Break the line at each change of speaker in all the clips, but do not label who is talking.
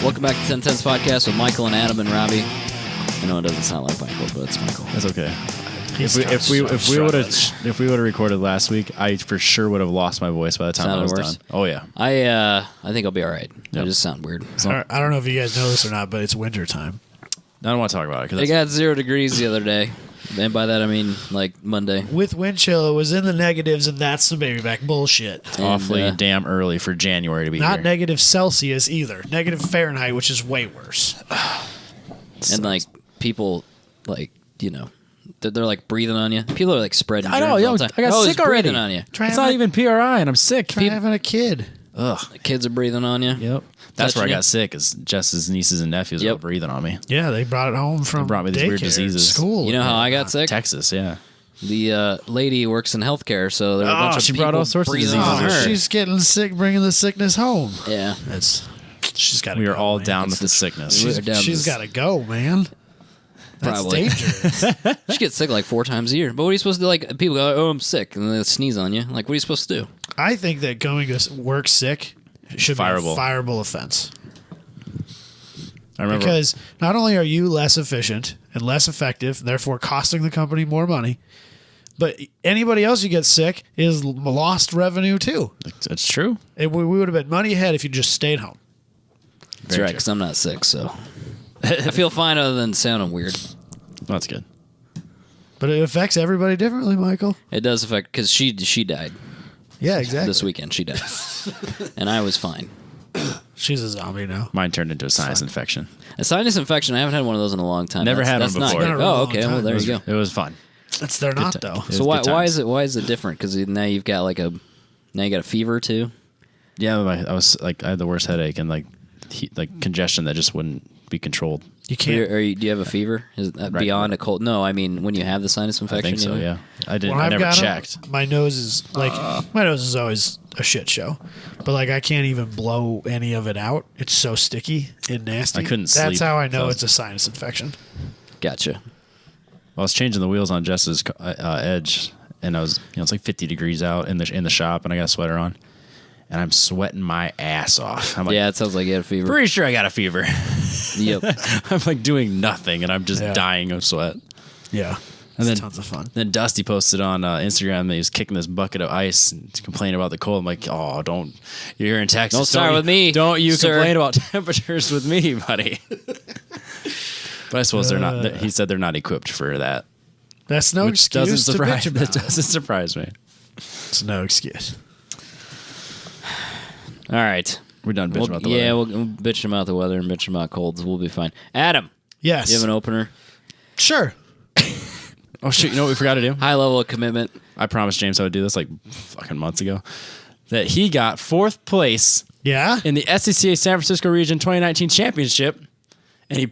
Welcome back to 1010's podcast with Michael and Adam and Robbie. I know it doesn't sound like Michael, but it's Michael.
That's okay. If we would have recorded last week, I for sure would have lost my voice by the time I was done. Oh yeah. I
think I'll be all right.
Yep.
I just sound weird.
So. I don't know if you guys know this or not, but it's winter time.
I don't want to talk about it.
It got 0 degrees the other day. And by that, I mean, like, Monday.
With wind chill, it was in the negatives, and that's some baby back bullshit.
It's awfully damn early for January to be
Not
here.
negative Celsius either. Negative Fahrenheit, which is way worse.
And, like, people, like, you know, they're like, breathing on you. People are, like, spreading
I know,
germs
yo,
all the time.
I got sick already.
Breathing on you.
It's not even PRI, and I'm sick.
Try having a kid.
Ugh.
The kids are breathing on you.
Yep. That's where I got sick, is Jess's nieces and nephews were breathing on me.
Yeah, they brought it home from
They brought me these weird diseases.
School.
You know how I got sick?
Texas, yeah.
The lady works in healthcare, so there are a bunch of
she
people
brought all sorts of
breathing
diseases.
on her.
She's getting sick, bringing the sickness home.
Yeah.
She's got to
We
go,
are all
man.
down with the sickness.
She's got to go, man. That's
Probably.
dangerous.
She gets sick like 4 times a year. But what are you supposed to do? Like, people go, oh, I'm sick, and they sneeze on you. Like, what are you supposed to do?
I think that going to work sick should
Fireable.
be a fireable offense.
I remember
Because not only are you less efficient and less effective, therefore costing the company more money, but anybody else who gets sick is lost revenue too.
it's true.
We would have been money ahead if you just stayed home.
That's
Very
right,
true.
because I'm not sick, so I feel fine other than sounding weird.
That's good.
But it affects everybody differently, Michael.
It does affect, because she died
Yeah, exactly.
this weekend. She died. And I was fine.
She's a zombie now.
Mine turned into a sinus infection.
A sinus infection, I haven't had one of those in a long time.
Never had
that's
one
not
before.
good.
Been a
Oh,
long
okay. Well,
time.
there you go.
It was fun.
They're not
Good
though.
It
So
was good
why
times.
is it different? Because now you've got like now you got a fever too.
Yeah, I was like, I had the worst headache and like congestion that just wouldn't be controlled.
You can't.
Do you have a fever? Is that
Right.
beyond a cold? No, I mean when you have the sinus
I
infection.
think so.
you know?
Yeah, I didn't.
When
I
I've
never
got 'em,
checked.
my nose is like my nose is always a shit show, but like I can't even blow any of it out. It's so sticky and nasty.
I couldn't
That's
sleep.
how I know
So-
it's a sinus infection.
Gotcha.
I was changing the wheels on Jess's Edge, and I was, it's like 50 degrees out in the shop, and I got a sweater on, and I'm sweating my ass off. I'm like,
Yeah, it sounds like you had a fever.
pretty sure I got a fever.
Yep.
I'm like doing nothing, and I'm just
Yeah.
dying of sweat.
Yeah,
And
it's
then
tons of fun.
Then Dusty posted on Instagram that he was kicking this bucket of ice and complaining about the cold. I'm like, oh, you're here in Texas.
Don't start
you-
with me,
Don't you
sir.
complain about temperatures with me, buddy. But I suppose they're not. He said they're not equipped for that.
That's no
Which doesn't
excuse to
surprise.
bitch
That
about.
doesn't surprise me.
It's no excuse.
All right.
We're done bitching about the weather.
Yeah, we'll bitch about the weather and bitch about colds. We'll be fine. Adam,
Yes.
you have an opener.
Sure.
Oh shit! You know what we forgot to do?
High level of commitment.
I promised James I would do this like fucking months ago. That he got 4th place
Yeah.
in the SCCA San Francisco Region 2019 Championship, and he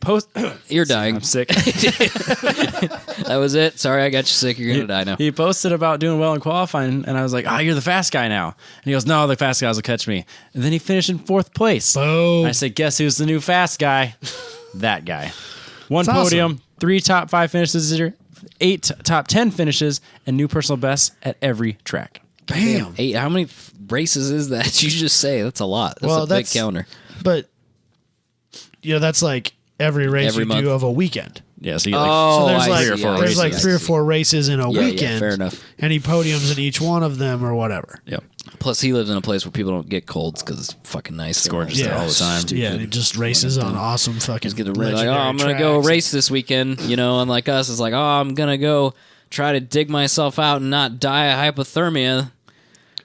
You're dying.
I'm sick.
That was it. Sorry, I got you sick. You're gonna die now.
He posted about doing well in qualifying, and I was like, "Oh, you're the fast guy now." And he goes, "No, the fast guys will catch me." And then he finished in 4th place.
Boom.
And I said, "Guess who's the new fast guy?" That guy. One
That's
podium,
awesome.
3 top 5 finishes this year, 8 top 10 finishes, and new personal best at every track.
Bam.
How many races is that? You just say that's a lot. That's a big counter.
But that's like every race
Every
you
month.
do of a weekend.
Yeah, so you get like
Oh,
So there's
I
like
see,
or four
I
there's
see,
like
I
3 or
see.
4 races in a
Yeah,
weekend.
fair enough.
And he podiums in each one of them or whatever.
Yep.
Plus, he lives in a place where people don't get colds because it's fucking nice. It's
gorgeous there all the time.
Yeah, and he just races on awesome fucking
Just get the like,
legendary
I'm gonna go
tracks.
race this weekend, unlike us, it's like, I'm gonna go try to dig myself out and not die of hypothermia.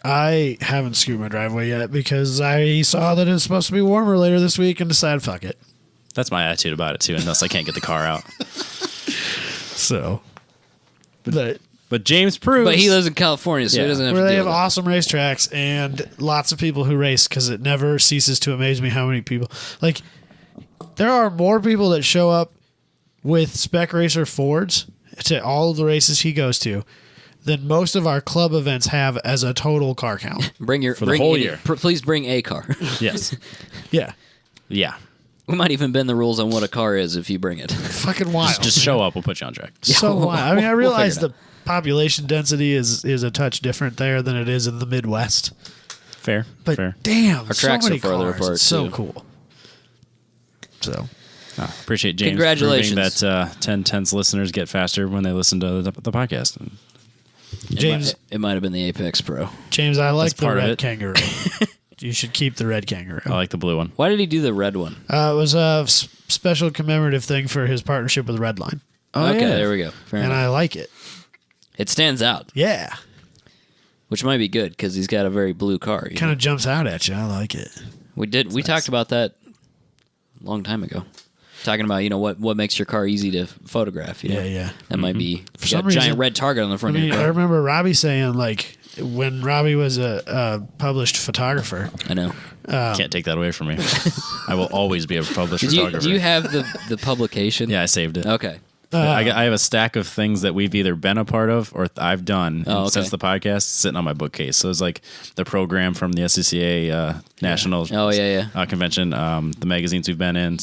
I haven't scooped my driveway yet because I saw that it's supposed to be warmer later this week and decided fuck it.
That's my attitude about it too, unless I can't get the car out.
So, but
James proves.
But he lives in California, so
Yeah.
he doesn't have
where
to
they
deal
have
with
awesome racetracks and lots of people who race because it never ceases to amaze me how many people like. There are more people that show up with Spec Racer Fords to all of the races he goes to than most of our club events have as a total car count.
it. Bring
the whole year.
Please bring a car.
Yes.
Yeah,
Yeah.
We might even bend the rules on what a car is if you bring it.
fucking wild.
Just show up. We'll put you on track.
So wild. I mean, I
We'll
realize
figure
the population density is a touch different there than it is in the Midwest.
Fair.
But
Fair.
damn,
Our tracks
so
are
many
farther
cars.
apart,
It's so
too.
cool. So
Appreciate James.
Congratulations.
Proving that 10/10 listeners get faster when they listen to the podcast.
James,
it might have been the Apex Pro.
James, I like
That's
the
part of
red
it.
kangaroo. You should keep the red kangaroo.
I like the blue one.
Why did he do the red one?
It was a special commemorative thing for his partnership with Redline,
Okay, there we go. Fair
and
enough.
I like it.
It stands out,
Yeah,
which might be good because he's got a very blue car. you
kind
know?
of jumps out at you. I like it.
We talked about that a long time ago. Talking about what makes your car easy to photograph. You know?
Yeah.
That might be
For
you got
some
a giant
reason-
red target on the
I
front of
mean,
your
I
car.
remember Robbie saying, like, when Robbie was a published photographer.
I know.
Can't take that away from me. I will always be a published
Do
photographer.
you have the publication?
Yeah, I saved it.
Okay.
I have a stack of things that we've either been a part of or I've done
Oh, okay.
since the podcast sitting on my bookcase. So it's like the program from the SCCA National
Oh, yeah.
Convention, the magazines we've been in,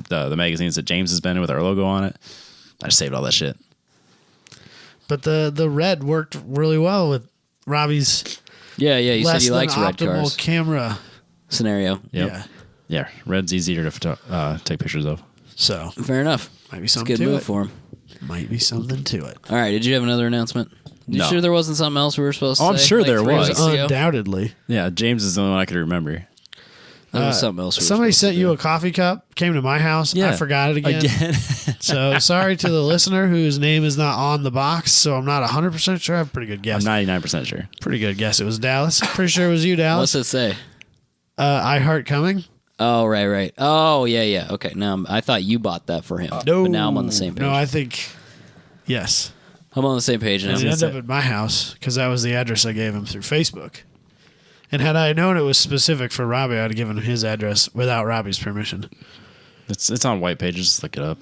the magazines that James has been in with our logo on it. I just saved all that shit.
But the red worked really well with Robbie's
Yeah. You said
less
he
than
likes red
optimal
cars.
camera.
Scenario.
Yep.
Yeah.
Yeah, red's easier to take pictures of.
So
Fair enough.
might be
It's a
something
good
to
move
it.
for him.
Might be something to it.
All right. Did you have another announcement? You
No.
sure there wasn't something else we were supposed to
Oh,
say?
I'm sure there
3
was.
weeks ago?
Undoubtedly.
Yeah, James is the only one I could remember.
There was something else.
Somebody sent you a coffee cup, came to my house.
Yeah.
I forgot it again. So sorry to the listener whose name is not on the box. So I'm not 100% sure. I have a pretty good
I'm
guess.
99% sure.
Pretty good guess. It was Dallas. Pretty sure it was you, Dallas.
What's it say?
I Heart Coming.
Oh, right. Oh, yeah. Okay. Now I thought you bought that for him.
No.
But now I'm on the same page.
No, I think, yes.
I'm on the same page now.
It ended up at my house because that was the address I gave him through Facebook. And had I known it was specific for Robbie, I'd have given him his address without Robbie's permission.
It's on white pages. Just look it up.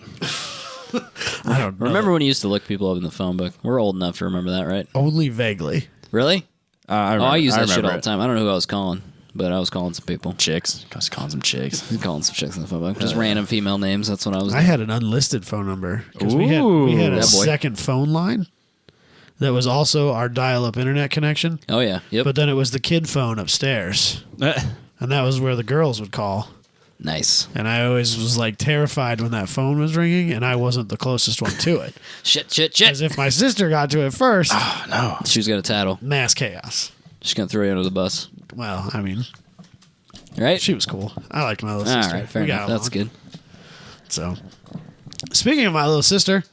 I don't know.
Remember when you used to look people up in the phone book? We're old enough to remember that, right?
Only vaguely.
Really?
I
I use that shit
remember
all the time. I don't know who I was calling, but I was calling some people.
Chicks. I was calling some chicks.
I'm calling some chicks in the phone book. Just random female names. That's what I was
I
doing.
had an unlisted phone number because we had
Ooh.
a
Yeah, boy.
second phone line that was also our dial-up internet connection.
Oh, yeah. Yep.
But then it was the kid phone upstairs, and that was where the girls would call.
Nice.
And I always was like terrified when that phone was ringing, and I wasn't the closest one to it.
Shit.
As if my sister got to it first,
Oh, no.
She was going to tattle.
mass chaos.
She's going to throw you under the bus.
Well, I mean,
Right?
she was cool. I liked my little
All
sister.
right. Fair
We got
enough. That's
along.
good.
So, speaking of my little sister,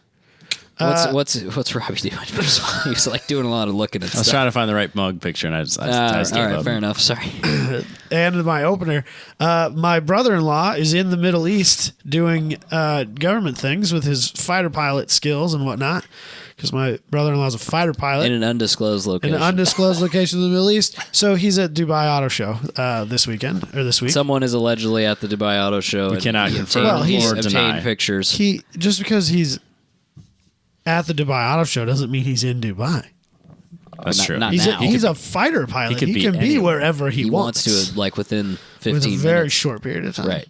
What's Robbie doing? First of all, he was like doing a lot of looking at
I was
stuff.
trying to find the right mug picture, and I just
all
gave
right,
up.
fair enough. Sorry.
and my opener, my brother-in-law is in the Middle East doing government things with his fighter pilot skills and whatnot. Because my brother-in-law is a fighter pilot
In an undisclosed
in
location.
an undisclosed location in the Middle East. So he's at Dubai Auto Show this weekend or this week.
Someone is allegedly at the Dubai Auto Show. We
cannot confirm
Well, he's-
or deny.
obtained pictures.
He just because he's at the Dubai Auto Show doesn't mean he's in Dubai.
That's
Not-
true.
not
He's
now.
he's a fighter pilot.
could
He
be
can be
anywhere.
wherever he
wants to, like, within 15
with a
minutes.
very short period of time.
Right.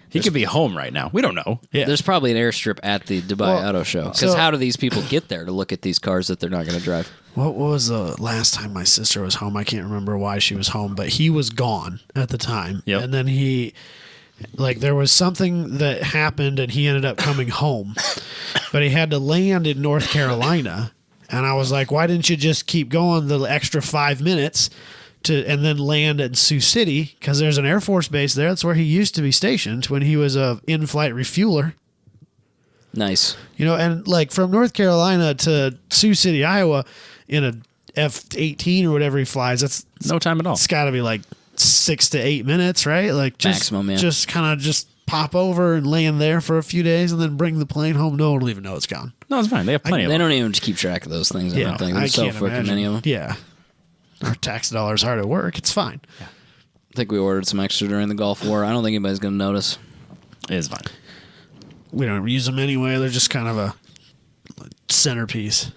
He could be home right now. We don't know.
Yeah.
There's probably an airstrip at the Dubai
Well,
Auto Show. Because
so-
how do these people get there to look at these cars that they're not going to drive?
What was the last time my sister was home? I can't remember why she was home, but he was gone at the time.
Yep.
And then there was something that happened and he ended up coming home, but he had to land in North Carolina. And I was like, why didn't you just keep going the extra 5 minutes and then land at Sioux City? Because there's an Air Force base there. That's where he used to be stationed when he was a in-flight refueler.
Nice.
And like from North Carolina to Sioux City, Iowa, in a F-18 or whatever he flies,
No time at all.
it's got to be like 6 to 8 minutes, right? Like just,
Maximum, yeah.
Just kind of just pop over and land there for a few days and then bring the plane home. No one will even know it's gone.
No, it's fine. They have plenty of
They
them.
don't even keep track of those things. I don't think.
I
There's so
can't
fucking
imagine.
many of them.
Yeah, our tax dollars are at work. It's fine.
I think we ordered some extra during the Gulf War. I don't think anybody's going to notice.
It's fine.
We don't use them anyway. They're just kind of a centerpiece.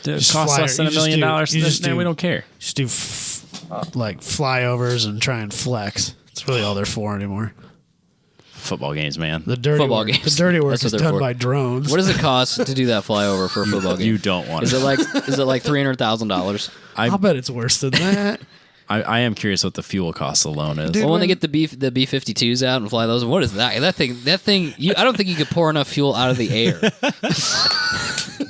It
Just
costs
fly-
less than
you
$1
just
million.
do- you just
Then
do-
we don't care.
Just do like flyovers and try and flex. That's really all they're for anymore.
Football games, man.
The dirty
Football
work,
games.
The dirty work
That's
is
what they're
done
for.
by drones.
What does it cost to do that flyover for a football game?
You don't want
Is
it.
it like $300,000?
I'll bet it's worse than that.
I am curious what the fuel cost alone is.
Dude,
Well, when they get the B-52s out and fly those, what is that? That thing. I don't think you could pour enough fuel out of the air.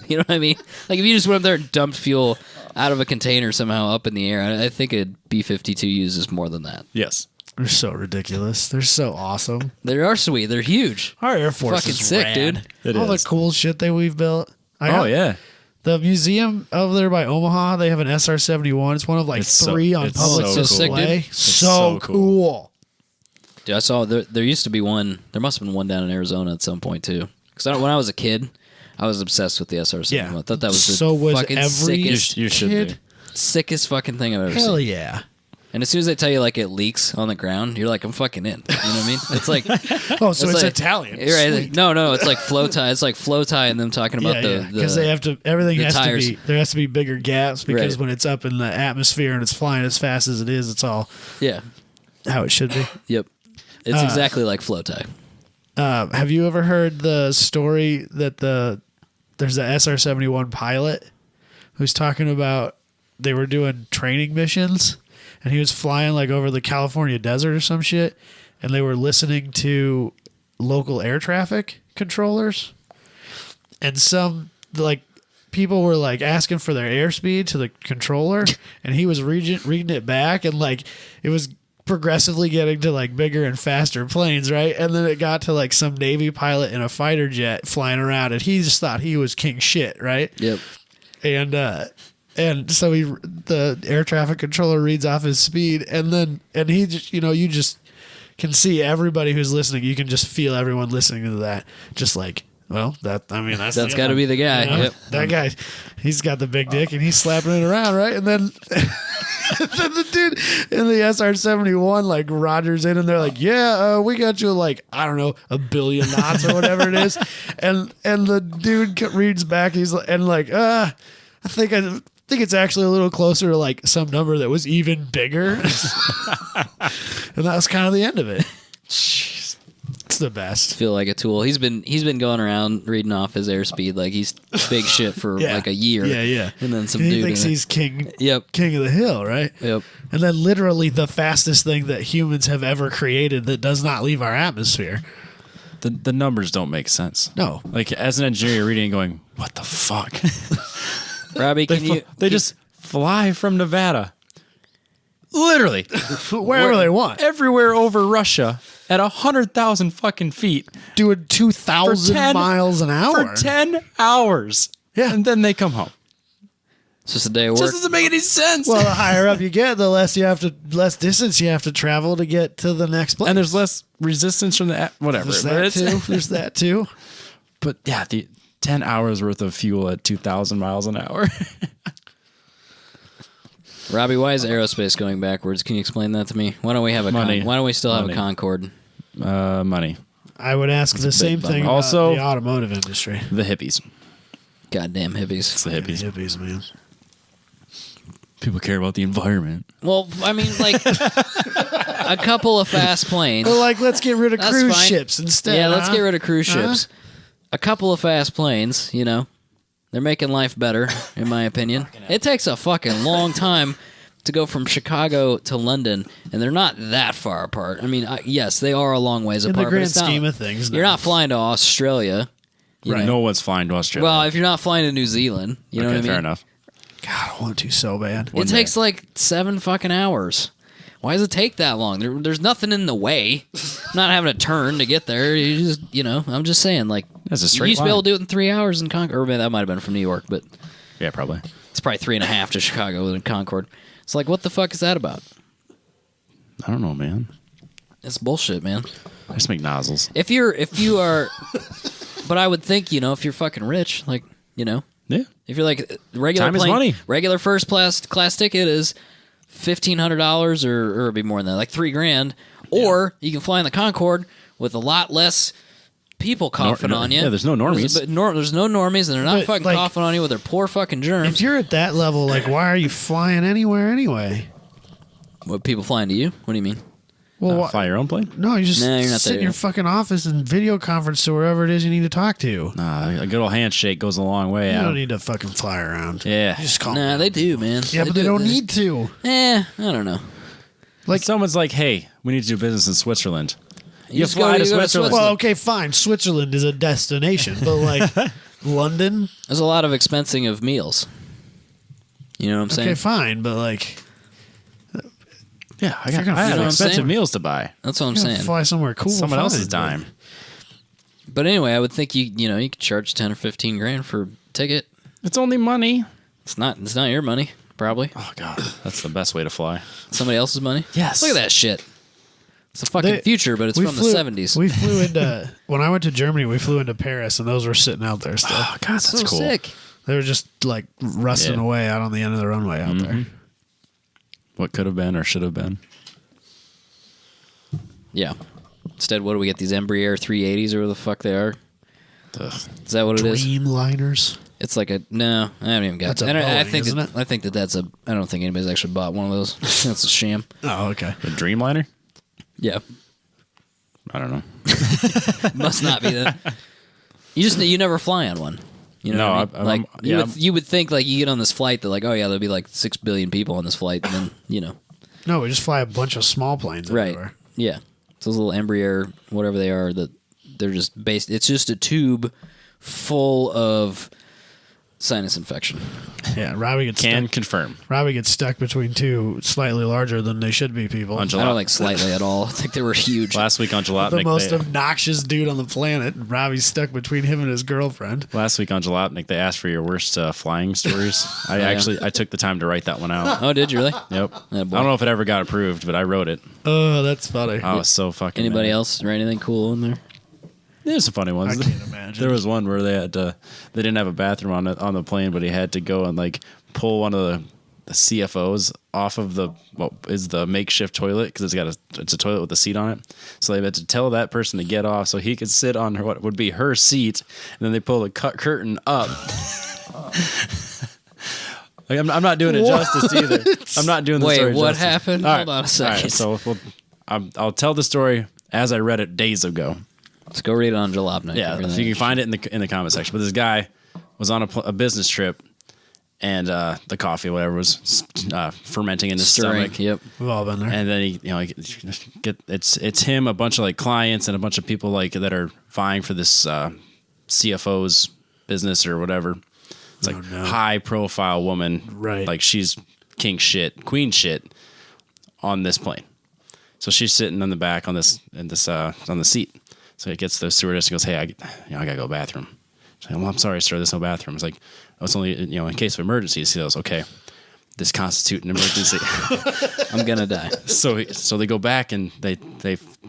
You know what I mean? Like if you just went up there and dumped fuel out of a container somehow up in the air, I think a B-52 uses more than that.
Yes.
They're so ridiculous. They're so awesome.
They are sweet. They're huge.
Our Air Force
Fucking
is
sick,
rad.
dude.
It
All
is.
the cool shit that we've built.
Oh, yeah.
The museum over there by Omaha, they have an SR-71. It's one of like
It's so-
3 on
it's
public
so sick,
display.
dude.
So,
so
cool.
Dude, I saw there used to be one. There must have been one down in Arizona at some point too. Because when I was a kid, I was obsessed with the SR-71.
Yeah.
I thought that was the
So was
fucking
every
sickest,
You should
kid.
be.
sickest fucking thing I've ever
Hell
seen.
yeah.
And as soon as they tell you like it leaks on the ground, you're like, I'm fucking in. You know what I mean? It's like
Oh, so it's
like-
Italian.
You're right.
Sweet.
No, it's like flow tie. It's like flow tie and them talking about
Because they have to. Everything
the
has
tires.
to be. There has to be bigger gaps because
Right.
when it's up in the atmosphere and it's flying as fast as it is, it's all
yeah.
how it should be.
Yep. It's exactly like flow tie.
Have you ever heard the story that there's the SR-71 pilot who's talking about they were doing training missions and he was flying like over the California desert or some shit and they were listening to local air traffic controllers and some like people were like asking for their airspeed to the controller and he was reading it back and like it was progressively getting to like bigger and faster planes, right? And then it got to like some Navy pilot in a fighter jet flying around and he just thought he was king shit, right?
Yep.
And so the air traffic controller reads off his speed and he just, you just can see everybody who's listening. You can just feel everyone listening to that. Just like, well, that's
That's got to be the guy.
you know?
Yep.
That guy, he's got the big dick and he's slapping it around, right? And then, then the dude in the SR-71 like Rogers in and they're like, yeah, we got you like, I don't know, 1 billion knots or whatever it is. And the dude reads back, he's like, I think it's actually a little closer to like some number that was even bigger. And that was kind of the end of it. It's the best.
Feel like a tool. He's been going around reading off his airspeed like he's big shit for
Yeah.
like a year.
Yeah.
And then some
He
dude.
thinks
in it.
he's king.
Yep.
King of the hill, right?
Yep.
And then literally the fastest thing that humans have ever created that does not leave our atmosphere.
The numbers don't make sense.
No.
Like as an engineer, you're reading and going, what the fuck?
Robbie,
They just fly from Nevada. Literally.
Wherever they want.
Everywhere over Russia at 100,000 fucking feet
Doing 2,000
10
miles an hour.
for 10 hours.
Yeah.
And then they come home.
It's just a day of
Just
work.
doesn't make any sense.
Well, the higher up you get, the less distance you have to travel to get to the next place.
and there's less resistance from the whatever.
There's
But
that
it's-
too. There's that too.
But yeah, the 10 hours worth of fuel at 2,000 miles an hour.
Robbie, why is aerospace going backwards? Can you explain that to me? Why don't we have
Money.
why don't we still have a
Money.
Concorde?
Money.
I would ask the same
bummer.
thing about
Also-
the automotive industry.
The hippies.
Goddamn hippies.
It's the hippies.
Hippies, man.
People care about the environment.
Well, I mean, like a couple of fast planes.
Well, like, let's get rid of
That's
cruise
fine.
ships instead.
Yeah, let's
huh?
get rid of cruise
Huh?
ships. A couple of fast planes, they're making life better, in my opinion. It takes a fucking long time to go from Chicago to London, and they're not that far apart. I mean, yes, they are a long ways
In
apart.
the
but
grand
it's not-
scheme of things,
you're
no.
not flying to Australia. you know.
No one's flying to Australia.
Well, if you're not flying to New Zealand, you know
okay,
what I mean?
fair enough.
God, I want to so bad.
It takes like 7 fucking hours. Why does it take that long? There's nothing in the way. I'm not having to turn to get there. You just, I'm just saying, like,
That's a
you
straight
used to be able
line.
to do it in 3 hours in Concord. Or maybe that might have been from New York, but
Yeah, probably.
it's probably 3.5 to Chicago in Concord. It's like, what the fuck is that about?
I don't know, man.
It's bullshit, man.
I just make nozzles.
If you are, but I would think, if you're fucking rich, like,
Yeah.
if you're like regular
Time is
plane,
money.
regular first class ticket is $1,500 or it'd be more than that, like $3,000, or you can fly in the Concorde with a lot less people coughing on you.
Yeah, there's no normies.
There's no normies, and they're not
But,
fucking
like,
coughing on you with their poor fucking germs.
If you're at that level, like, why are you flying anywhere anyway?
What, people flying to you? What do you mean?
Well,
Fly your own plane?
no, you just
No, you're not
sit
there
in your
yet.
fucking office and video conference to wherever it is you need to talk to.
A good old handshake goes a long way.
You
Adam.
don't need to fucking fly around.
Yeah.
You just call
Nah,
them.
they do, man.
Yeah, but they don't need to.
I don't know.
Like someone's like, "Hey, we need to do business in Switzerland." You
just
fly
go-
to
you go to
Switzerland.
Well, okay, fine. Switzerland is a destination, but like London,
There's a lot of expensing of meals. You know what I'm saying?
okay, fine, but like
Yeah, I
You're gonna
have
fly- You know what I'm
expensive
saying?
meals to buy.
That's what I'm
you gotta
saying.
fly somewhere cool.
Someone
fine,
else's
but-
dime.
But anyway, I would think you could charge 10 or 15 grand for a ticket.
It's only money.
It's not your money, probably.
Oh God, that's the best way to fly.
Somebody else's money.
Yes.
Look at that shit. It's the fucking
They-
future, but it's
we
from
flew-
the 70s.
We flew into when I went to Germany. We flew into Paris, and those were sitting out there still.
Oh God, that's
so
cool.
sick.
They were just like rusting
Yeah.
away out on the end of the runway out there.
What could have been or should have been.
Yeah. Instead, what do we get? These Embraer 380s or whatever the fuck they are?
Ugh.
Is that what it is?
Dreamliners.
It's like a no. I haven't even got.
That's a
I don't- I
Boeing,
think
isn't
that,
it?
I think that's a. I don't think anybody's actually bought one of those. That's a sham.
Oh, okay.
The Dreamliner?
Yeah,
I don't know.
must not be that. You never fly on one. You know,
No,
what I mean?
I'm-
Like
yeah,
you would think like you get on this flight that like oh yeah there'll be like 6 billion people on this flight and then
No, we just fly a bunch of small planes
right
everywhere.
yeah those little Embraer whatever they are that they're just based. It's just a tube full of sinus infection.
Yeah, Robbie gets
Can
stuck.
confirm.
Robbie gets stuck between two slightly larger than they should be people.
On
I
July.
don't think slightly at all. I think they were huge.
Last week on Jalopnik,
The most obnoxious dude on the planet. And Robbie's stuck between him and his girlfriend.
last week on Jalopnik, they asked for your worst flying stories. I took the time to write that one out.
Oh, did you really?
Yep. I
That boy.
don't know if it ever got approved, but I wrote it.
Oh, that's funny.
I was so fucking.
Anybody
mad.
else write anything cool in there?
There's some funny ones.
I can't imagine.
There was one where they didn't have a bathroom on the plane, but he had to go and like pull one of the CFOs off of what is the makeshift toilet because it's a toilet with a seat on it. So they had to tell that person to get off so he could sit on what would be her seat, and then they pull the curtain up. Like, I'm not doing it justice either. I'm not doing the
Wait,
story
what
justice.
happened?
All
Hold on a
All
second.
right, so I'll tell the story as I read it days ago.
Let's go read it on Jalopnik.
Yeah, if you can find it in the comment section. But this guy was on a business trip, and the coffee, whatever, was fermenting in his
Stirring.
stomach.
Yep.
We've all been there.
And then it's him, a bunch of like clients, and a bunch of people like that are vying for this CFO's business or whatever. It's like high profile woman,
Right.
Like she's king shit, queen shit on this plane. So she's sitting in the back on the seat. So he gets the stewardess and goes, "Hey, I gotta go to the bathroom." She's like, "Well, I'm sorry, sir, there's no bathroom." It's like, "Oh, it's only in case of emergencies." He goes, "Okay, this constitutes an emergency."
I'm gonna die.
So they go back and they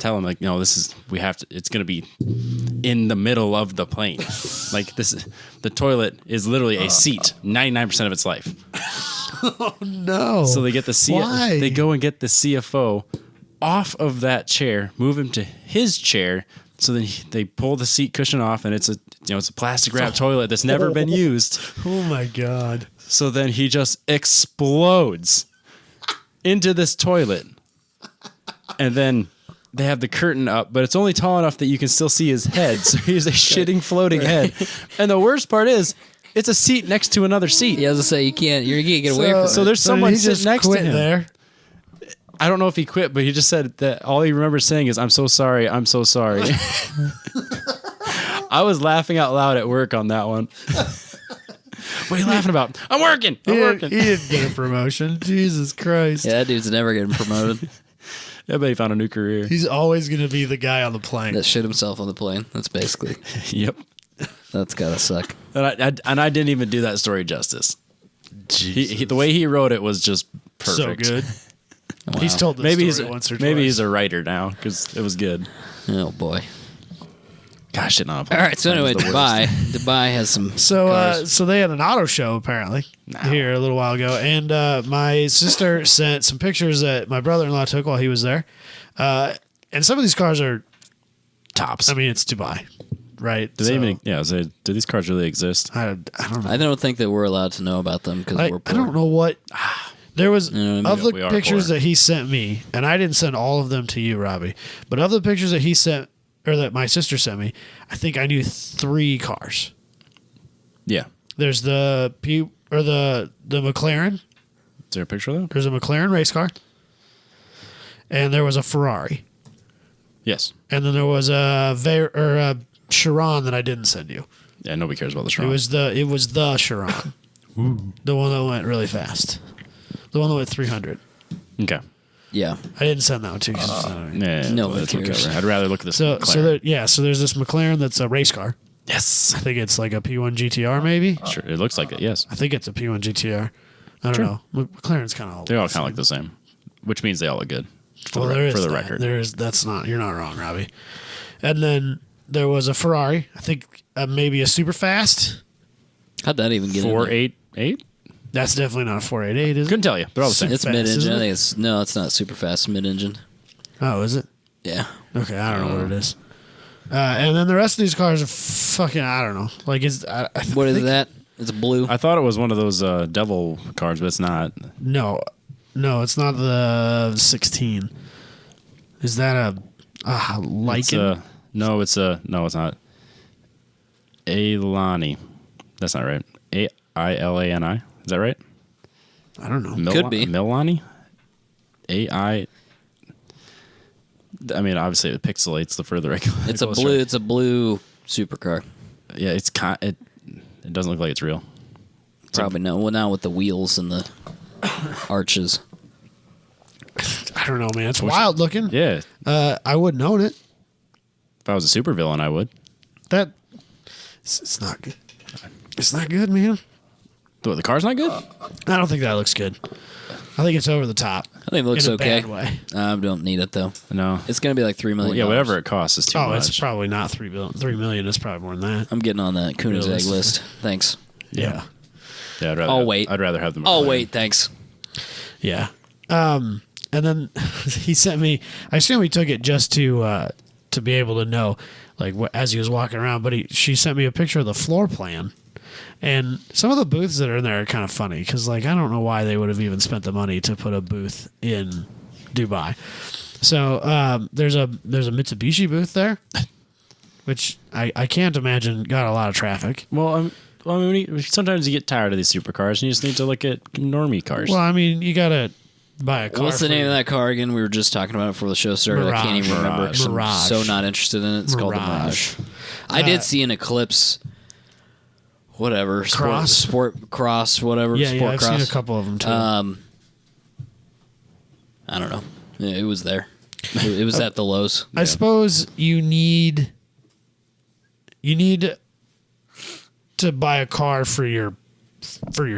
tell him like, "No, it's gonna be in the middle of the plane. Like the toilet is literally a seat 99% of its life."
No.
So they get the
Why?
they go and get the CFO off of that chair, move him to his chair. So then they pull the seat cushion off, and it's a plastic wrap toilet that's never been used.
Oh my God.
So then he just explodes into this toilet, and then they have the curtain up, but it's only tall enough that you can still see his head. So he's a shitting floating head. And the worst part is, it's a seat next to another seat.
Yeah, I was gonna say you can't get away from it.
So there's someone
he
sitting
just
next to
quit
him.
there.
I don't know if he quit, but he just said that all he remembers saying is, "I'm so sorry, I'm so sorry." I was laughing out loud at work on that one. What are you laughing about? I'm working.
He
I'm working.
didn't get a promotion. Jesus Christ.
Yeah, that dude's never getting promoted.
I bet he found a new career.
He's always going to be the guy on the plane.
That shit himself on the plane. That's basically.
Yep.
That's gotta suck.
And I didn't even do that story justice. The way he wrote it was just
so
perfect.
good.
Wow.
He's told this
Maybe
story once or twice.
maybe he's a writer now because it was good.
Oh boy.
Gosh, shit, not
All right. So anyway, Dubai. Dubai has some.
So,
cars.
so they had an auto show apparently here a little while ago, and my sister sent some pictures that my brother-in-law took while he was there. And some of these cars are
Tops.
I mean, it's Dubai, right?
Do they even? Yeah. Do these cars really exist?
I don't know.
I don't think that we're allowed to know about them because we're poor.
I don't know what. There was
Mm,
of the
we are
pictures
poor.
that he sent me, and I didn't send all of them to you, Robbie. But of the pictures that he sent, or that my sister sent me, I think I knew 3 cars.
Yeah.
There's the McLaren.
Is there a picture of that?
There's a McLaren race car, and there was a Ferrari,
Yes.
and then there was a Chiron that I didn't send you.
Yeah, nobody cares about the
It
Chiron.
was the Chiron, the one that went really fast, the one that went 300.
Okay.
Yeah.
I didn't send that one to you. 'cause it's not-
Yeah,
No
well,
one
that's
cares.
whatever. I'd rather look at this.
So
McLaren.
so there's this McLaren that's a race car.
Yes.
I think it's like a P1 GTR maybe.
Sure. It looks like it. Yes.
I think it's a P1 GTR. I don't
Sure.
know. McLaren's kind of all.
They all kind of like the same, which means they all look good. For,
Well,
the,
there is
for the
that.
record.
There is that's not. You're not wrong, Robbie. And then there was a Ferrari. I think maybe a super fast.
How'd that even get in there?
488?
That's definitely not a 488, is it?
Couldn't tell you. They're all the same.
It's
fast,
mid-engine.
isn't
I
it?
think it's no, it's not super fast. Mid-engine.
Oh, is it?
Yeah.
Okay, I don't know what it is. And then the rest of these cars are fucking. I don't know. Like is
What is that? It's blue.
I thought it was one of those devil cars, but it's not.
No, it's not the 16. Is that a
It's
Lycan?
no, it's not. Alani. That's not right. Ailani. Is that right?
I don't know.
Could be.
Milani? AI. I mean, obviously it pixelates the further I go.
It's a blue. It's a blue supercar.
Yeah, it doesn't look like it's real.
Probably no. Well, now with the wheels and the arches.
I don't know, man. It's wild looking.
Yeah.
I wouldn't own it.
If I was a supervillain, I would.
That it's not good. It's not good, man.
The car's not good?
I don't think that looks good. I think it's over the top.
I think it looks
in a
okay.
bad way.
I don't need it though.
No.
It's gonna be like $3 million.
Yeah, whatever it costs is too
Oh,
much.
it's probably not 3 billion. 3 million is probably more than that.
I'm getting on that Koenigsegg
Realistic.
list. Thanks.
Yeah.
Yeah, I'd rather.
I'll wait.
I'd rather have them.
Oh wait, thanks.
Yeah. And then he sent me. I assume he took it just to be able to know, like, as he was walking around. But she sent me a picture of the floor plan, and some of the booths that are in there are kind of funny because, like, I don't know why they would have even spent the money to put a booth in Dubai. So there's a Mitsubishi booth there, which I can't imagine got a lot of traffic.
Well, I mean, sometimes you get tired of these supercars, and you just need to look at normie cars.
Well, I mean, you gotta buy a car.
What's the
for
name
your-
of that car again? We were just talking about it before the show started. I can't even remember. 'cause I'm
Mirage.
so not interested in it. It's called the Mirage. I did see an Eclipse. Whatever. Sport cross. Whatever.
Yeah,
sport
I've
cross.
seen a couple of them too.
I don't know. Yeah, it was there. It was at the lows.
I suppose you need to buy a car for your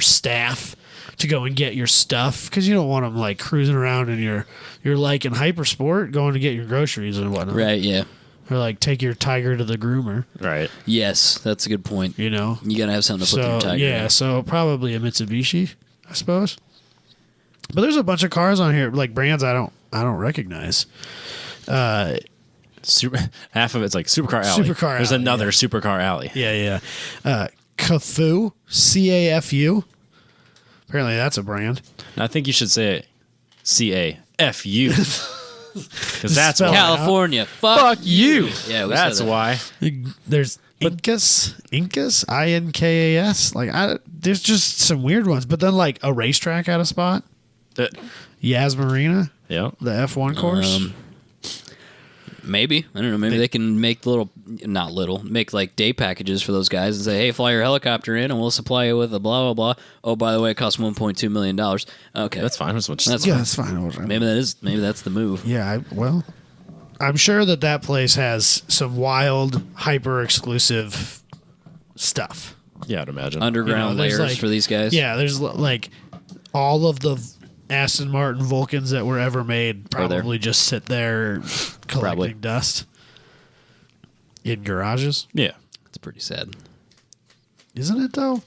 staff to go and get your stuff because you don't want them like cruising around in your like in Hypersport going to get your groceries and whatnot.
Right. Yeah.
Or like take your Tiger to the groomer.
right.
Yes, that's a good point.
You know.
You gotta have something to put
So
your Tiger.
yeah,
in.
so probably a Mitsubishi, I suppose. But there's a bunch of cars on here like brands I don't recognize.
Half of it's like Supercar Alley.
Supercar
There's
Alley,
another Supercar Alley.
Yeah. Cafu, CAFU. Apparently that's a brand.
And I think you should say it CAFU. Because that's
Spell it
why.
out.
California. Fuck
you.
Yeah, we
That's
said that.
why.
There's Incas, INKAS. Like there's just some weird ones. But then like a racetrack at a spot, Yas Marina,
Yeah.
the F1 course.
Maybe. I don't know. Maybe they can make make like day packages for those guys and say, hey, fly your helicopter in and we'll supply you with a blah, blah, blah. Oh, by the way, it costs $1.2 million. Okay.
That's fine. That's what
That's
Yeah,
fine.
that's fine.
Maybe that's the move.
Yeah, I'm sure that place has some wild, hyper exclusive stuff.
yeah, I'd imagine.
Underground
there's,
layers
like-
for these guys.
Yeah, there's like all of the Aston Martin Vulcans that were ever made
Are there.
probably just sit there collecting
Probably.
dust in garages.
Yeah.
It's pretty sad.
Isn't it though?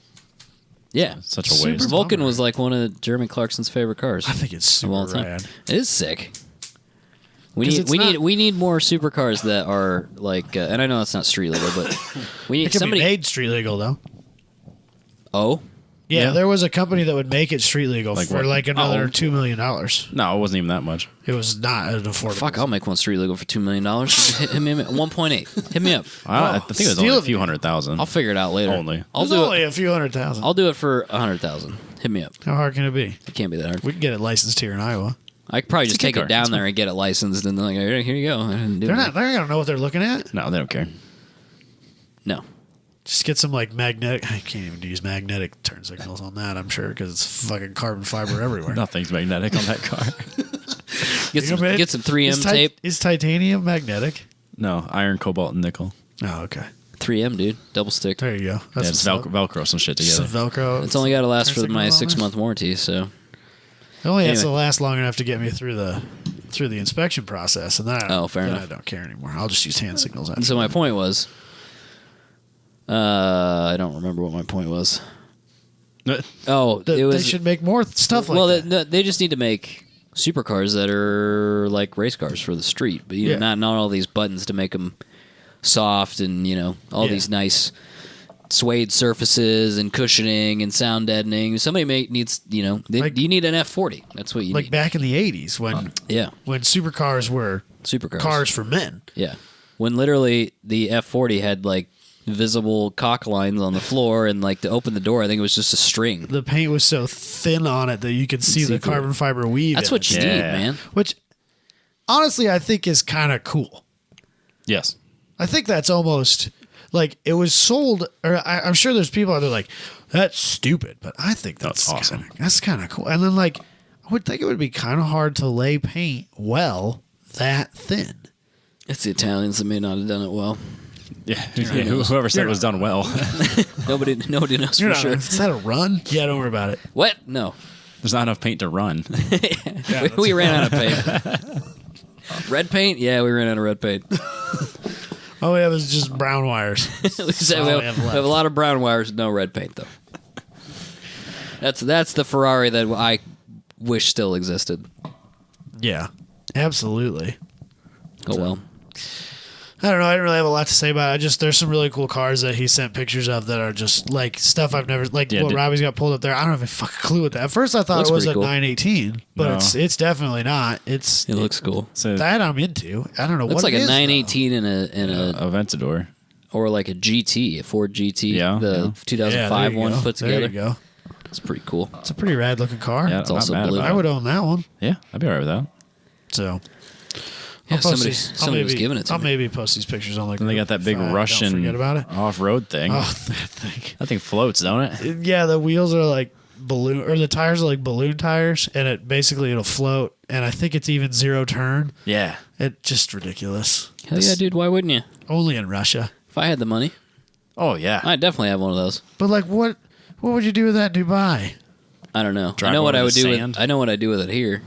Yeah.
Such a
Super
waste.
Vulcan
bummer.
was like one of Jeremy Clarkson's favorite cars
I think it's
of
super
all time.
rad.
It is sick. We
'Cause
need
it's
we
not-
need we need more supercars that are like, and I know that's not street legal, but we
It
need
can
somebody.
be made street legal though.
Oh,
Yeah,
Yeah.
there was a company that would make it street legal
Like
for
what?
like another
Oh.
$2 million.
No, it wasn't even that much.
It was not an affordable.
Fuck, I'll make one street legal for $2 million. hit me up. 1.8. Hit me up.
I think it was
steal
only a
it.
few $100,000.
I'll figure it out later.
Only.
I'll
It's
do
only
it.
a few $100,000.
I'll do it for $100,000. Hit me up.
How hard can it be?
It can't be that hard.
We can get it licensed here in Iowa.
I could probably
It's
just
a
take
key
it
car.
down
It's
there and get it licensed, and then like, here you go. I didn't do
They're
it.
not gonna know what they're looking at.
No, they don't care.
No.
Just get some like magnetic. I can't even use magnetic turn signals on that. I'm sure because it's fucking carbon fiber everywhere.
Nothing's magnetic on that car.
Get some 3M
Is
tape.
Is titanium magnetic?
No, iron, cobalt, and nickel.
Oh, okay.
3M, dude. Double stick.
There you go.
Yeah,
That's
it's
what's up.
Velcro some shit
Some
together.
Velcro.
It's only got to last
turn
for my
signals on
6-month warranty, so.
It only has to
Anyway.
last long enough to get me through the inspection process, and then
Fair
then
enough.
I don't care anymore. I'll just use hand signals.
And so my point was, I don't remember what my point was. Oh, it
They
was.
should make more stuff like
well,
that.
they just need to make supercars that are like race cars for the street, but
Yeah.
not all these buttons to make them soft and all
Yeah.
these nice suede surfaces and cushioning and sound deadening. Somebody needs you need an F40. That's what you
Like
need.
back in the '80s when
Yeah,
supercars were
supercars.
cars for men.
Yeah, when literally the F40 had like visible cock lines on the floor, and like to open the door, I think it was just a string.
The paint was so thin on it that you could see
see
the
through
carbon fiber weave.
That's
in
what
it.
you need,
Yeah.
man.
Which, honestly, I think is kind of cool.
Yes.
I think that's almost like it was sold, or I'm sure there's people out there like that's stupid, but I think that's
awesome.
That's kind of cool. And then like I would think it would be kind of hard to lay paint well that thin.
It's the Italians that may not have done it well.
Yeah. Whoever said it was done well.
Nobody knows
You're
for
not,
sure.
Is that a run? Yeah, don't worry about it.
What? No.
There's not enough paint to run.
we ran out of paint. Red paint? Yeah, we ran out of red paint.
All we have is just brown wires.
we
That's all
have,
we have
we have a
left.
lot of brown wires, no red paint though. That's the Ferrari that I wish still existed.
Yeah, absolutely.
Oh well.
I don't know. I didn't really have a lot to say about it. There's some really cool cars that he sent pictures of that are just like stuff I've never what
dude.
Robbie's got pulled up there. I don't have a fucking clue what that. At first I thought
Looks
it was a
pretty cool.
918, but
No.
it's definitely not. It's
It looks cool.
So
that I'm into. I don't know
Looks
what
like
it
a
is,
918 in a
Aventador.
or like a GT, a Ford GT,
Yeah,
the
yeah.
though.
2005
there you
one
go.
put
There
together.
you go.
It's pretty cool.
It's a pretty rad looking car.
Yeah,
It's
not
also
mad
blue.
about
I
it.
would own that one.
Yeah, I'd be alright with that.
So
Yeah,
I'll post
somebody
these- I'll
somebody was
maybe-
giving it to
I'll
me.
maybe post these pictures on like.
And they got that big
Don't
Russian
forget about it.
off-road thing.
Oh, that thing.
That thing floats, don't it?
Yeah, the wheels are like balloon, or the tires are like balloon tires, and it'll float. And I think it's even zero turn.
Yeah.
It's just ridiculous.
Hell yeah, dude. Why wouldn't you?
Only in Russia.
If I had the money,
Oh, yeah.
I'd definitely have one of those.
But like, what would you do with that in Dubai?
I don't know.
Drive
I know what
over
I
the
would do
sand?
with. I know what I do with it here.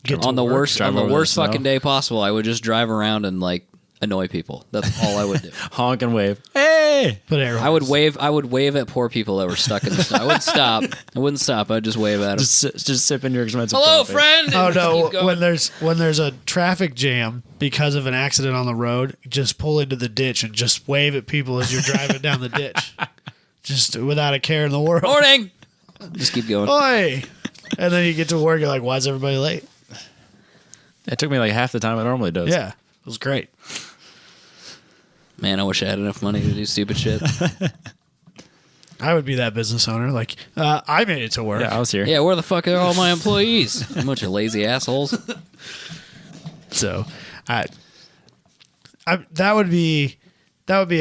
Get to
On the
work?
worst
Drive over the snow?
fucking day possible, I would just drive around and like annoy people. That's all I would do.
Honk and wave. Hey!
But air
I would
horns.
wave at poor people that were stuck in the snow. I wouldn't stop. I'd just wave at them.
Just sipping your expensive
Hello,
coffee.
friend.
Oh
And just keep
no!
going.
When there's a traffic jam because of an accident on the road, just pull into the ditch and just wave at people as you're driving down the ditch, just without a care in the world.
Morning. Just keep going.
Oi! And then you get to work, you're like, why is everybody late?
It took me like half the time it normally does.
Yeah, it was great.
Man, I wish I had enough money to do stupid shit.
I would be that business owner. Like, I made it to work.
Yeah, I was here.
Yeah, where the fuck are all my employees? A bunch of lazy assholes.
So, that would be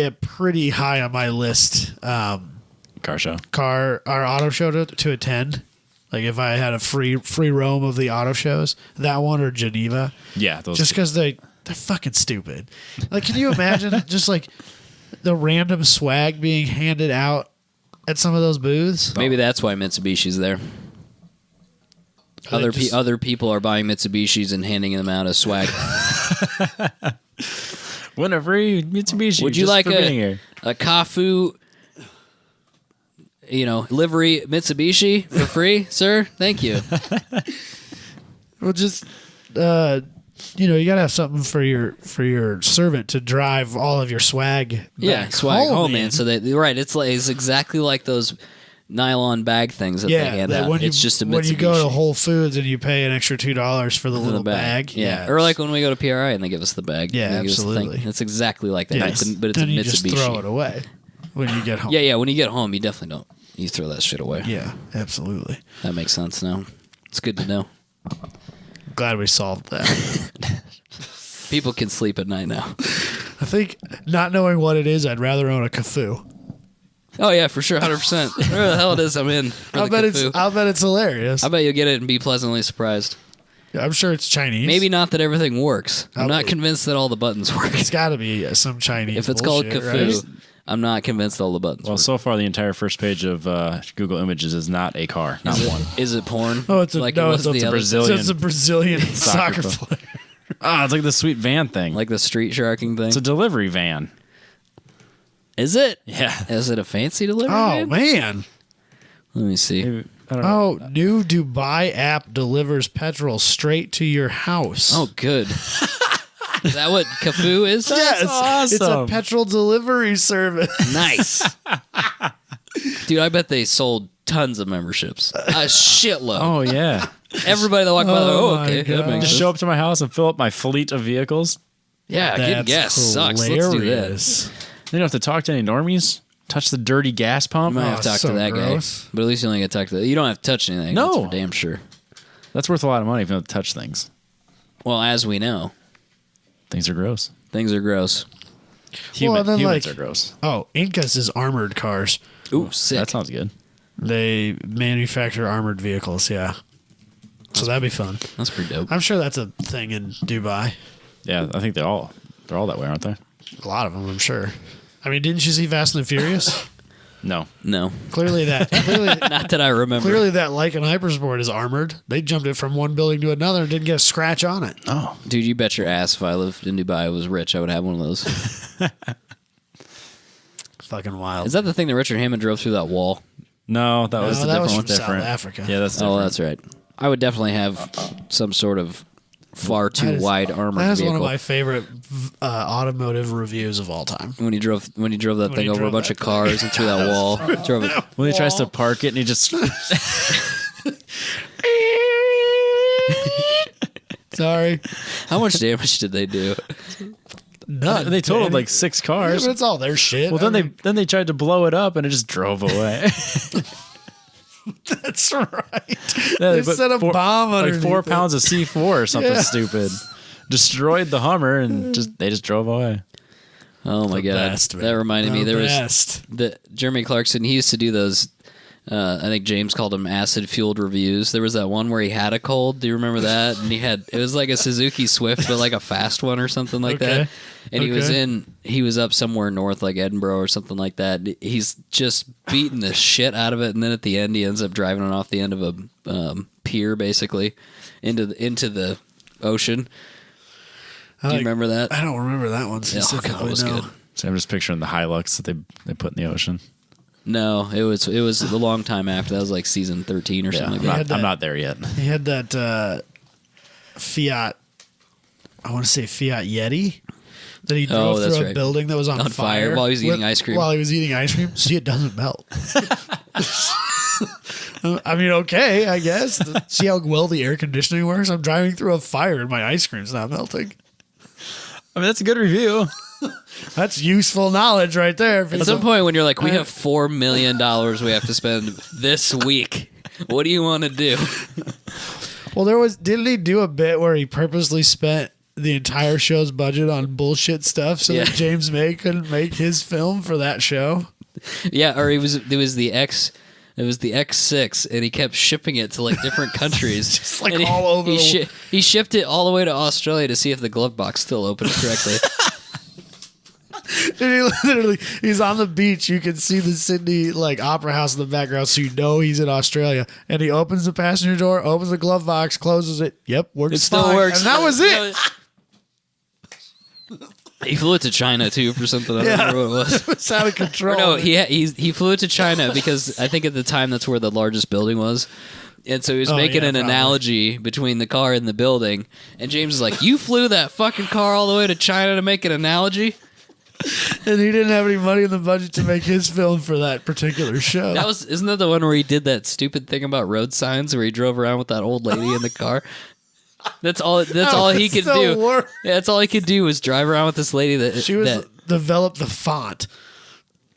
a pretty high on my list.
Car show.
Car or auto show to attend. Like if I had a free roam of the auto shows, that one or Geneva,
Yeah, those
just because they're fucking stupid. Like, can you imagine just like the random swag being handed out at some of those booths?
Maybe that's why Mitsubishi's there. Other people are buying Mitsubishis and handing them out as swag.
win a free Mitsubishi.
Would you
just
like
for being here.
a Kafu, livery Mitsubishi for free, sir? Thank you.
Well, just you gotta have something for your servant to drive all of your swag.
Yeah,
back
swag home,
in.
man. So it's exactly like those nylon bag things that they
Yeah,
hand
that
out.
when
It's just a Mitsubishi.
when you go to Whole Foods and you pay an extra $2 for the little bag.
Yeah. Or like when we go to PRI and they give us the bag.
Yeah,
They give us the thing.
absolutely.
It's exactly like that.
Yeah.
But it's
then
a
you
Mitsubishi.
just throw it away when you get home.
Yeah, when you get home, you definitely don't. You throw that shit away.
Yeah, absolutely.
That makes sense now. It's good to know.
Glad we solved that.
People can sleep at night now.
I think not knowing what it is, I'd rather own a Kafoo.
Oh yeah, for sure, 100%. Whatever the hell it is, I'm in.
I'll bet it's hilarious.
I bet you'll get it and be pleasantly surprised.
I'm sure it's Chinese.
Maybe not that everything works. I'm not
Probably.
convinced that all the buttons work.
It's got to be some Chinese.
If it's called
bullshit,
Kafoo,
right?
I'm not convinced all the buttons
Well,
work.
so far the entire first page of Google Images is not a car, not one.
Is it porn?
Oh, it's a
like
no,
it was
it's
the
a
other-
Brazilian
It's a Brazilian soccer
soccer
player.
Ah, it's like the sweet van thing.
like the street sharking thing.
it's a delivery van.
Is it?
Yeah.
Is it a fancy delivery?
Oh
van?
man!
Let me see.
I don't know.
Oh, new Dubai app delivers petrol straight to your house.
Oh, good. Is that what Kafoo is?
yes, it's a
awesome.
petrol delivery service.
Nice. Dude, I bet they sold tons of memberships. A shitload.
Oh yeah.
Everybody that walked by, they're like,
Oh,
oh,
my
okay. That
God.
makes
Just
sense.
show up to my house and fill up my fleet of vehicles.
Yeah, good guess. Sucks. Let's do that.
hilarious.
You don't have to talk to any normies. Touch the dirty gas
You
pump.
might have to talk
so
to that
gross.
guy. But at least you only get to talk to that. You don't have to touch anything.
No.
That's for damn sure.
That's worth a lot of money if you don't touch things.
Well, as we know,
Things are gross.
things are gross.
Humans
then,
humans
like-
are gross.
Oh, Incas is armored cars.
Ooh, sick.
That sounds good.
They manufacture armored vehicles. Yeah, so that'd be fun.
That's pretty dope.
I'm sure that's a thing in Dubai.
Yeah, I think they're all that way, aren't they?
A lot of them, I'm sure. I mean, didn't you see Fast and the Furious?
No.
No.
clearly
Not that I remember.
that Lycan Hypersport is armored. They jumped it from one building to another and didn't get a scratch on it.
Oh.
Dude, you bet your ass if I lived in Dubai, I was rich, I would have one of those.
Fucking wild.
Is that the thing that Richard Hammond drove through that wall?
No, that was
No,
a
that
different
was
one.
from South
Different.
Africa.
Yeah, that's different.
Oh, that's right. I would definitely have some sort of far too
That is-
wide armored
That is
vehicle.
one of my favorite automotive reviews of all time.
when he drove that
When
thing
he
over a
drove
bunch
that
of cars and through that wall. Drove it.
When he tries to park it and he just
Sorry.
How much damage did they do?
None.
they totaled
Danny.
like 6
Yeah,
cars.
but it's all their shit.
Well, then they tried to blow it up and it just drove away.
That's right.
Yeah,
They
put
set a bomb
like
underneath
4
it.
pounds of C4 or something
Yeah.
stupid. Destroyed the Hummer and they just drove away.
Oh my god,
Best, man.
that reminded me.
The
There was
best.
the Jeremy Clarkson. He used to do those. I think James called them acid fueled reviews. There was that one where he had a cold. Do you remember that? And it was like a Suzuki Swift, but like a fast one or something like
Okay.
that. And he was up somewhere north, like Edinburgh or something like that. He's just beating the shit out of it, and then at the end, he ends up driving it off the end of a pier, basically, into the ocean. Do you remember that?
I don't remember that one
Yeah,
specifically.
that was
no.
good.
So I'm just picturing the Hilux that they put in the ocean.
No, it was a long time after. That was like season 13 or
Yeah,
something
I'm,
like
had
that.
I'm
that-
not there yet.
He had that Fiat. I want to say Fiat Yeti that he drove
that's
through a
right.
building that was on
fire while he was eating ice cream.
While he was eating ice cream, see, it doesn't melt. I mean, okay, I guess. See how well the air conditioning works? I'm driving through a fire and my ice cream's not melting.
I mean, that's a good review.
That's useful knowledge right there.
At some point when you're like, we have $4 million we have to spend this week. What do you want to do?
Well, didn't he do a bit where he purposely spent the entire show's budget on bullshit stuff so
Yeah.
that James May couldn't make his film for that show?
Yeah, or it was the X6, and he kept shipping it to like different countries,
Just, like,
And
all over the-
He shipped it all the way to Australia to see if the glove box still opened correctly.
And he's on the beach. You can see the Sydney opera house in the background, so you know he's in Australia. And he opens the passenger door, opens the glove box, closes it. Yep, works.
It still
fine.
works.
And that was it.
He flew it to China too for something. I don't remember what it was.
It's out of
Or
control.
no, he flew it to China because I think at the time that's where the largest building was. And so he was making
yeah,
an
probably.
analogy between the car and the building. And James is like, "You flew that fucking car all the way to China to make an analogy?"
And he didn't have any money in the budget to make his film for that particular show.
Isn't that the one where he did that stupid thing about road signs where he drove around with that old lady in the car? That's all he could do. Yeah, that's all he could do was drive around with this lady
developed the font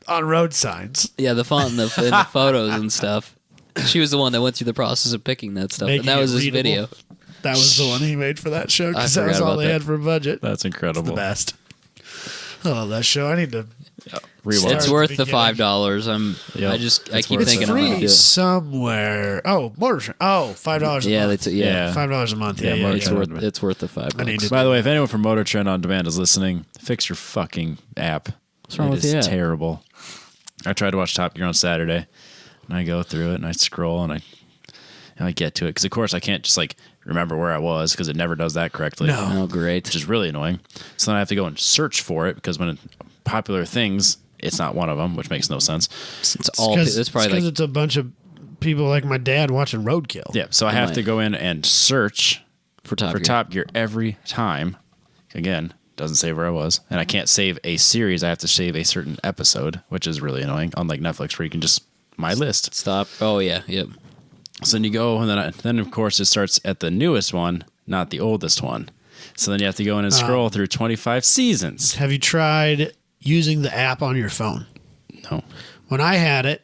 on road signs.
Yeah, the font in the photos and stuff. She was the one that went through the process of picking that stuff.
Making
and that was his
readable.
video.
That was the one he made for that show because
I
that was
forgot
all
about
they
that.
had for budget.
That's incredible.
The best. I love that show. I need to.
Rewatch.
It's worth the $5.
Yep.
I keep
worth
thinking
it.
I'm gonna
Free
do it.
somewhere. Oh, Motor Trend. Oh, $5 a
Yeah,
month.
yeah.
$5 a month.
Yeah,
Yeah,
Motor
yeah,
Trend.
It's worth the $5.
I need to.
By the way, if anyone from Motor Trend on Demand is listening, fix your fucking app.
What's wrong
It
with
is
the app?
terrible. I tried to watch Top Gear on Saturday, and I go through it, and I scroll, and I get to it. Because, of course, I can't just, remember where I was, because it never does that correctly.
No.
Oh, great.
Which is really annoying. So then I have to go and search for it, because when popular things, it's not one of them, which makes no sense.
It's all.
Because
It's probably
it's a bunch of people like my dad watching Roadkill.
Yeah, so I have to go in and search
for Top
for
Gear.
Top Gear every time. Again, doesn't save where I was. And I can't save a series. I have to save a certain episode, which is really annoying. Unlike Netflix, where you can just my list.
Stop. Oh yeah. Yep.
So then you go, and then of course it starts at the newest one, not the oldest one. So then you have to go in and scroll through 25 seasons.
Have you tried using the app on your phone?
No.
When I had it,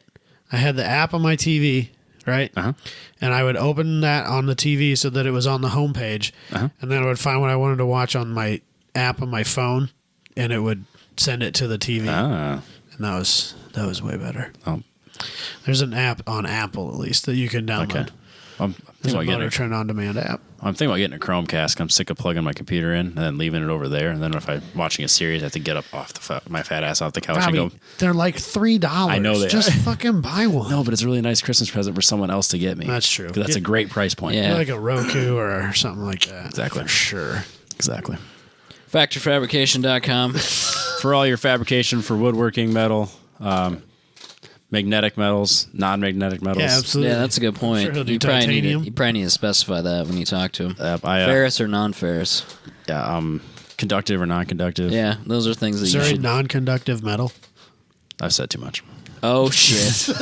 I had the app on my TV, right?
Uh-huh.
And I would open that on the TV so that it was on the homepage.
Uh-huh.
And then I would find what I wanted to watch on my app on my phone, and it would send it to the TV.
Ah.
And that was way better.
Oh.
There's an app on Apple, at least, that you can download.
Okay. I'm
There's
thinking
a
about
Motor
getting
Trend on-demand app.
I'm thinking about getting a Chromecast. I'm sick of plugging my computer in and then leaving it over there. And then if I'm watching a series, I have to get up off my fat ass off the couch
Robbie,
and go.
they're like $3.
I know they
Just
are.
fucking buy one.
No, but it's a really nice Christmas present for someone else to get me.
That's true.
'Cause that's a great price point.
Yeah.
Like a Roku or something like that.
Exactly.
For sure.
Exactly.
Factoryfabrication.com.
For all your fabrication for woodworking, metal, magnetic metals, non-magnetic metals.
Yeah, absolutely.
Yeah, that's a good point.
Sure, he'll do
you probably
titanium.
need to specify that when you talk to him.
I,
Ferrous or non-ferrous?
conductive or non-conductive.
Yeah, those are things that
Is
you
there a
should.
non-conductive metal?
I've said too much.
Oh shit!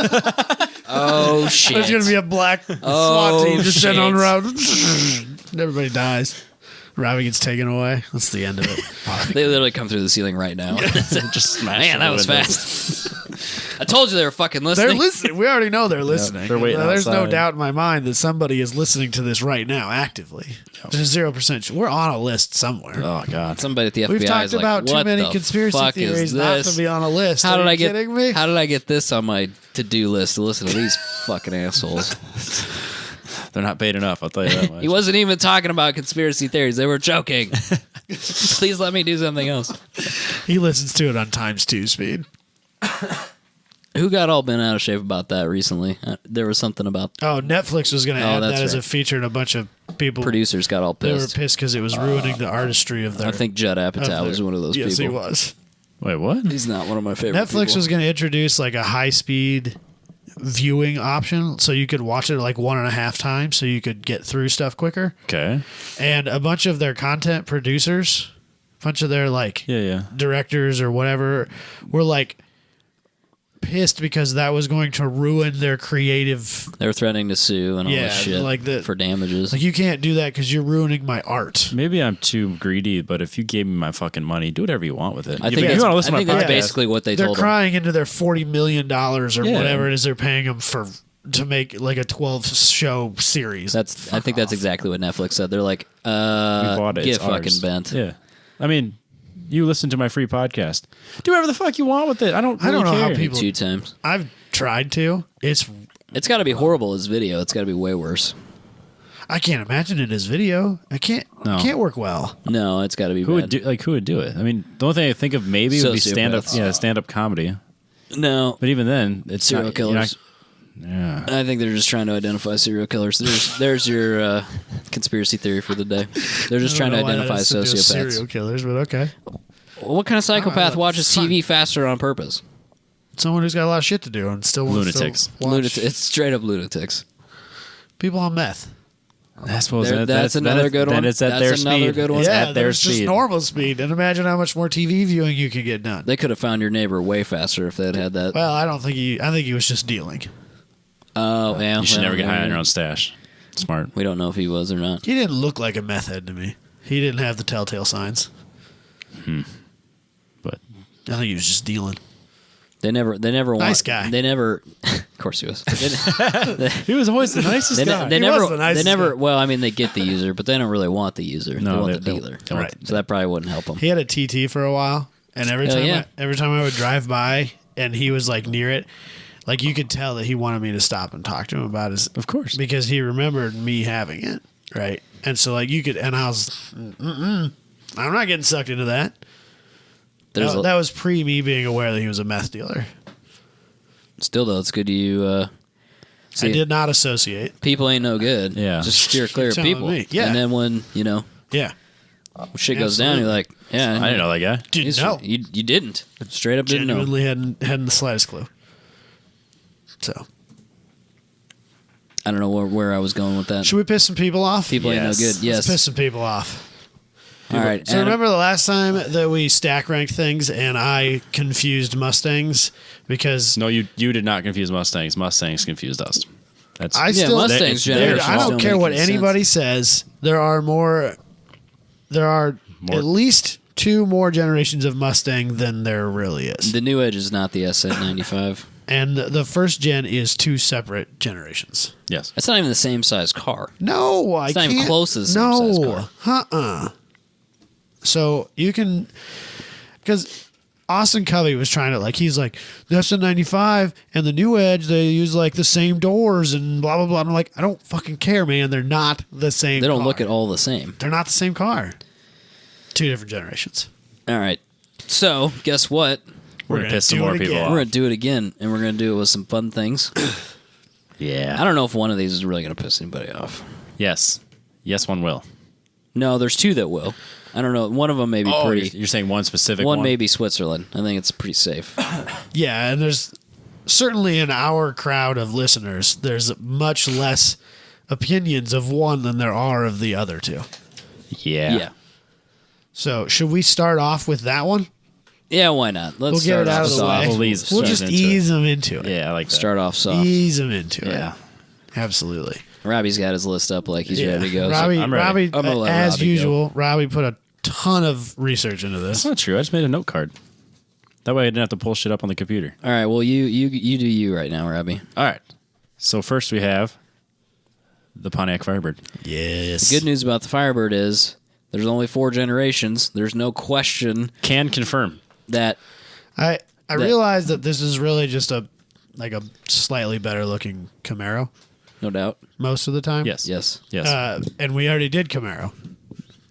Oh shit!
There's going to be a black SWAT team just sitting on the road. And everybody dies. Robbie gets taken away. That's the end of it.
They literally come through the ceiling right now.
Just smash.
Man, that was
windows.
fast. I told you they were fucking listening.
They're listening. We already know they're listening.
they're waiting
There's no
outside.
doubt in my mind that somebody is listening to this right now actively. There's 0%. We're on a list somewhere.
Oh God.
Somebody at the FBI
We've talked
is like,
about too
"What
many
the
conspiracy
fuck is
theories not
this?
to be on a list.
How
Are
did
you
I get?
kidding me?
How did I get this on my to-do list to listen to these fucking assholes?"
They're not paid enough. I'll tell you that much.
He wasn't even talking about conspiracy theories. They were joking. Please let me do something else.
He listens to it on times 2 speed.
Who got all bent out of shape about that recently? There was something about
Oh, Netflix was going to
Oh,
add that
that's
as a
right.
feature, and a bunch of people
producers got all
they were
pissed.
pissed because it was ruining the artistry of their.
I think Judd Apatow was one of those
yes,
people.
he was.
Wait, what?
He's not one of my favorite.
Netflix
people.
was going to introduce like a high speed viewing option, so you could watch it like 1.5 times, so you could get through stuff quicker.
Okay.
And a bunch of their content producers, a bunch of their like
Yeah.
directors or whatever, were like pissed because that was going to ruin their creative.
They were threatening to sue and all
Yeah,
this shit
like
for damages.
Like, you can't do that because you're ruining my art.
Maybe I'm too greedy, but if you gave me my fucking money, do whatever you want with it.
I
If
think
you
that's,
want to listen
I
to
think
my
that's
podcast,
basically what they
They're
told him.
crying into their $40 million or
Yeah.
whatever it is they're paying them for to make like a 12 show series.
That's. I think that's exactly what Netflix said. They're like,
we bought it.
get
It's
fucking
ours.
bent.
Yeah. I mean, you listen to my free podcast. Do whatever the fuck you want with it. I don't
I don't
really
know how
care.
people-
2 times.
I've tried to.
It's got to be horrible as video. It's got to be way worse.
I can't imagine it as video.
No.
It can't work well.
No, it's got to be
Who
bad.
would do it? I mean, the only thing I think of maybe would be stand up.
Sociopaths.
Yeah, stand up comedy.
No,
But even then, it's
serial
not, you're not-
killers.
yeah.
I think they're just trying to identify serial killers. There's your conspiracy theory for the day. They're just trying to identify sociopaths.
Serial killers, but okay.
What kind of psychopath
but
watches
fine.
TV faster on purpose?
Someone who's got a lot of shit to do and still wants
Lunatics.
to watch
It's straight up lunatics.
people on meth.
I suppose
That's another good one.
Then it's at
That's
their
another
speed.
good one.
It's
Yeah,
at their
there's just
speed.
normal speed. And imagine how much more TV viewing you could get done.
They could have found your neighbor way faster if they'd had that.
Well, I think he was just dealing.
Oh, yeah.
You should
well,
never get high on
maybe.
your own stash. Smart.
We don't know if he was or not.
He didn't look like a meth head to me. He didn't have the telltale signs.
But
I think he was just dealing.
They never
Nice guy.
They never, of course he was.
he was always the nicest
They,
guy.
they
He
never,
was the nicest
they never.
guy.
Well, I mean, they get the user, but they don't really want the user.
No,
they want
they
the
don't.
dealer.
They want
Right.
So that probably wouldn't help them.
He had a TT for a while, and every
Hell
time
yeah.
every time I would drive by and he was like near it, like you could tell that he wanted me to stop and talk to him about his.
Of course.
Because he remembered me having it, right? And so like you could, and I was, I'm not getting sucked into that.
There's
That was pre me being aware that he was a meth dealer.
still though, it's good you. See,
I did not associate.
people ain't no good.
Yeah.
just steer clear of
telling
people.
me. Yeah.
And then when
Yeah,
shit goes down, you're like, yeah,
I didn't know that guy.
didn't
he's-
know.
You didn't. Straight up didn't know.
Genuinely hadn't the slightest clue. So
I don't know where I was going with that.
should we piss some people off?
People ain't no
Yes.
good.
Let's piss
Yes.
some people off.
All right.
So
Adam,
remember the last time that we stack ranked things and I confused Mustangs because
No, you did not confuse Mustangs. Mustangs confused us. That's
I
Yeah,
still
Mustangs
dude,
generally
I don't
don't
care
make
what
any sense.
anybody says. There are
More-
at least 2 more generations of Mustang than there really is.
the new Edge is not the S95.
And the first gen is 2 separate generations.
yes.
That's not even the same size car.
No, I
It's not
can't.
even close to the same size
No,
car.
So you can, because Austin Covey was trying to he's like, that's a 95 and the new Edge, they use like the same doors and blah, blah, blah. I'm like, I don't fucking care, man. They're not the same
They don't
car.
look at all the same.
They're not the same car. 2 different generations.
All right. So guess what?
We're
gonna
gonna piss some
do
more
it
people
again.
off.
We're gonna do it again, and we're gonna do it with some fun things.
Yeah.
I don't know if one of these is really gonna piss anybody off.
Yes. Yes, one will.
No, there's 2 that will. I don't know. One of them may be
Oh,
pretty.
you're saying one specific
One
one?
may be Switzerland. I think it's pretty safe.
Yeah, and there's certainly in our crowd of listeners, there's much less opinions of one than there are of the other 2.
Yeah.
Yeah.
So should we start off with that one?
Yeah, why not? Let's
We'll get
start
it out
off
of the
soft.
way.
We'll
We'll
start
just
into
ease them into it.
Yeah, I like that.
Start off soft.
Ease them into
Yeah.
it. Absolutely.
Robbie's got his list up like he's
Yeah.
ready to go.
Robbie,
I'm ready.
I'm gonna let
as
Robbie go.
usual, Robbie put a ton of research into this.
That's not true. I just made a note card. That way I didn't have to pull shit up on the computer.
All right. Well, you do you right now, Robbie.
All right. So first we have the Pontiac Firebird.
Yes.
The good news about the Firebird is there's only 4 generations. There's no question
Can confirm.
that
I realize that this is really just a slightly better looking Camaro
no doubt.
most of the time.
Yes.
Yes.
Yes.
And we already did Camaro.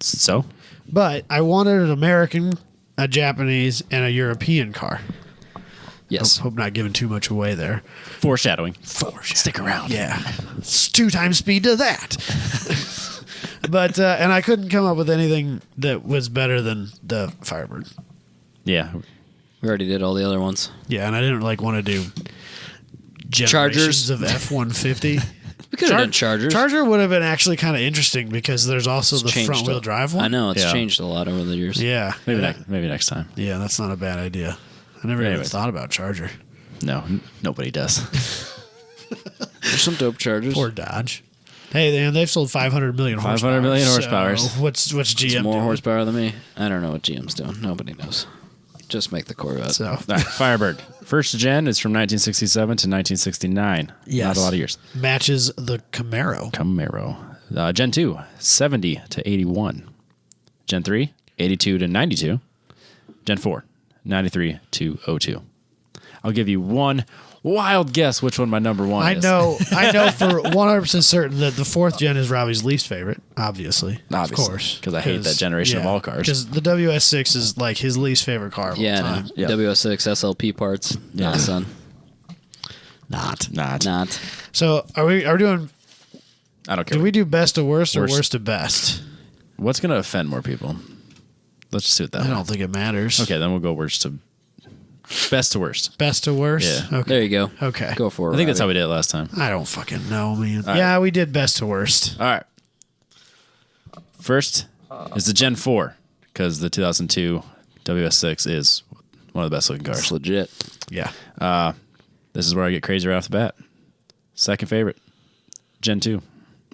So
But I wanted an American, a Japanese, and a European car.
Yes.
Hope not giving too much away there.
foreshadowing. Stick around.
Yeah. It's 2 times speed to that. But, and I couldn't come up with anything that was better than the Firebird.
Yeah.
We already did all the other ones.
Yeah, and I didn't want to do
Chargers.
generations of F-150.
We could have done Chargers.
Charger would have been actually kind of interesting because there's also the
changed
front wheel
a-
drive one.
I know it's
Yeah.
changed a lot over the years.
Yeah.
Maybe next time.
Yeah, that's not a bad idea. I never even
Anyways.
thought about Charger.
No, nobody does.
There's some dope Chargers.
Poor Dodge. Hey, man, they've sold 500 million horsepower.
500 million
so
horsepowers.
what's GM
It's more
doing?
horsepower than me. I don't know what GM's doing. Nobody knows. Just make the Corvette.
So
All right, Firebird. First gen is from 1967 to 1969.
Yes.
Not a lot of years.
matches the Camaro.
Camaro. Gen 2, 70 to 81. Gen 3, 82 to 92. Gen 4, 93 to 02. I'll give you one wild guess which one my number one
I
is.
know for 100% certain that the 4th gen is Robbie's least favorite, obviously.
Obviously,
Of course.
'cause I hate that generation of all cars.
Because the WS6 is like his least favorite car of
Yeah,
all
no.
time.
Yeah.
WS6 SLP parts.
Yeah.
Nah, son.
Not.
Not.
So are we doing,
I don't care.
do we do best to worst or
Worst.
worst to best?
What's going to offend more people? Let's just do it that
I
way.
don't think it matters.
Okay, then we'll go worst to best to worst.
Best to worst?
Yeah.
Okay.
There you go.
Okay.
Go for it.
I think that's how
Robbie.
we did it last time.
I don't fucking know, man.
right.
Yeah, we did best to worst.
All right. First is the Gen 4, because the 2002 WS6 is one of the best looking cars.
It's legit.
Yeah.
This is where I get crazy right off the bat. Second favorite, Gen 2,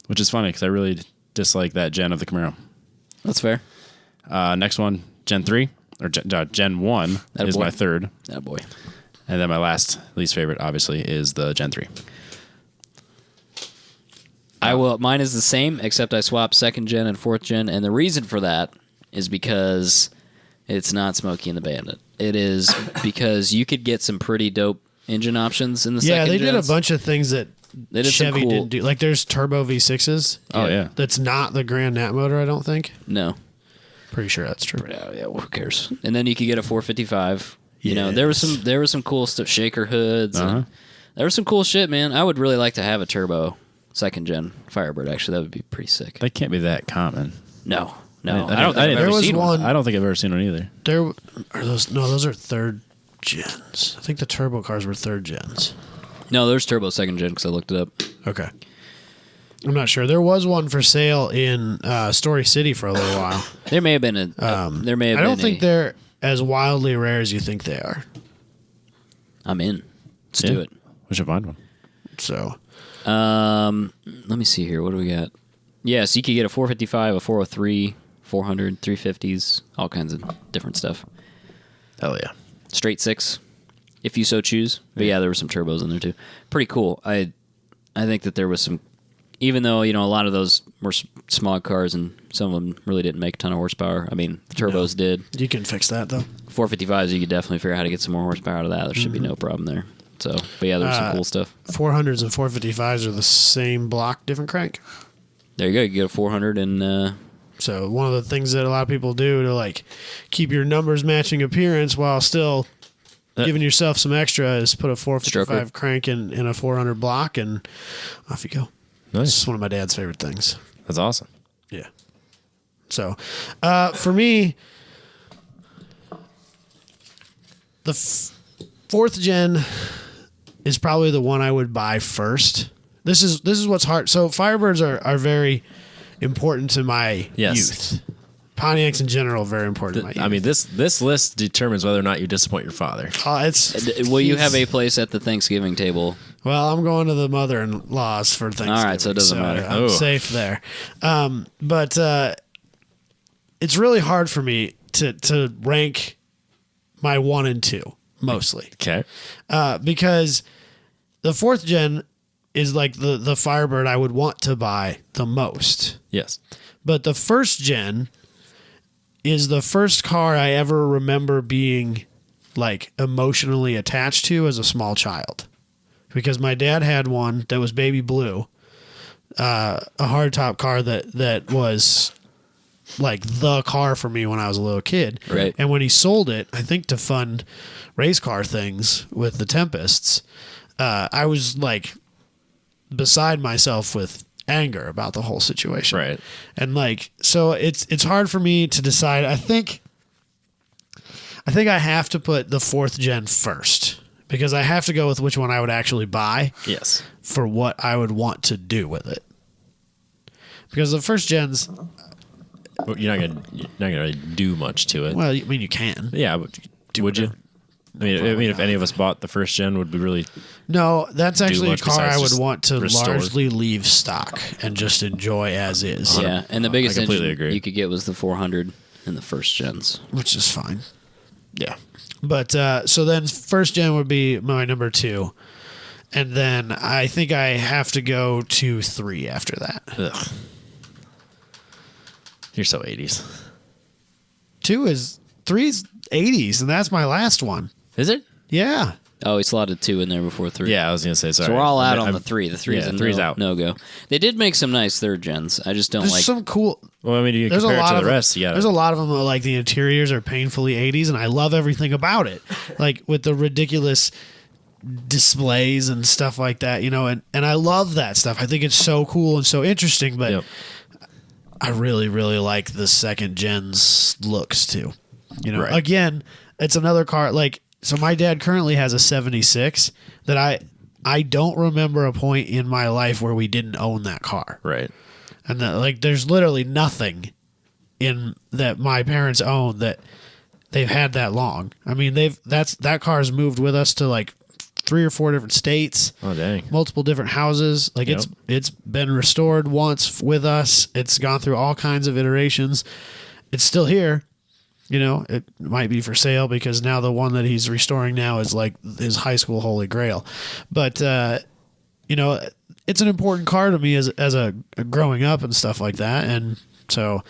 which is funny because I really dislike that gen of the Camaro.
That's fair.
Next one, Gen 3, or Gen 1 is my third.
That boy.
And then my last least favorite, obviously, is the Gen 3.
Mine is the same, except I swapped second gen and fourth gen, and the reason for that is because it's not Smokey and the Bandit. It is because you could get some pretty dope engine options in the second
Yeah, they
gens.
did a bunch of things that
They did
Chevy
some cool,
didn't do. Like there's turbo V6s.
Oh, yeah.
That's not the Grand Nat motor, I don't think.
No.
Pretty sure that's true.
Yeah, well, who cares? And then you could get a 455. You know,
Yes.
there was some cool stuff, shaker hoods.
Uh-huh.
And there was some cool shit, man. I would really like to have a turbo second gen Firebird. Actually, that would be pretty sick.
That can't be that common.
No,
I
I don't think
didn't-
I've
there
ever
was
seen one.
one-
I don't think I've ever seen one either.
There are those. No, those are third gens. I think the turbo cars were third gens.
No, there's turbo second gen because I looked it up.
Okay. I'm not sure. There was one for sale in Story City for a little while.
There may have been there may have
I
been.
don't think they're as wildly rare as you think they are.
I'm in. Let's
Yeah.
do it.
We should find one.
So
Let me see here. What do we got? Yeah, so you could get a 455, a 403, 400, 350s, all kinds of different stuff.
Hell yeah.
Straight six, if you so choose. But yeah, there were some turbos in there too. Pretty cool. I think that there was some, even though a lot of those were small cars and some of them really didn't make a ton of horsepower. I mean, the turbos did.
you can fix that though.
455s, you could definitely figure out how to get some more horsepower out of that. There should be no problem there. So, but yeah, there was some cool stuff.
400s and 455s are the same block, different crank.
There you go. You get a 400 and
So one of the things that a lot of people do to like keep your numbers matching appearance while still giving yourself some extra is put a 455
Stroker.
crank in a 400 block and off you go.
Nice.
It's one of my dad's favorite things.
That's awesome.
Yeah. So for me, the fourth gen is probably the one I would buy first. This is what's hard. So Firebirds are very important to my
Yes.
youth. Pontiacs in general are very important to my youth.
I mean, this list determines whether or not you disappoint your father.
will you have a place at the Thanksgiving table?
Well, I'm going to the mother-in-law's for Thanksgiving.
All right, so it doesn't matter.
I'm
Oh.
safe there. But it's really hard for me to rank my 1 and 2 mostly.
Okay.
Because the fourth gen is like the Firebird I would want to buy the most.
Yes.
But the first gen is the first car I ever remember being like emotionally attached to as a small child. Because my dad had one that was baby blue, a hardtop car that was like the car for me when I was a little kid.
Right.
And when he sold it, I think to fund race car things with the Tempests, I was like beside myself with anger about the whole situation.
Right.
And like, so it's hard for me to decide. I think I have to put the fourth gen first because I have to go with which one I would actually buy
Yes.
for what I would want to do with it. Because the first gens,
Well, you're not gonna really do much to it.
well, I mean, you can.
Yeah, but would you? I mean, if any of us bought the first gen, would we really?
No, that's actually a
much
car I
besides
would
just
want to
restore.
largely leave stock and just enjoy as is,
Yeah, and the biggest
I completely
engine
agree.
you could get was the 400 in the first gens.
which is fine.
Yeah.
But so then first gen would be my number 2. And then I think I have to go to 3 after that.
Ugh. You're so 80s.
3 is 80s, and that's my last one.
Is it?
Yeah.
Oh, he slotted 2 in there before 3.
Yeah, I was gonna say sorry.
So we're all out on
I'm-
the 3. The 3 is
yeah,
a
three's out.
no go. They did make some nice third gens. I just don't
There's
like.
some cool.
Well, I mean, you
There's a
compare it
lot
to
of
the rest. Yeah.
There's a lot of them that, like the interiors are painfully 80s, and I love everything about it. Like with the ridiculous displays and stuff like that, and I love that stuff. I think it's so cool and so interesting, but
Yep.
I really, really like the second gen's looks too.
Right.
Again, it's another car. Like, so my dad currently has a 76 that I don't remember a point in my life where we didn't own that car.
Right.
And like, there's literally nothing in that my parents own that they've had that long. I mean, that car's moved with us to like 3 or 4 different states.
Oh dang.
Multiple different houses. Like
Yep.
it's been restored once with us. It's gone through all kinds of iterations. It's still here. You know, it might be for sale because now the one that he's restoring now is like his high school holy grail. But you know, it's an important car to me as a growing up and stuff like that. And so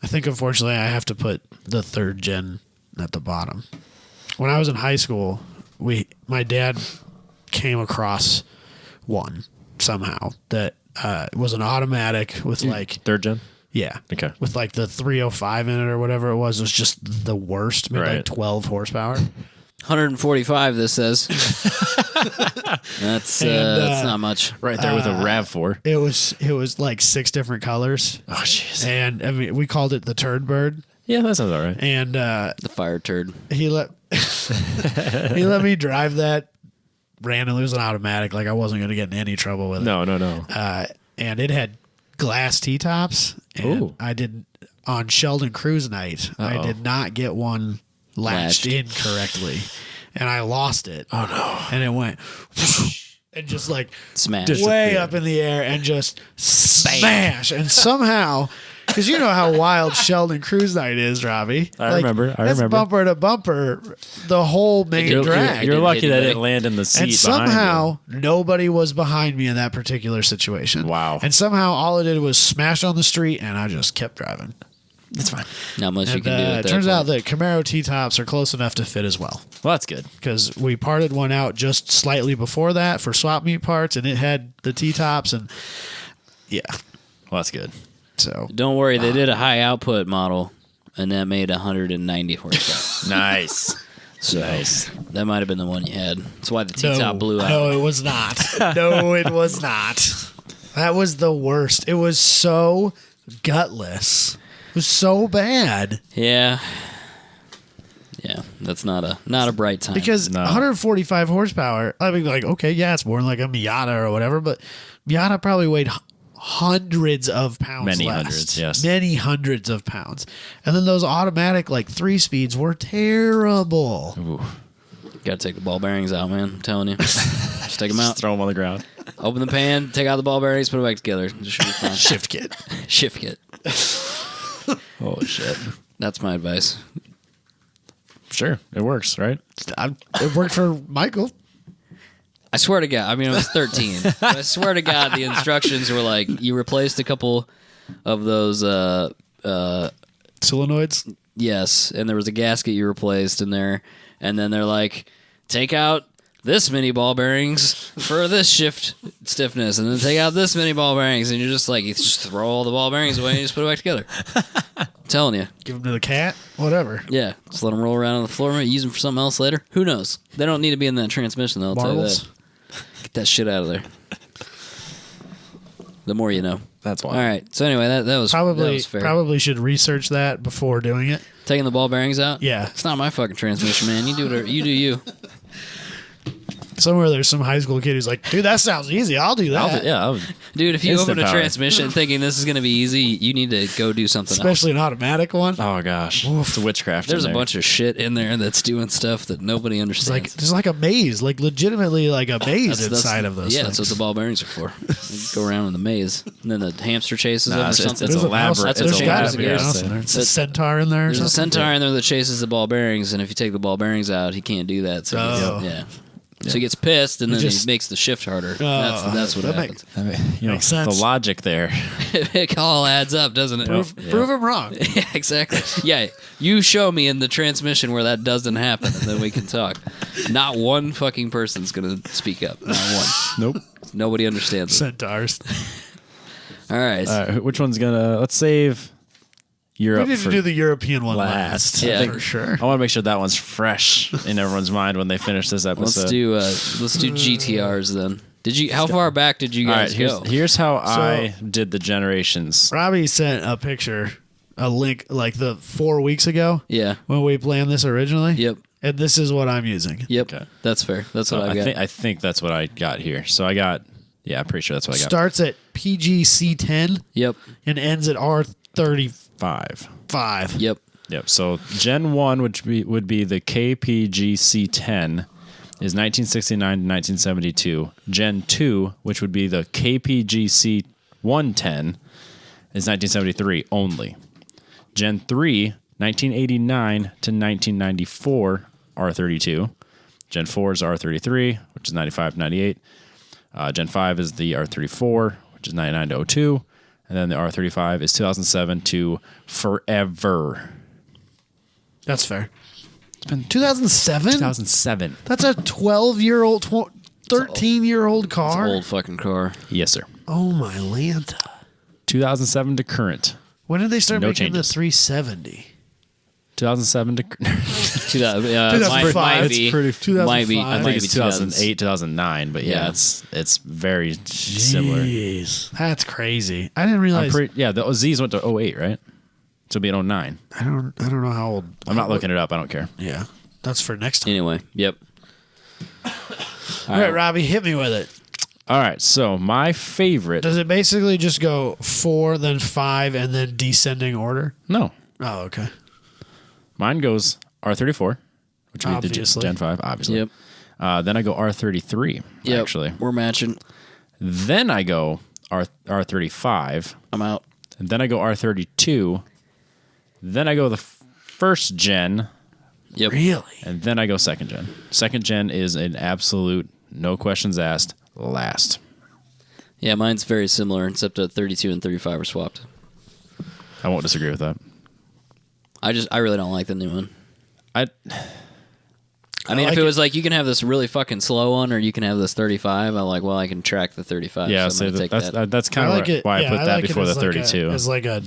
I think unfortunately I have to put the 3rd gen at the bottom. When I was in high school, my dad came across one somehow that was an automatic with like
3rd gen.
yeah,
Okay.
with like the 305 in it or whatever it was just the worst. Made like
Right.
12 horsepower.
145. This says. That's not much.
Right there with a RAV4.
It was like 6 different colors,
Oh jeez.
and I mean we called it the Turd Bird.
Yeah, that sounds all right.
And
The fire turd.
he let me drive that randomly. It was an automatic. Like I wasn't going to get in any trouble with it.
No.
And it had glass T-tops. And
Ooh.
I did on Sheldon Cruise night. I
Uh-oh.
did not get one latched in correctly, and I lost it.
Oh no.
And it went and just like
Smash.
way up in the air and just smash. And somehow, because you know how wild Sheldon Cruise night is, Robbie.
I remember.
That's bumper to bumper, the whole main
You're,
drag.
you're lucky that it
Anybody?
didn't land in the seat
And
behind
somehow nobody was behind me in that particular situation.
Wow.
And somehow all it did was smash on the street, and I just kept driving.
you. That's fine.
Not much you
And
can do. At
it
that
turns
point.
out that Camaro T-tops are close enough to fit as well,
Well, that's good.
because we parted one out just slightly before that for swap meet parts, and it had the T-tops, and yeah.
Well, that's good.
So
Don't worry, they did a high output model, and that made 190 horsepower.
Nice.
So
Nice.
that might have been the one you had. That's why the T-top blew out.
No, it was not. No, it was not. That was the worst. It was so gutless. It was so bad.
Yeah, that's not a bright time.
Because
No.
145 horsepower, I mean, like, okay, yeah, it's more than like a Miata or whatever, but Miata probably weighed hundreds of pounds
Many
less.
hundreds, yes.
Many hundreds of pounds. And then those automatic, like, 3-speeds were terrible.
Ooh.
Got to take the ball bearings out, man. I'm telling you. Just take them
Just
out.
throw them on the ground.
Open the pan, take out the ball bearings, put them back together. It should be fine.
Shift kit.
Shift kit.
Holy shit.
That's my advice.
Sure. It works, right?
It worked for Michael.
I swear to God. I mean, I was 13. But I swear to God, the instructions were like, you replaced a couple of those,
Solenoids.
yes, and there was a gasket you replaced in there. And then they're like, take out this many ball bearings for this shift stiffness, and then take out this many ball bearings. And you're just like, you just throw all the ball bearings away and you just put it back together. I'm telling you.
Give them to the cat. Whatever.
Yeah, just let them roll around on the floor, maybe use them for something else later. Who knows? They don't need to be in that transmission, though. I'll tell you
Marbles.
that. Get that shit out of there. The more you know.
That's why.
All right. So anyway, that was that was fair.
Probably should research that before doing it.
Taking the ball bearings out.
Yeah.
It's not my fucking transmission, man. You do whatever. You do you.
Somewhere there's some high school kid who's like, dude, that sounds easy. I'll do that.
I'll
Dude, if you
Instant
open a
power.
transmission thinking this is going to be easy, you need to go do something
Especially an automatic one.
Oh gosh. It's a witchcraft.
else. There's
in
a
there.
bunch of shit in there that's doing stuff that nobody
It's
understands.
like there's like a maze, like legitimately like a maze inside of those
Yeah,
things.
that's what the ball bearings are for. They go around in the maze. And then the hamster chases them or
it's
something.
it's
There's a
elaborate.
mouse-
It's
there's gotta
elaborate.
be
a
a
mouse
Yeah.
It's a centaur in there or
There's a
something.
centaur in there that chases the ball bearings, and if you take the ball bearings out, he can't do that. So
Oh.
yeah. So he gets pissed, and then
just-
he makes the shift harder. That's what
that
happens.
I mean,
Makes sense.
the logic there.
It all adds up, doesn't it?
Prove him wrong.
Yeah, exactly. Yeah, you show me in the transmission where that doesn't happen, and then we can talk. Not one fucking person's gonna speak up. Not one.
Nope.
Nobody understands it.
Centaurs.
All right.
Which one's gonna? Let's save Europe
We need
for
to do the European one
last.
last.
Yeah.
For sure.
I want to make sure that one's fresh in everyone's mind when they finish this episode.
Let's do GTRs then. Did you? How far back did you
All right,
guys go?
here's how I did the generations.
Robbie sent a picture, a link like the 4 weeks ago
Yeah.
when we planned this originally.
Yep.
And this is what I'm using.
Yep.
Okay.
That's fair. That's what I got.
I think that's what I got here. So I got, yeah, I'm pretty sure that's what I got.
Starts at PGC10
Yep.
and ends at R34.
5.
5.
Yep.
Yep. So Gen 1, which would be the KPGC-10, is 1969 to 1972. Gen 2, which would be the KPGC-110, is 1973 only. Gen 3, 1989 to 1994, R32. Gen 4 is R33, which is 95 to 98. Gen 5 is the R34, which is 99 to 02. And then the R35 is 2007 to forever.
That's fair. It's been 2007?
2007.
That's a 12-year-old, 13-year-old car?
Old fucking car.
Yes, sir.
Oh, my Lanta.
2007 to current.
When did they start
No
making
changes.
the 370?
2007 to current.
2005.
Might
That's
be.
pretty- 2005.
Might be.
I think
Might
it's
be
2008, 2009, but yeah,
Yeah.
it's very similar.
Jeez. That's crazy. I didn't realize.
The Z's went to 08, right? So it'll be an 09.
I don't know how old.
I'm not looking it up. I don't care.
Yeah. That's for next time.
Anyway, yep.
All right, Robbie, hit me with it.
All right, so my favorite.
Does it basically just go 4, then 5, and then descending order?
No,
Oh, okay.
mine goes R34, which would be the
Obviously.
Gen 5, obviously.
Yep.
Then I go R33,
Yep.
actually.
We're matching.
Then I go R35,
I'm out.
and then I go R32. Then I go the first gen,
Yep.
Really?
and then I go second gen. Second gen is an absolute, no questions asked, last.
Yeah, mine's very similar, except that 32 and 35 are swapped.
I won't disagree with that.
I really don't like the new one.
I
I mean,
like
if it
it.
was like you can have this really fucking slow one, or you can have this 35, I'm like, well, I can track the 35.
yeah,
so I'm
so
gonna take
that's
that.
that's kind
I
of
like it.
why
yeah,
I put that
like it
before the
as like
32.
as like a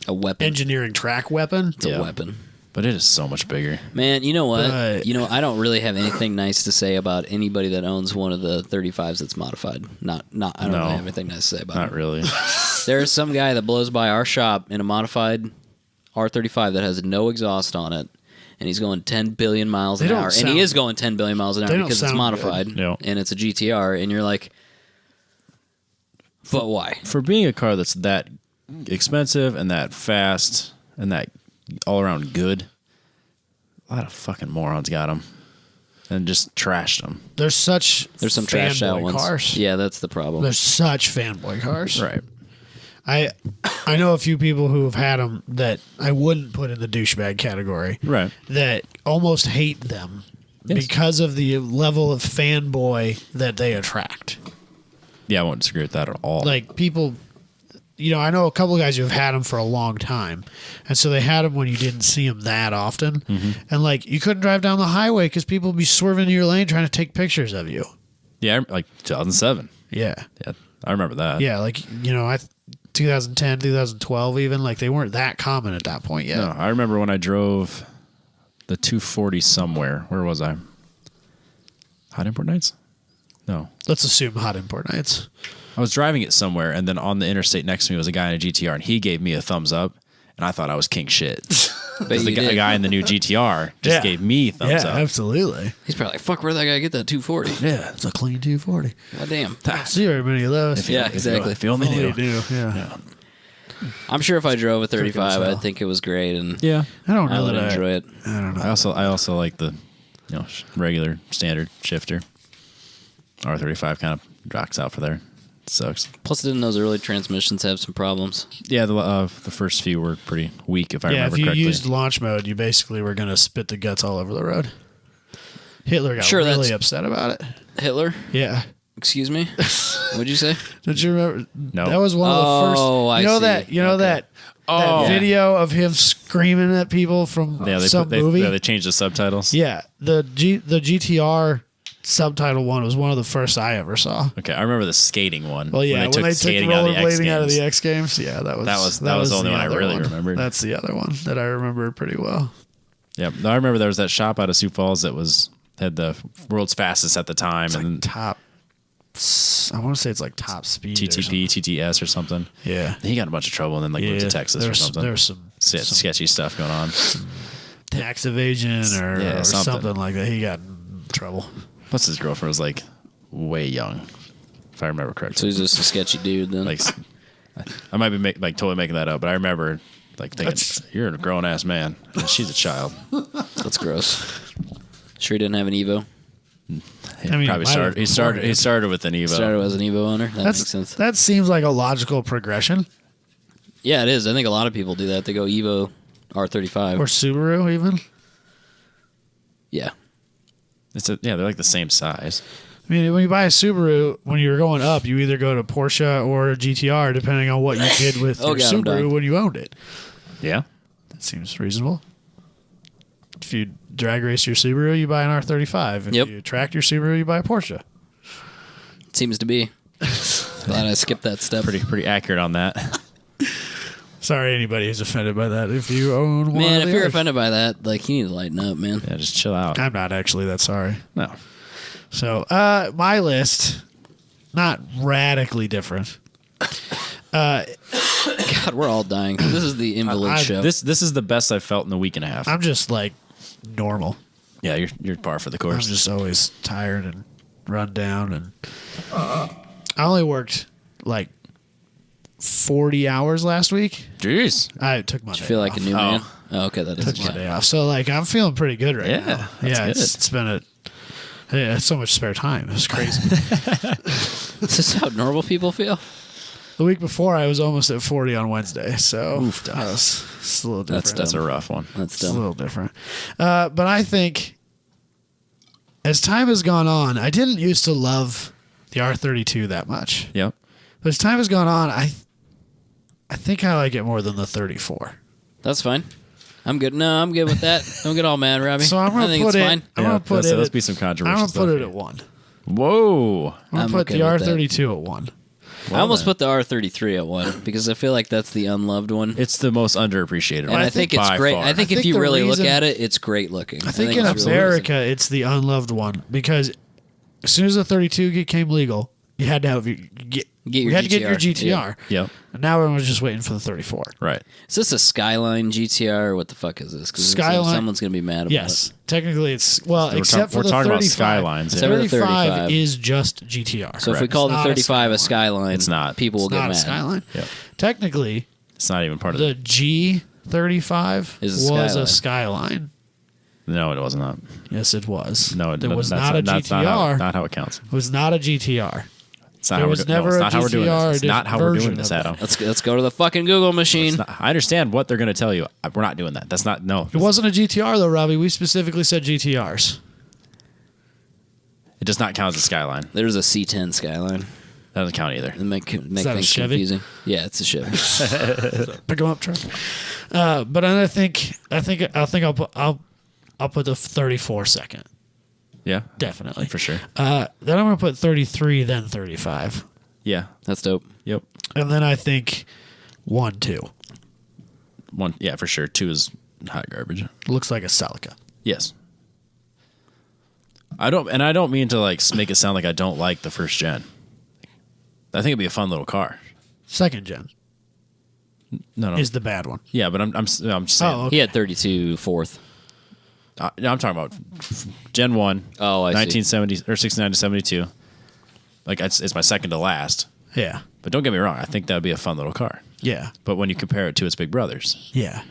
A weapon.
engineering track weapon.
It's a weapon.
But it is so much bigger.
Man, you know what?
But-
You know, I don't really have anything nice to say about anybody that owns one of the 35s that's modified. I don't
No.
really have anything nice to say about
Not
it.
really.
There's some guy that blows by our shop in a modified R35 that has no exhaust on it, and he's going 10 billion miles
They
an
don't
hour. And
sound
he is
good.
going 10 billion miles an
They
hour
don't
because it's
sound
modified,
good. Yeah.
and it's a GTR, and you're like, but why?
For being a car that's that expensive and that fast and that all around good, a lot of fucking morons got them and just trashed them.
There's such
There's some trashed out
fanboy
ones.
cars.
Yeah, that's the problem.
There's such fanboy cars.
Right.
I know a few people who have had them that I wouldn't put in the douchebag category.
Right.
That almost hate them
Yes.
because of the level of fanboy that they attract.
Yeah, I won't disagree with that at all.
Like people, I know a couple of guys who have had them for a long time, and so they had them when you didn't see them that often, and like you couldn't drive down the highway because people would be swerving in your lane trying to take pictures of you.
yeah, like 2007.
Yeah,
Yeah, I remember that.
yeah, like 2010, 2012, even like they weren't that common at that point yet.
No, I remember when I drove the 240 somewhere. Where was I? Hot Import Nights? No.
Let's assume hot import nights.
I was driving it somewhere, and then on the interstate next to me was a guy in a GTR, and he gave me a thumbs up, and I thought I was king shit. Because the
you did.
guy in the new GTR just
Yeah.
gave me thumbs up.
absolutely.
He's probably like, fuck, where'd that guy get that 240?
Yeah, it's a clean 240.
God damn.
Don't see very many of those.
Yeah, exactly.
If you only knew.
do. Yeah.
I'm sure if I drove a 35,
sell.
I'd think it was great, and
Yeah.
I don't
I
know
would
that
enjoy it.
I don't know.
I also like the regular standard shifter. R35 kind of rocks out for there. Sucks.
Plus, didn't those early transmissions have some problems?
Yeah, the first few were pretty weak, if I
Yeah,
remember
if you
correctly.
used launch mode, you basically were going to spit the guts all over the road. Hitler got
Sure,
really
that's-
upset about it.
Hitler?
Yeah.
Excuse me? What'd you say?
Don't you remember?
No.
That was one of the
Oh,
first.
I
You know
see.
that? You know
Okay.
that
Oh.
video of him screaming at people from
Yeah,
some movie?
they changed the subtitles.
Yeah, the GTR subtitle one was one of the first I ever saw.
Okay, I remember the skating one.
Well, yeah, when they took
skating out of the X
rollerblading out of
Games.
the X Games, yeah, that was
That was the only one I
other
really remembered.
That's the other one that I remember pretty well.
Yep. I remember there was that shop out of Sioux Falls that had the world's fastest at the time,
It's
and
like top. I want to say it's like top speed. or
TTP, TTS or something.
something. Yeah.
He got in a bunch of trouble and then moved to Texas or something.
There's some
Sketchy stuff going on.
tax evasion or,
Yeah,
or
something.
something like that. He got in trouble.
Plus, his girlfriend was like way young, if I remember
So
correctly.
he's just a sketchy dude then.
Like, I might be totally making that up, but I remember like thinking you're a grown ass man and she's a child.
That's gross. Sure, he didn't have an Evo.
I mean,
Probably
might
started.
have
He started with an Evo.
Started as an Evo owner. That makes sense.
That seems like a logical progression.
Yeah, it is. I think a lot of people do that. They go Evo, R35.
Or Subaru, even.
Yeah.
They're like the same size.
I mean, when you buy a Subaru, when you're going up, you either go to Porsche or a GTR, depending on what you did with your
God, I'm dying.
Subaru when you owned it.
Yeah.
That seems reasonable. If you drag race your Subaru, you buy an R35. If
Yep.
you track your Subaru, you buy a Porsche.
Seems to be. Glad I skipped that step.
Pretty accurate on that.
Sorry, anybody who's offended by that. If you own one,
Man,
of
if
the
you're
others.
offended by that, like, you need to lighten up, man.
Yeah, just chill out.
I'm not actually that sorry.
No.
So, my list, not radically different.
God, we're all dying. This is the invalid show.
This is the best I've felt in a week and a half.
I'm just like normal.
Yeah, you're par for the
I'm
course.
just always tired and run down, and I only worked like 40 hours last week.
Jeez.
I took my
Do
day
you feel like
off.
a new man? Oh, okay, that doesn't
Took my
count.
day off. So like I'm feeling pretty good right
Yeah,
now.
that's
Yeah,
good.
it's been so much spare time. It was crazy.
Is this how normal people feel?
The week before I was almost at 40 on Wednesday. So it's a little different.
That's a rough one.
That's
It's a
dumb.
little different. But I think as time has gone on, I didn't used to love the R32 that much.
Yep.
But as time has gone on, I think I like it more than the 34.
That's fine. I'm good. No, I'm good with that. Don't get all mad, Robbie.
So I'm
I
going
think
to put
it's
it.
fine.
I'm going to put it.
Let's be some controversial
I'm going to put
stuff
it
here.
at 1.
Whoa.
I'm going
I'm
to put
okay
the
with that.
R32 at 1.
I almost put the R33 at 1 because I feel like that's the unloved one.
It's the most underappreciated
And
one.
I think it's
by
great.
far.
I think
I
if
think
you
the
really look
reason-
at it, it's great looking.
I think in
it's really
America, it's the unloved one because as soon as the 32 became legal, you had to have
Get
you
your
had to get your
GTR.
GTR.
Yep.
And now everyone's just waiting for the 34.
Right.
Is this a Skyline GTR or what the fuck is this? Because
Skyline-
someone's gonna be mad about
Yes,
it.
technically it's well,
We're
except for
we're
the
talking
35.
about skylines.
Except
Yeah.
for the
35
35.
is just GTR.
So if we
Correct.
call
It's
the
not a
35 a
Skyline.
Skyline,
It's not.
People will
It's
get
not
mad.
a Skyline.
Yep.
Technically,
It's not even part of
the G35
Is a
was
Skyline.
a Skyline.
No, it was not.
Yes, it was.
No,
it was
that's
not a
that's
GTR.
Not how it counts.
It was not a GTR.
It's not
There
how
was
we're do-
never
no, it's
a
not how we're doing
GTR
this. It's not how we're
version
doing this,
of
Adam.
Let's go to the fucking Google machine.
It's not- I understand what they're going to tell you. We're not doing that. That's not no.
It wasn't a GTR though, Robbie. We specifically said GTRs.
It does not count as a Skyline.
There's a C10 Skyline.
That doesn't count either.
It make
that a
things
Chevy?
confusing. Yeah, it's a Chevy.
Pick them up truck. But then I think I'll put the 34 second.
Yeah,
Definitely.
for sure.
Then I'm going to put 33, then 35.
Yeah.
That's dope.
Yep.
And then I think 1, 2.
One. Yeah, for sure. 2 is hot garbage.
Looks like a Celica.
Yes. I don't mean to like make it sound like I don't like the first gen. I think it'd be a fun little car.
Second gen
No.
is the bad one.
Yeah, but I'm just saying.
Oh, okay.
He had 32 fourth.
No, I'm talking about Gen 1.
Oh, I see.
1970 or 69 to 72. Like it's my second to last.
Yeah.
But don't get me wrong. I think that would be a fun little car.
Yeah.
But when you compare it to its big brothers,
Yeah.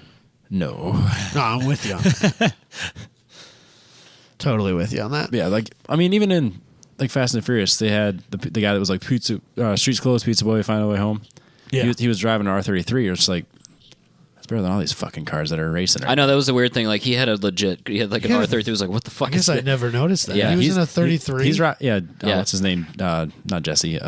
no.
No, I'm with you on that. Totally with you on that.
Yeah, like I mean, even in like Fast and Furious, they had the guy that was like pizza, streets closed, pizza boy, find a way home.
Yeah.
He was driving an R33. It was like that's better than all these fucking cars that are racing.
I know that was the weird thing. Like he had like an
Yeah.
R33. He was like, what the fuck
I guess
is
I
that?
never noticed that.
Yeah,
he was
He's
in a 33.
He's right. Yeah.
Yeah.
What's his name? Not Jesse.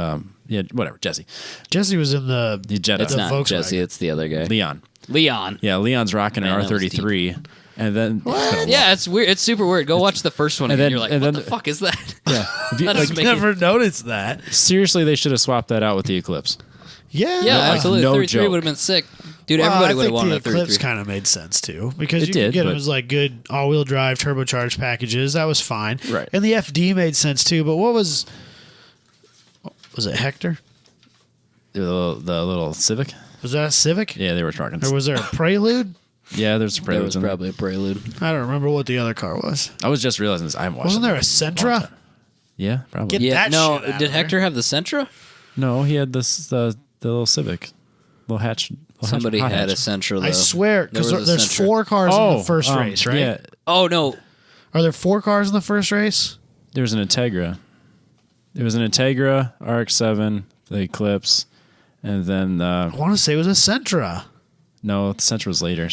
Yeah. Whatever. Jesse.
Jesse was in the
The Jedi.
It's
The
not
Volkswagen.
Jesse. It's the other guy.
Leon.
Leon.
Yeah. Leon's rocking
Man,
an
that was
R33, and then
Yeah, it's weird. It's super weird. Go watch the first one,
And
and
then-
you're like,
and
what
then-
the fuck is that?
yeah. If you-
That
like,
doesn't make
never noticed that.
seriously, they should have swapped that out with the Eclipse.
Yeah.
Yeah,
like,
absolutely.
no
33
joke.
would have been sick, dude.
Well,
Everybody
I
would have
think
wanted
the
a 33.
Eclipse kind of made sense too because
It
you
did,
could get them
but-
as like good all-wheel drive turbocharged packages. That was fine.
Right.
And the FD made sense too. But what was it Hector?
The little Civic.
Was that a Civic?
Yeah, they were trucking.
Or was there a Prelude?
Yeah, there's some
There
Preludes
was
in there.
probably a prelude.
I don't remember what the other car was.
I was just realizing this. I haven't watched.
Wasn't
it
there
in
a
long
Sentra?
time. Yeah, probably.
Get
Yeah,
that
no.
shit out
Did
of
Hector have the Sentra?
No, he had the little Civic.
Somebody had a Sentra, though.
I swear, because
There was a
there's
Sentra.
4 cars in the first race, right?
Yeah,
Oh, no.
Are there 4 cars in the first race?
there was an Integra. There was an Integra, RX-7, the Eclipse, and then
I want to say it was a Sentra.
no, the Sentra was later.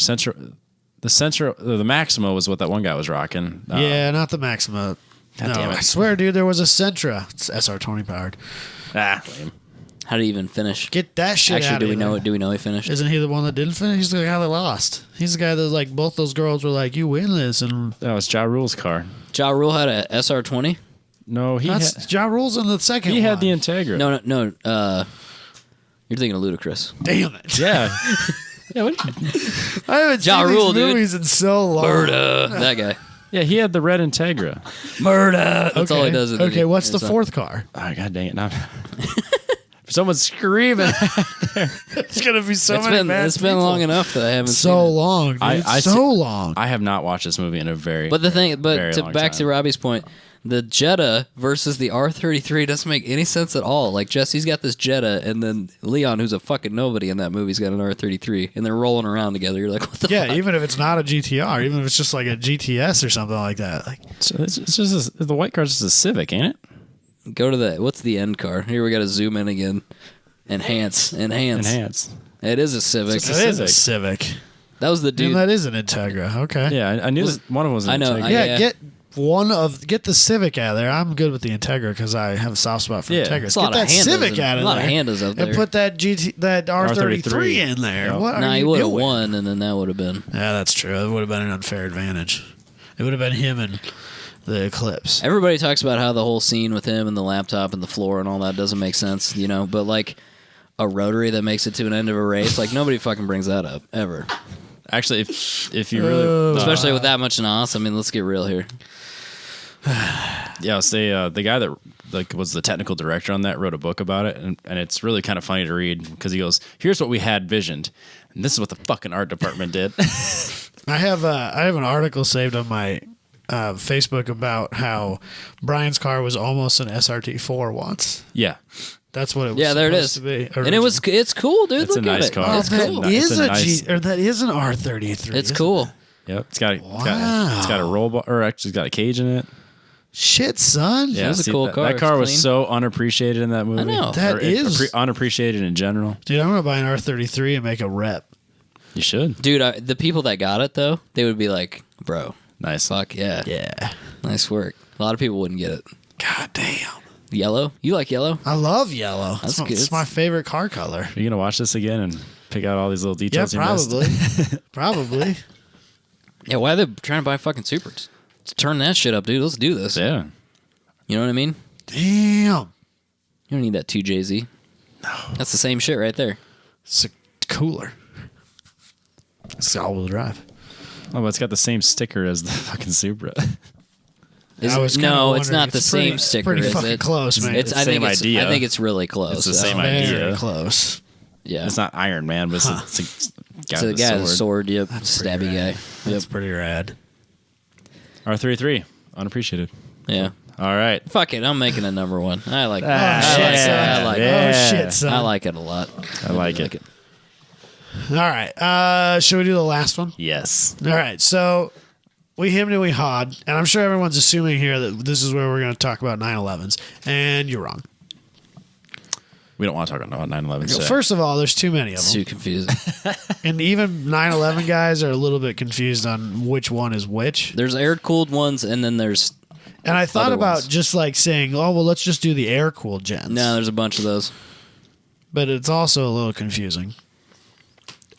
The Maxima was what that one guy was rocking.
Yeah, not the Maxima.
God damn it.
I swear, dude, there was a Sentra. It's SR20 powered.
Lame.
How did he even finish?
Get that shit
Actually,
out
do
of
we
here.
know? Do we know he finished?
Isn't he the one that didn't finish? He's the guy that lost. He's the guy that like both those girls were like, "You win this," and
That was Ja Rule's car.
Ja Rule had a SR20.
No,
that's Ja Rule's in the second.
he
one.
had the Integra.
No. You're thinking of Ludacris.
Damn it!
Yeah. Yeah,
I haven't
Ja
seen
Rule,
these
dude.
movies in so long.
That guy.
yeah, he had the red Integra.
Murder. That's all he does.
Okay, what's the 4th car?
Oh, God dang it. Now, someone's screaming.
It's gonna be so
It's
many.
been
people.
long enough that I haven't
So
seen it.
long, dude.
I
so
see-
long.
I have not watched this movie in a very
But
very
back
long
to
time.
Robbie's point, the Jetta versus the R33 doesn't make any sense at all. Like Jesse's got this Jetta, and then Leon, who's a fucking nobody in that movie's got an R33, and they're rolling around together. You're like, what the
Yeah,
fuck?
even if it's not a GTR, even if it's just like a GTS or something like that. Like,
So it's just the white car's just a Civic, ain't it?
Go to what's the end car? Here we got to zoom in again. Enhance.
Enhance.
It is a Civic.
It's
that is a Civic.
That was the
Dude,
dude.
that is an Integra. Okay.
Yeah, I knew that one of them was an
I know,
Integra.
Yeah,
yeah.
get the Civic out of there. I'm good with the Integra because I have a soft spot for
Yeah.
Integras.
It's a
Get
lot of
that
Hondas
Civic
and-
out of
a lot
there.
of Hondas up there.
And put that that R33
R33
in there.
Yeah.
What are
Nah, he
you
would have
doing?
won, and then that would have been.
Yeah, that's true. It would have been an unfair advantage. It would have been him and the Eclipse.
Everybody talks about how the whole scene with him and the laptop and the floor and all that doesn't make sense, but like a rotary that makes it to an end of a race, like nobody fucking brings that up ever.
Actually, if you really,
Especially with that much NOS. I mean, let's get real here.
yeah, say the guy that was the technical director on that wrote a book about it, and it's really kind of funny to read because he goes, "Here's what we had visioned, and this is what the fucking art department did."
I have an article saved on my Facebook about how Brian's car was almost an SRT4 once.
Yeah,
That's what it was.
Yeah, there it
supposed
is.
To be
And it's cool, dude.
It's a
Look at
nice
it.
car.
It's
that
cool.
It's
is
a
a
nice-
G, or that is an R33.
It's
isn't
cool.
it?
yep. It's got a roll bar, or actually, it's got a cage in it.
Shit, son.
Yeah,
was a cool car.
That
It's
car was
clean.
so unappreciated in that movie.
know.
That
Or
is-
unappreciated in general.
Dude, I'm gonna buy an R33 and make a rep.
You should.
Dude, the people that got it, though, they would be like, bro,
Nice.
fuck yeah.
Yeah.
Nice work. A lot of people wouldn't get it.
God damn.
Yellow? You like yellow?
I love yellow.
That's good.
It's my favorite car color.
Are you gonna watch this again and pick out all these little
Yeah,
details? you missed?
probably. Probably.
Yeah, why are they trying to buy fucking Supers? Let's turn that shit up, dude. Let's do this.
Yeah.
You know what I mean?
Damn.
You don't need that 2JZ. No. That's the same shit right there.
It's a cooler. It's all-wheel drive.
Oh, but it's got the same sticker as the fucking Supra.
Is
I was
it?
kinda
No, it's
wondering.
not the
It's
same
pretty-
sticker.
pretty
is
fucking
it?
close, man.
It's,
It's the
I think
same
it's,
idea.
I think it's really close.
It's the
so,
same
Very
idea.
close.
Yeah.
It's not Iron Man, but it's a guy
So the
with
guy
a
with a
sword.
sword, yep.
Pretty
Stabby
rad.
guy.
That's pretty rad.
R33, unappreciated.
Yeah.
All right.
Fuck it. I'm making it number one. I like it.
Oh,
I
shit,
like it.
son.
I like it.
Yeah.
Oh, shit, son.
I like it a lot.
I like it.
All right. Should we do the last one?
Yes.
All right. So we hemmed and we hawed, and I'm sure everyone's assuming here that this is where we're going to talk about 911s, and you're wrong.
We don't want to talk about 911 today.
First of all, there's too many of
It's
them,
too confusing.
and even 911 guys are a little bit confused on which one is which.
There's air cooled ones, and then there's
And I thought
Other
about
ones.
just like saying, oh, well, let's just do the air cooled gens.
no, there's a bunch of those.
But it's also a little confusing.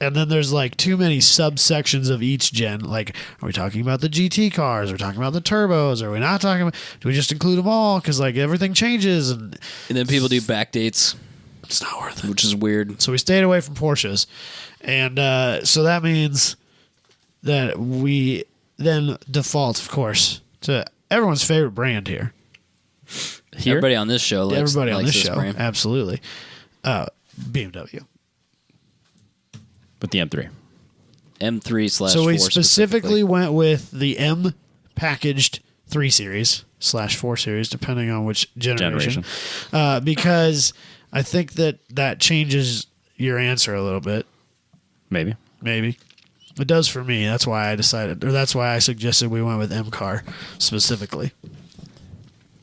And then there's like too many subsections of each gen. Like, are we talking about the GT cars? Are we talking about the turbos? Are we not talking about? Do we just include them all? Because like everything changes, and
And then people do backdates,
it's not worth it.
which is weird.
So we stayed away from Porsches, and so that means that we then default, of course, to everyone's favorite brand here.
Here?
Everybody on this show likes,
Everybody on
likes
this show,
brand.
absolutely. BMW.
With the M3.
M3/4.
So we specifically went with the M packaged 3 Series / 4 Series, depending on which generation. Because I think that changes your answer a little bit.
Maybe.
Maybe. It does for me. That's why I suggested we went with M-Car specifically.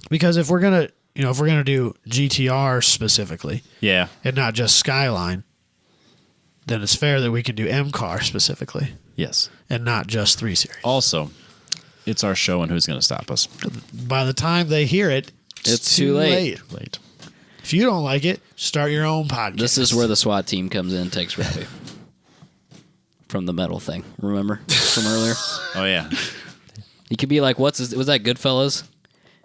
Because if we're gonna do GTR specifically,
Yeah.
and not just Skyline, then it's fair that we can do M-Car specifically
Yes.
and not just 3 Series.
Also, it's our show, and who's going to stop us?
By the time they hear it,
It's too late.
Late.
If you don't like it, start your own podcast.
This is where the SWAT team comes in and takes Robbie. From the metal thing. Remember? From earlier?
Oh, yeah.
He could be like, was that Goodfellas?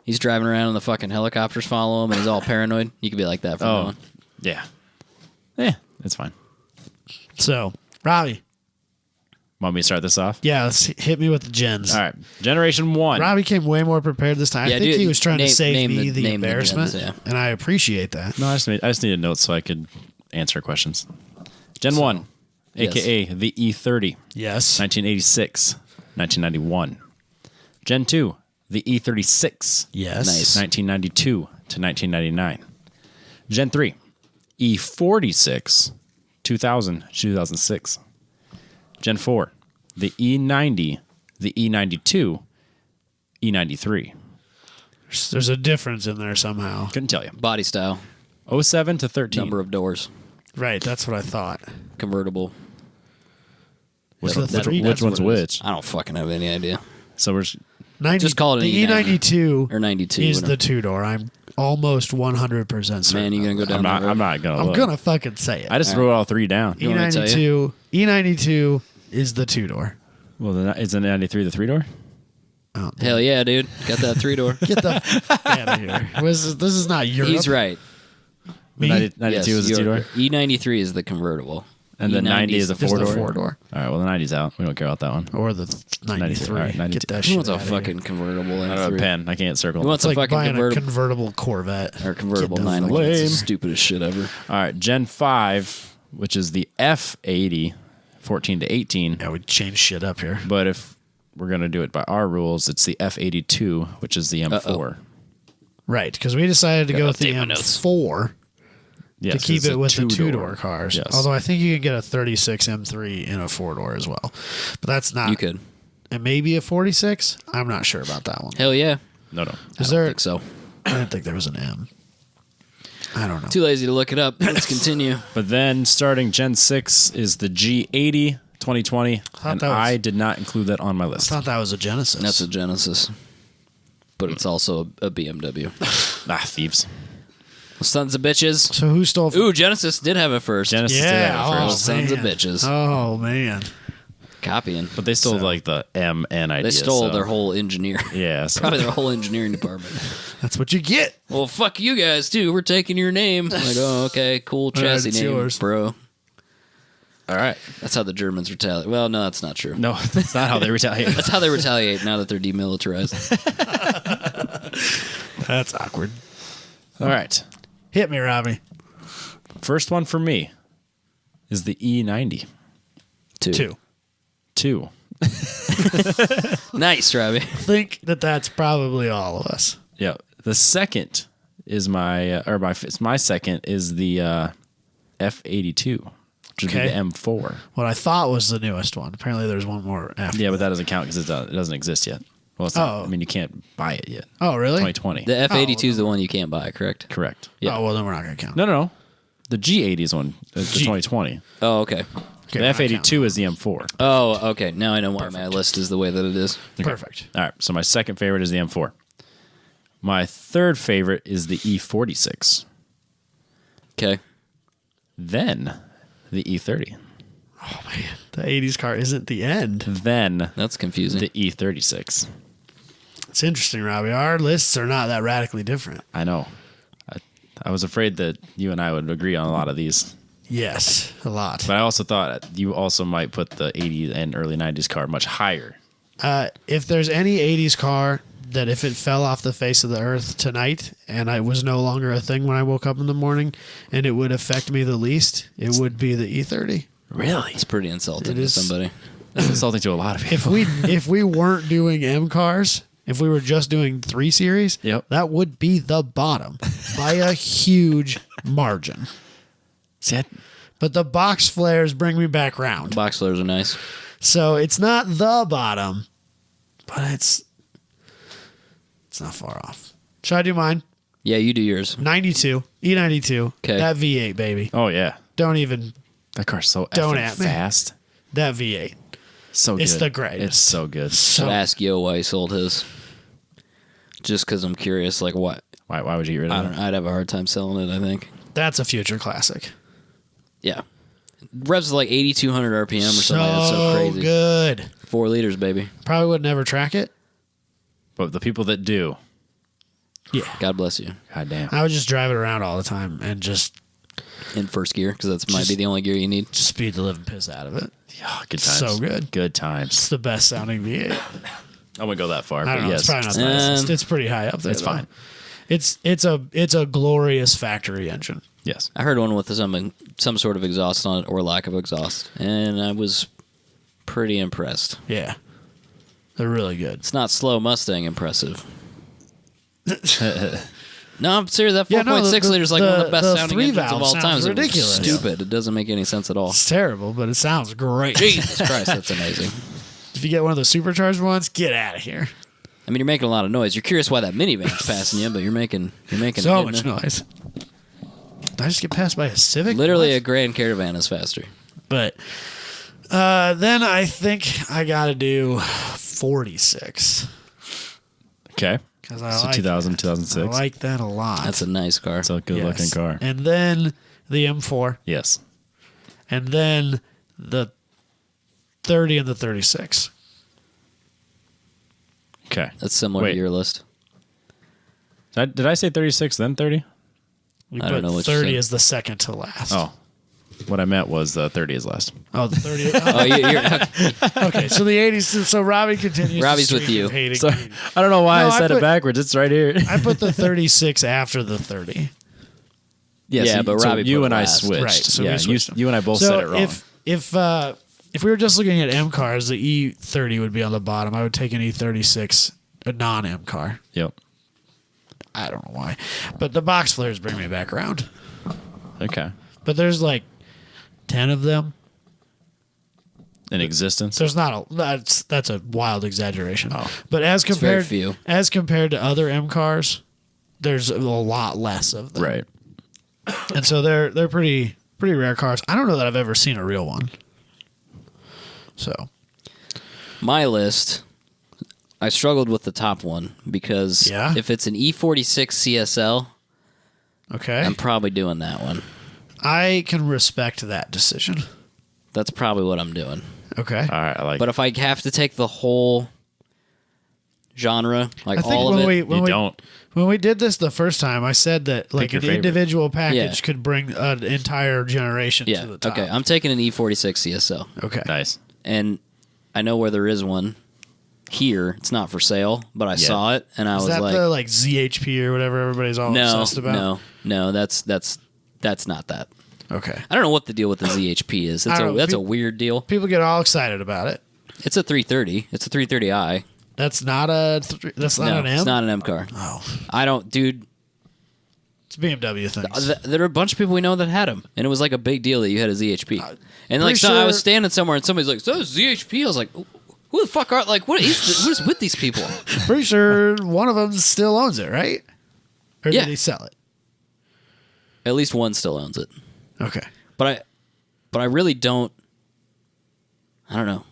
He's driving around and the fucking helicopters follow him and he's all paranoid. You could be like that from now on.
Yeah. Yeah, it's fine.
So, Robbie.
Want me to start this off?
Yeah, let's hit me with the gens.
All right. Generation 1.
Robbie came way more prepared this time.
Yeah,
I think
dude,
he was trying to save me the
name the
embarrassment,
gens, yeah.
and I appreciate that.
No, I just needed notes so I could answer questions. Gen 1,
yes.
a.k.a. the E30,
Yes.
1986, 1991. Gen 2, the E36,
Yes.
Nice.
1992 to 1999. Gen 3, E46, 2000 to 2006. Gen 4, the E90, the E92, E93.
There's a difference in there somehow.
Couldn't tell you.
Body style.
07 to 13.
Number of doors.
Right, that's what I thought.
Convertible.
Which,
Is the three?
which
That's
one's
what it is.
which?
I don't fucking have any idea.
So we're
90,
Just call it an
the
E90.
E92
Or 92.
is
whatever.
the 2-door. I'm almost 100% certain.
Man, you going to go down
I'm
that road?
not gonna
I'm
look.
gonna fucking say it.
I just wrote all three down.
You want me to tell
E92 is the 2-door.
Well, then is the 93 the 3-door?
Oh,
Hell yeah, dude. Got that 3-door.
get the fuck out of here. This is not Europe.
He's right.
Me?
92
Yes,
is the
you're-
2-door?
E93 is the convertible.
And the 90 is a
Just the
4-door?
4-door.
All right, well, the 90's out. We don't care about that one.
Or the 93.
All right, 92.
Get that
Who
shit
wants a
outta here.
fucking convertible
I don't have a
M3?
pen. I can't circle
Who
them.
wants
It's
a
like
fucking
buying
convertible?
a convertible Corvette.
Or convertible
Get the
9?
fuck-
It's the
Lame.
stupidest shit ever.
All right, Gen 5, which is the F80, 14 to 18.
Yeah, we changed shit up here.
But if we're going to do it by our rules, it's the F82, which is the M4.
Right, because we decided to go with the
update my notes.
M4
Yes,
to keep
it's
it
a
with the
two-door.
2-door cars.
Yes.
Although I think you can get a 36 M3 in a 4-door as well. But that's not.
You could.
And maybe a 46? I'm not sure about that one.
Hell yeah.
No.
Is
I
there?
think so.
I didn't think there was an M. I don't know.
Too lazy to look it up. Let's continue.
But then starting Gen 6 is the G80 2020, and
that was-
I did not include that on my
I
list.
thought that was a Genesis.
That's a Genesis. But it's also a BMW.
Thieves.
Sons of bitches.
So who stole?
Ooh, Genesis did have it first.
Genesis did
yeah.
have it
Oh,
first.
Sons of
man.
bitches.
Oh man.
Copying.
But they stole like the M and idea.
They stole
so-
their whole engineer.
Yeah. So
Probably their whole engineering department.
That's what you get.
Well, fuck you guys too. We're taking your name. Like, oh, okay, cool chassis
it's
name,
yours.
bro.
all right.
That's how the Germans retaliate. Well, no, that's not true.
No, that's not how they retaliate.
That's how they retaliate now that they're demilitarized.
That's awkward.
All right.
Hit me, Robbie.
First one for me is the E90.
Two.
2.
Nice, Robbie.
Think that's probably all of us.
Yeah. The second is my second is the F82, which would be
Okay.
the M4.
What I thought was the newest one. Apparently, there's one more after.
Yeah, but that doesn't count because it doesn't exist yet. Well, it's not,
Oh.
I mean, you can't buy it yet.
Oh, really?
2020.
The F82 is the one you can't buy, correct?
Correct.
Yeah.
Oh, well, then we're not going to count.
No. The G80 is one. The 2020.
Oh, okay.
Okay,
The
we're not
F82
counting.
is the M4.
Oh, okay. Now I know why my list is the way that it is.
Perfect.
All right. So my second favorite is the M4. My third favorite is the E46.
Okay.
Then the E30.
Oh, man. The 80s car isn't the end.
Then
That's confusing.
the E36.
It's interesting, Robbie. Our lists are not that radically different.
I know. I was afraid that you and I would agree on a lot of these.
Yes, a lot.
But I also thought you also might put the 80s and early 90s car much higher.
If there's any 80s car that if it fell off the face of the earth tonight and I was no longer a thing when I woke up in the morning and it would affect me the least, it would be the E30.
Really?
It's pretty insulting
It
to
is.
somebody.
That's insulting to a lot of people.
If we weren't doing M cars, if we were just doing 3 Series,
Yep.
that would be the bottom by a huge margin.
See,
but the box flares bring me back round.
Box flares are nice.
So it's not the bottom, but it's not far off. Should I do mine?
Yeah, you do yours.
92, E92.
'Kay.
That V8, baby.
Oh yeah,
Don't even,
that car's so
Don't
effing
at me.
fast.
that V8.
So
It's
good.
the greatest.
It's so good.
So,
Ask Yo why he sold his. Just because I'm curious, like what?
Why would you get rid
I
of
don't
it?
know. I'd have a hard time selling it, I think.
that's a future classic.
Yeah. Revs like 8,200 RPM or something. That's so crazy.
Good.
4 liters, baby.
Probably would never track it.
But the people that do,
Yeah.
God bless you.
god damn.
I would just drive it around all the time and just
In first gear, because that might be the only gear you need.
speed the living piss out of it.
Yeah, good times.
So good.
Good times.
It's the best sounding V8.
I wouldn't go that far,
I
but
don't know.
yes.
It's probably not the best. It's pretty high up there.
It's
though.
fine.
It's a glorious factory engine.
Yes.
I heard one with some sort of exhaust on it or lack of exhaust, and I was pretty impressed.
Yeah. They're really good.
It's not slow Mustang impressive. No, I'm serious. That 4.6
Yeah, no,
liter is like one of the best
the
sounding
3-valve
engines of all
sounds
time. It's
ridiculous.
stupid. It doesn't make any sense at all.
It's terrible, but it sounds great.
Jesus Christ, that's amazing.
If you get one of the supercharged ones, get out of here.
I mean, you're making a lot of noise. You're curious why that minivan's passing you, but you're making
So
it,
much
isn't it?
noise. Did I just get passed by a Civic?
Literally,
What?
a Grand Caravan is faster.
But then I think I got to do 46.
Okay.
Because I
So
like
2000,
I
2006.
like that a lot.
That's a nice car.
It's a good looking
Yes.
car.
And then the M4.
Yes.
And then the 30 and the 36.
Okay.
That's similar
Wait.
to your list.
Did I say 36 then 30?
We
I don't
put
know what you
30
said.
is the second to last.
Oh. What I meant was 30 is last.
Oh, the 30.
Oh, you're
Okay, so the 80s. So Robbie continues. the
Robbie's with
streak
you.
of hating
Sorry.
me.
I don't know why
No,
I
I
said
put-
it backwards. It's right here.
I put the 36 after the 30.
Yes,
Yeah, but Robbie
you
put it
and I
last.
switched.
Right, so we
yeah,
switched them.
you and I both
So
said it wrong.
if we were just looking at M cars, the E30 would be on the bottom. I would take an E36, a non-M car.
Yep.
I don't know why, but the box flares bring me back around.
Okay.
But there's like 10 of them.
In existence.
There's not a that's a wild exaggeration.
Oh.
But as
very
compared
few.
to other M cars, there's a lot less of them.
Right.
And so they're pretty rare cars. I don't know that I've ever seen a real one. So
My list, I struggled with the top one because
Yeah?
if it's an E46 CSL,
okay,
I'm probably doing that one.
I can respect that decision.
That's probably what I'm doing.
Okay,
All right. I like
But if I have to take the whole genre, like
I think
all of it,
you don't.
when we did this the first time, I said that like
your
an
favorite.
individual package
Yeah.
could bring an entire generation
yeah,
to the top.
okay. I'm taking an E46 CSL,
Okay.
Nice.
and I know where there is one here. It's not for sale, but I saw it, and I
Is
was
that
like,
the like ZHP or whatever everybody's all
no,
obsessed about?
no, that's not that.
Okay.
I don't know what the deal with the ZHP is.
I don't know.
That's a weird deal.
People get all excited about it.
It's a 330. It's a 330i.
That's not that's not
No,
an M.
it's not an M car.
Oh,
I don't, dude.
it's BMW things.
There are a bunch of people we know that had them, and it was like a big deal that you had a ZHP. And like,
pretty
so I was
sure-
standing somewhere, and somebody's like, "So ZHP." I was like, "Who the fuck are like? What is with these people?"
Pretty sure one of them still owns it, right? Or
Yeah.
did he sell it?
At least one still owns it,
Okay.
but I really don't. I don't know.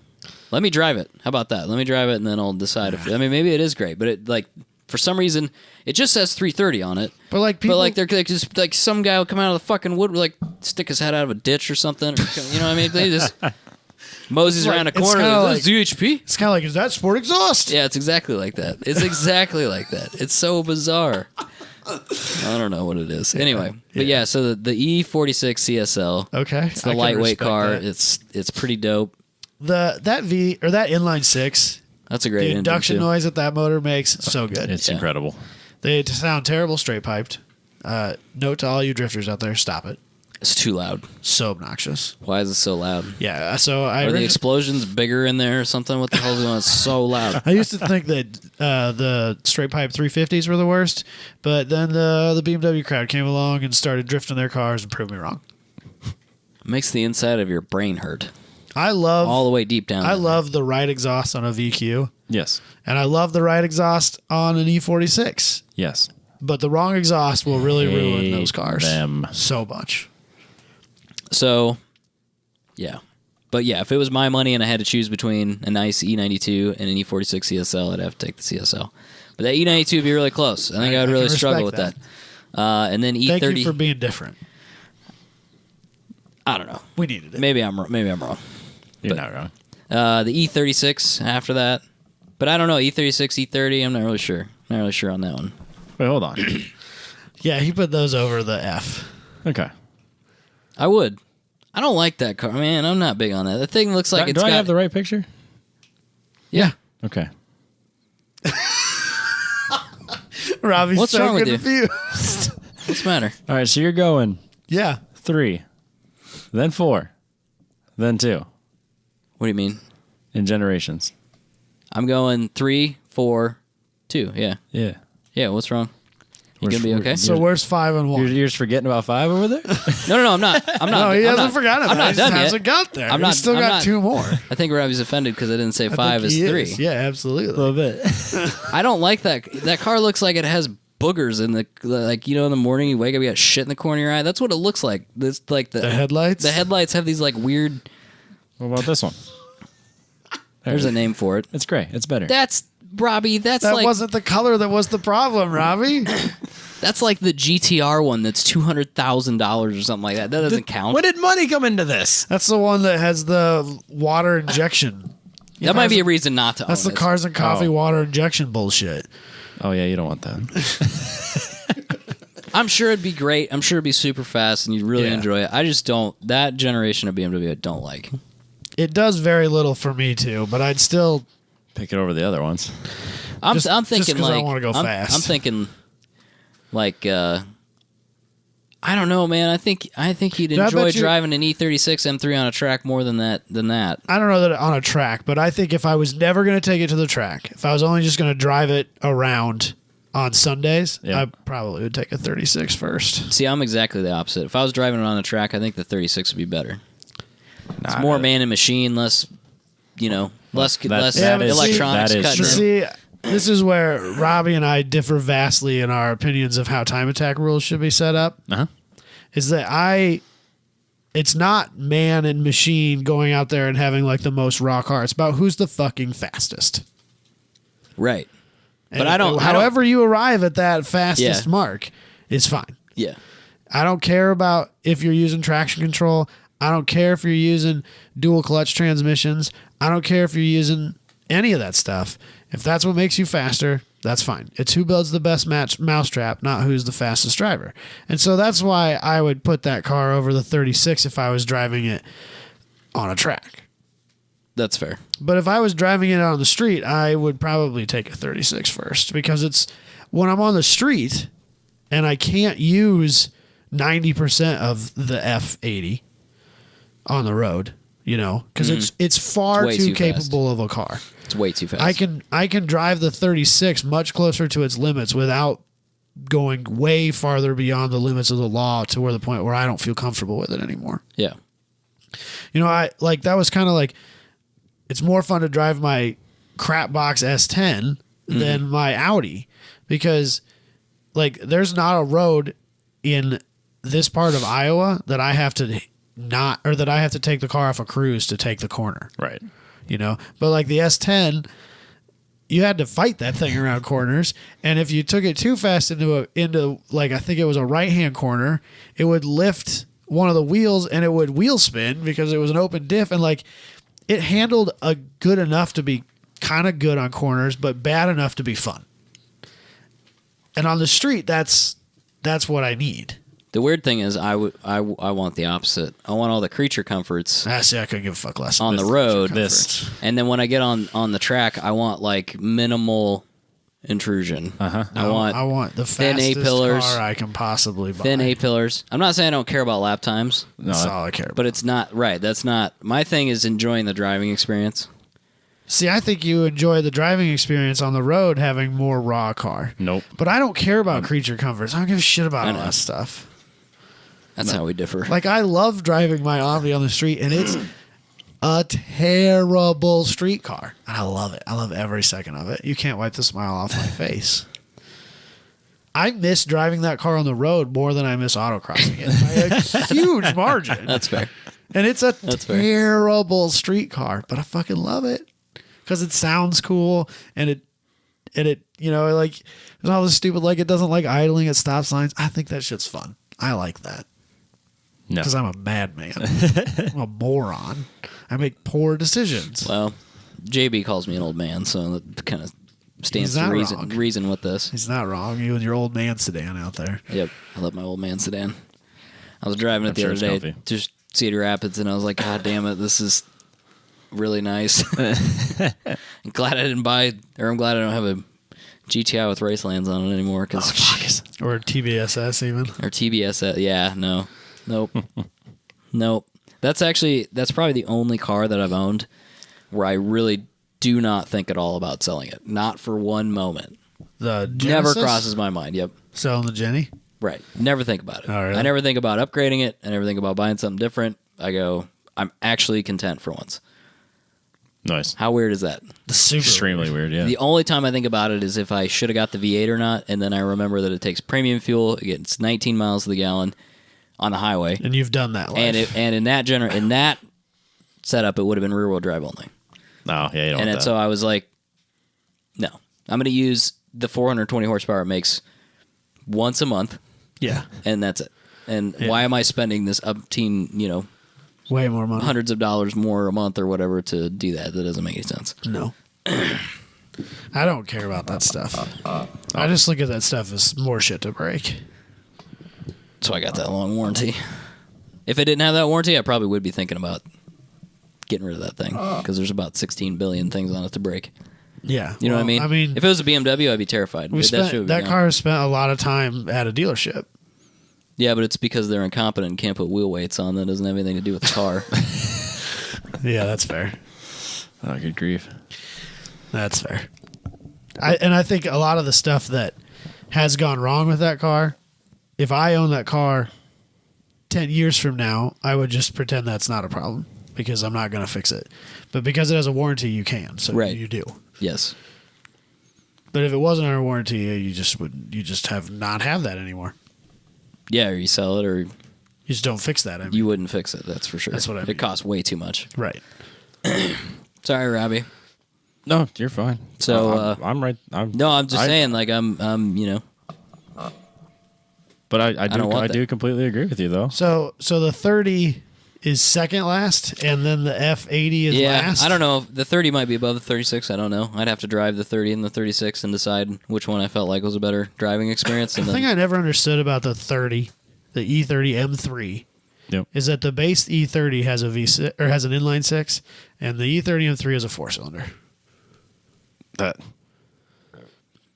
Let me drive it. How about that? Let me drive it, and then I'll decide if. I mean, maybe it is great, but it like for some reason it just says 330 on it.
But like people,
But like they're like, just like some guy will come out of the fucking wood, like stick his head out of a ditch or something. Or, you know what I mean? They just moseys
like-
around a
it's
corner.
kinda
Like, "Is that ZHP?
it's kind of like, is that sport exhaust?
Yeah, it's exactly like that. It's exactly like that. It's so bizarre. I don't know what it is. Anyway, but yeah, so the E46 CSL.
Okay.
It's the
I can
lightweight
respect
car.
that.
It's pretty dope.
That inline six,
That's a great
the
engine,
induction
too.
noise that motor makes, so good.
It's
Yeah.
incredible.
They sound terrible straight piped. Note to all you drifters out there, stop it.
It's too loud.
So obnoxious.
Why is it so loud?
Yeah. So
Are the explosions bigger in there or something? What the hell's going on? It's so loud.
I used to think that the straight pipe 350s were the worst, but then the BMW crowd came along and started drifting their cars and proved me wrong.
makes the inside of your brain hurt
I love
all the way deep down.
I love the right exhaust on a VQ,
Yes.
and I love the right exhaust on an E46.
Yes.
But the wrong exhaust will really ruin
Hate
those cars
them.
so much.
So, yeah. But yeah, if it was my money and I had to choose between a nice E92 and an E46 CSL, I'd have to take the CSL. But that E92 would be really close. I think I would really
can
struggle with
respect
that. And then E30.
Thank you for being different.
I don't know.
We needed it.
Maybe I'm wrong.
You're not wrong.
The E36 after that. But I don't know. E36, E30, I'm not really sure. Not really sure on that one.
Wait, hold on.
Yeah, he put those over the F.
Okay.
I would. I don't like that car. Man, I'm not big on that. The thing looks like
Do I have the right picture?
Yeah.
Okay.
Robbie's
What's
so
wrong with you?
confused.
What's the matter?
All right, so you're going
Yeah.
3, then 4, then 2
What do you mean?
in generations.
I'm going 3, 4, 2. Yeah.
Yeah.
Yeah, what's wrong? You
We're-
gonna be okay?
So where's 5 and 1?
You're just forgetting about 5 over there?
No, I'm not. I'm not.
No, he
I'm
hasn't
not,
forgotten about
I'm
it.
not
He just
done
hasn't
yet.
got there.
I'm not-
He's still
I'm
got
not-
2 more.
I think Robbie's offended because I didn't say 5 is 3.
Yeah, absolutely.
bit.
I don't like that. That car looks like it has boogers in the, like, you know, in the morning you wake up, you got shit in the corner of your eye. That's what it looks like. It's like
The headlights?
The headlights have these like weird.
What about this one?
There's a name for it.
It's gray. It's better.
That's Robbie. That's
That
like
wasn't the color that was the problem, Robbie.
that's like the GTR one that's $200,000 or something like that. That doesn't count.
When did money come into this?
That's the one that has the water injection.
That might be a reason not to.
That's
own
the
it.
cars and coffee
Oh.
water injection bullshit.
Oh, yeah, you don't want that.
I'm sure it'd be great. I'm sure it'd be super fast and you'd really
Yeah.
enjoy it. I just don't. That generation of BMW, I don't like.
It does very little for me too, but I'd still.
Pick it over the other ones.
I'm
Just
thinking
'cause I
like
wanna go
I'm,
fast.
I'm thinking like I don't know, man. I think you'd
I
enjoy
bet you-
driving an E36 M3 on a track more than that.
I don't know that on a track, but I think if I was never going to take it to the track, if I was only just going to drive it around on Sundays,
Yeah.
I probably would take a 36 first.
See, I'm exactly the opposite. If I was driving it on a track, I think the 36 would be better. It's
Nah,
more man and machine, less, less
that
Yeah, but
is-
electronics
that is
cutting
true.
in.
See, this is where Robbie and I differ vastly in our opinions of how time attack rules should be set up.
Uh-huh.
Is that it's not man and machine going out there and having like the most raw car. It's about who's the fucking fastest.
Right. But
And
I don't.
However you arrive at that fastest
Yeah.
mark is fine.
Yeah.
I don't care about if you're using traction control. I don't care if you're using dual clutch transmissions. I don't care if you're using any of that stuff. If that's what makes you faster, that's fine. It's who builds the best mousetrap, not who's the fastest driver. And so that's why I would put that car over the 36 if I was driving it on a track.
That's fair.
But if I was driving it on the street, I would probably take a 36 first because it's when I'm on the street and I can't use 90% of the F80 on the road, because it's far
way
too
too fast.
capable of a car.
It's way too fast.
I can drive the 36 much closer to its limits without going way farther beyond the limits of the law to where the point where I don't feel comfortable with it anymore.
Yeah.
That was kind of like, it's more fun to drive my crap box S10 than my Audi because there's not a road in this part of Iowa that I have to that I have to take the car off a cruise to take the corner.
Right.
But like the S10, you had to fight that thing around corners, and if you took it too fast into I think it was a right-hand corner, it would lift one of the wheels and it would wheel spin because it was an open diff, and it handled a good enough to be kind of good on corners, but bad enough to be fun. And on the street, that's what I need.
The weird thing is, I want the opposite. I want all the creature comforts
I couldn't give a fuck less.
on the road.
This.
And then when I get on the track, I want minimal intrusion.
Uh-huh.
I want the
thin
fastest
A-pillars.
car I can possibly buy.
Thin A-pillars. I'm not saying I don't care about lap times,
No,
That's all I care about.
but it's not right. That's not my thing. Is enjoying the driving experience.
See, I think you enjoy the driving experience on the road having more raw car.
Nope.
But I don't care about creature comforts. I don't give a shit about
I
all
know.
that stuff.
That's how we differ.
Like, I love driving my Omni on the street, and it's a terrible street car. And I love it. I love every second of it. You can't wipe the smile off my face. I miss driving that car on the road more than I miss autocrossing it by a huge margin.
That's fair.
And it's a
That's fair.
terrible street car, but I fucking love it because it sounds cool and it like there's all this stupid like it doesn't like idling at stop signs. I think that shit's fun. I like that
No.
because I'm a madman. I'm a moron. I make poor decisions.
Well, JB calls me an old man, so that kind of stands
He's
to
not wrong.
reason with this.
He's not wrong. You and your old man sedan out there.
Yep, I love my old man sedan. I was driving it
I'm
the
sure
other
it's
day,
comfy.
just Cedar Rapids, and I was like, God damn it, this is really nice. I'm glad I don't have a GTI with Racelands on it anymore. Cause
Or TBSS even.
or TBS, yeah, no, nope, nope. That's probably the only car that I've owned where I really do not think at all about selling it. Not for one moment.
The
Never
Genesis?
crosses my mind. Yep.
Selling the Jenny.
Right. Never think about it.
Oh, really?
I never think about upgrading it. I never think about buying something different. I go, I'm actually content for once.
Nice.
How weird is that?
The super
Extremely weird, yeah.
The only time I think about it is if I should have got the V8 or not, and then I remember that it takes premium fuel. It gets 19 miles to the gallon on the highway,
And you've done that. Life.
and in that setup, it would have been rear wheel drive only.
No, yeah, you don't
And
want that.
so I was like, no, I'm going to use the 420 horsepower it makes once a month,
yeah.
and that's it. And
Yeah.
why am I spending this upteen,
Way more money.
hundreds of dollars more a month or whatever to do that? That doesn't make any sense.
No. I don't care about that stuff. I just look at that stuff as more shit to break.
So I got that long warranty. If I didn't have that warranty, I probably would be thinking about getting rid of that thing because there's about 16 billion things on it to break.
Yeah.
You know what I mean?
I mean,
if it was a BMW, I'd be terrified.
we
That shit
spent,
would be
that
gone.
car spent a lot of time at a dealership.
Yeah, but it's because they're incompetent and can't put wheel weights on. That doesn't have anything to do with the car.
Yeah, that's fair.
Oh, good grief.
That's fair. I think a lot of the stuff that has gone wrong with that car, if I own that car 10 years from now, I would just pretend that's not a problem because I'm not going to fix it. But because it has a warranty, you can. So
Right.
you do.
Yes.
But if it wasn't under warranty, you just have not have that anymore.
Yeah, or you sell it, or
You just don't fix that. I mean,
you wouldn't fix it. That's for sure.
That's what I mean.
It costs way too much.
right.
Sorry, Robbie.
No, you're fine.
So,
I'm right.
No, I'm just saying, like, I'm,
But I
don't want that.
do completely agree with you, though.
So the 30 is second last, and then the F80 is
yeah.
last.
I don't know. The 30 might be above the 36. I don't know. I'd have to drive the 30 and the 36 and decide which one I felt like was a better driving experience. And
The thing I never understood about the 30, the E30 M3,
Yep.
is that the base E30 has a V6 or has an inline six, and the E30 M3 is a 4-cylinder.
That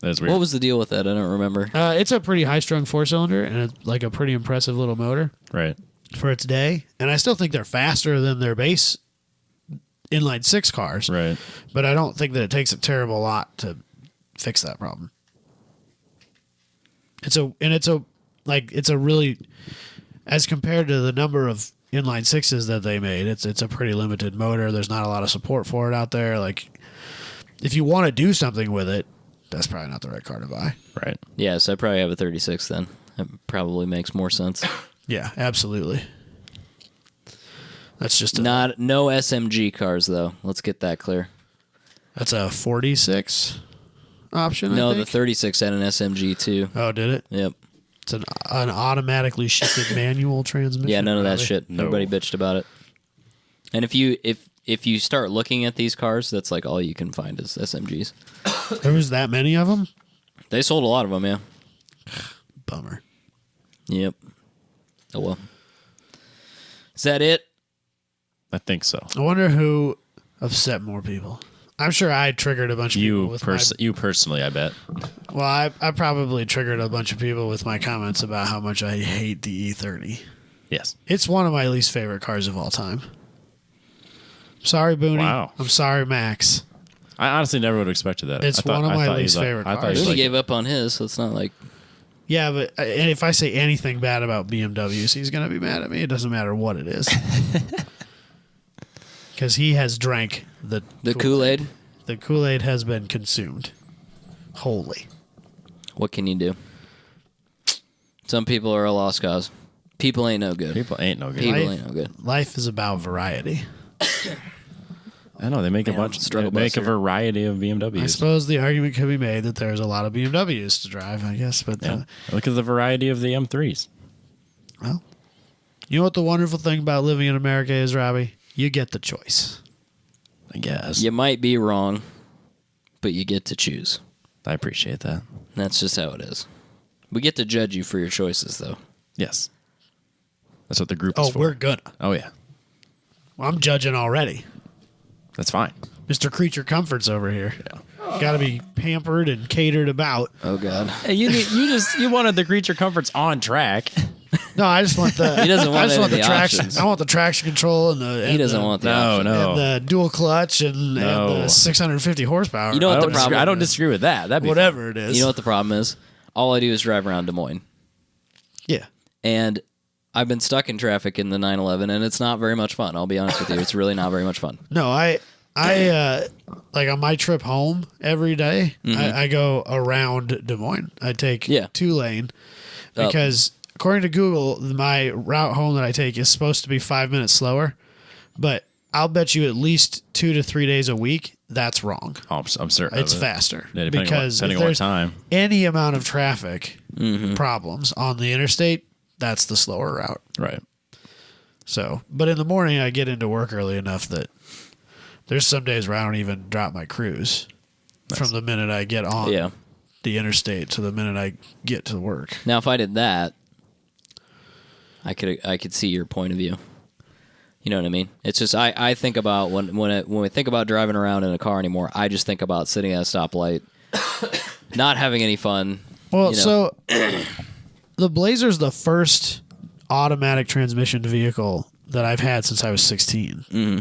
is weird.
what was the deal with that? I don't remember.
It's a pretty high-strung 4-cylinder, and it's like a pretty impressive little motor
Right.
for its day. And I still think they're faster than their base inline six cars.
Right.
But I don't think that it takes a terrible lot to fix that problem. It's a really, as compared to the number of inline sixes that they made, it's a pretty limited motor. There's not a lot of support for it out there. Like, if you want to do something with it, that's probably not the right car to buy.
Right.
Yeah, so I probably have a 36 then. That probably makes more sense.
Yeah, absolutely. That's just
No SMG cars though. Let's get that clear.
that's a 46 option. I
No, the
think?
36 had an SMG too.
Oh, did it?
Yep.
It's an automatically shifted manual transmission.
Yeah, none of that
probably.
shit. Nobody bitched about it. And if you start looking at these cars, that's like all you can find is SMGs.
There was that many of them.
They sold a lot of them, yeah.
Bummer.
Yep. Oh well. Is that it?
I think so.
I wonder who upset more people. I'm sure I triggered a bunch of people with
You personally, I bet.
Well, I probably triggered a bunch of people with my comments about how much I hate the E30.
Yes.
It's one of my least favorite cars of all time. Sorry, Booney.
Wow.
I'm sorry, Max.
I honestly never would have expected that.
It's
I thought-
one of
I
my
thought
least
he's like-
favorite
I thought
cars.
he's
Booney
like-
gave up on his, so it's not like
Yeah, but and if I say anything bad about BMWs, he's going to be mad at me. It doesn't matter what it is. Because he has drank the
Kool-Aid.
The Kool-Aid has been consumed wholly.
What can you do? Some people are a lost cause. People ain't no good.
People ain't no good.
People ain't no good.
Life is about variety.
I know they make
Man,
a bunch.
struggle
They make a
bus here.
variety of BMWs.
I suppose the argument could be made that there's a lot of BMWs to drive, I guess. But
Yeah. Look at the variety of the M3s.
well, you know what the wonderful thing about living in America is, Robbie? You get the choice.
I guess.
You might be wrong, but you get to choose.
I appreciate that.
That's just how it is. We get to judge you for your choices, though.
Yes. That's what the group is
Oh,
for.
we're gonna.
Oh, yeah.
Well, I'm judging already.
That's fine.
Mr. Creature Comforts over here. Got to be pampered and catered about.
Oh, God.
Hey, you wanted the creature comforts on track.
No, I just want the.
He doesn't want
I just
any
want
of
the
the
traction.
options.
I want the traction control and the.
He doesn't want the option.
And the dual clutch and the 650 horsepower.
You know what the problem
I don't
is?
disagree with that. That'd be
Whatever it is.
You know what the problem is? All I do is drive around Des Moines.
Yeah.
And I've been stuck in traffic in the 911, and it's not very much fun. I'll be honest with you. It's really not very much fun.
No, I like on my trip home every day, I go around Des Moines. I take 2-lane because according to Google, my route home that I take is supposed to be 5 minutes slower, but I'll bet you at least 2 to 3 days a week that's wrong.
Oh, I'm certain.
It's
of it.
faster
Yeah, depending
because
on
if
what
there's
time.
any amount of traffic problems on the interstate, that's the slower route.
Right.
So, but in the morning, I get into work early enough that there's some days where I don't even drop my cruise from the minute I get on the interstate to the minute I get to work.
Now, if I did that, I could see your point of view. You know what I mean? It's just I think about when we think about driving around in a car anymore, I just think about sitting at a stoplight, not having any fun.
Well, so the Blazer's the first automatic transmission vehicle that I've had since I was 16.
Mm-hmm.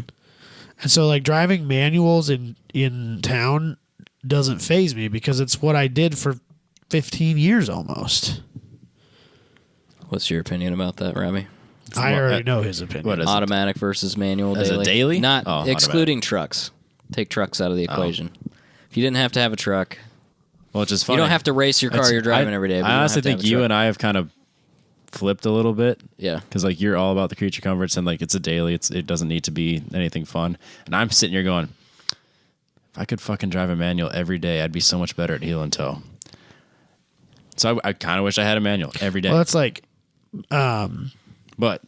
And so like driving manuals in town doesn't faze me because it's what I did for 15 years almost.
What's your opinion about that, Robbie?
I already know his opinion.
What is
Automatic versus manual
As a
daily?
daily?
Not
Oh,
excluding trucks. Take trucks out of the equation. If you didn't have to have a truck,
Well, it's just funny.
you don't have to race your car you're driving every day. But
I honestly think you and
I.
I have kind of flipped a little bit.
Yeah.
Because like you're all about the creature comforts and like it's a daily. It doesn't need to be anything fun. And I'm sitting here going, if I could fucking drive a manual every day, I'd be so much better at heel and toe. So I kind of wish I had a manual every day.
Well, that's like
But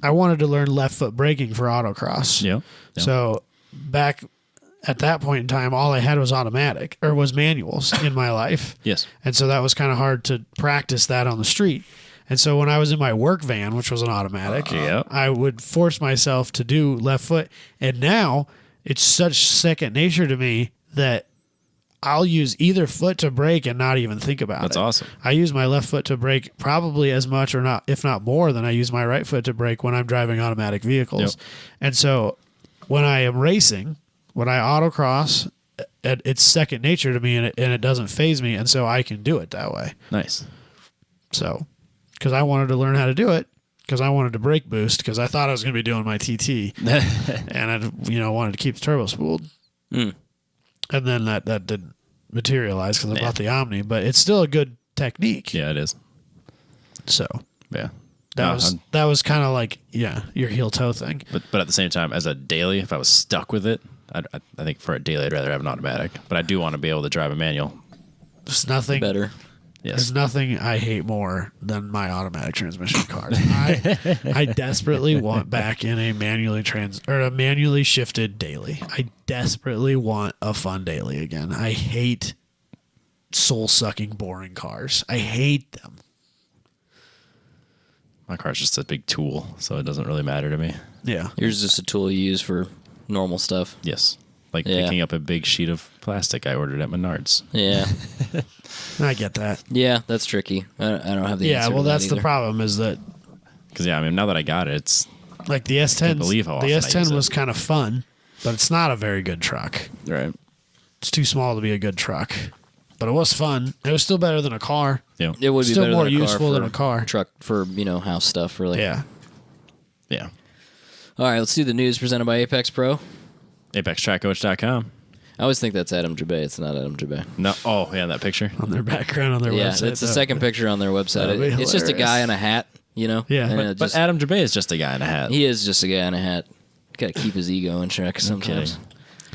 I wanted to learn left foot braking for autocross.
yeah.
So back at that point in time, all I had was automatic or was manuals in my life.
Yes.
And so that was kind of hard to practice that on the street. And so when I was in my work van, which was an automatic, I would force myself to do left foot. And now it's such second nature to me that I'll use either foot to brake and not even think about it.
That's awesome.
I use my left foot to brake probably as much or not, if not more than I use my right foot to brake when I'm driving automatic vehicles.
Yep.
And so when I am racing, when I autocross, it's second nature to me and it doesn't faze me. And so I can do it that way.
Nice.
So, because I wanted to learn how to do it, because I wanted to brake boost, because I thought I was going to be doing my TT, and I, wanted to keep the turbo spooled.
Mm.
And then that didn't materialize because I bought the Omni, but it's still a good technique.
Yeah, it is.
So
Yeah.
that was kind of like your heel toe thing.
But at the same time, as a daily, if I was stuck with it, I think for a daily, I'd rather have an automatic. But I do want to be able to drive a manual.
There's nothing
better.
Yes.
There's nothing I hate more than my automatic transmission cars. I desperately want back in a manually shifted daily. I desperately want a fun daily again. I hate soul-sucking, boring cars. I hate them.
My car's just a big tool, so it doesn't really matter to me.
Yeah.
Yours is just a tool you use for normal stuff.
Yes. Like picking up a big sheet of plastic I ordered at Menards.
Yeah.
I get that.
Yeah, that's tricky. I don't have the answer
well,
to that
that's the
either.
problem is that
Because, now that I got it, it's...
like the S10,
believe how
the
often I use
S10
it.
was kind of fun, but it's not a very good truck.
Right.
It's too small to be a good truck. But it was fun. It was still better than a car.
Yeah.
It would be
Still
better
more
than a car
useful
for
than a car.
truck for house stuff. Really.
Yeah.
Yeah.
All right, let's do the news presented by Apex Pro.
ApexTrackCoach.com.
I always think that's Adam Jabay. It's not Adam Jabay.
No. Oh, yeah, that picture.
On their background on their
Yeah,
website.
it's the second picture on their website.
That'd be
It's just a
hilarious.
guy in a hat,
Yeah.
and it
But
just-
Adam Jabay is just a guy in a hat.
he is just a guy in a hat. Got to keep his ego in check sometimes.
kidding.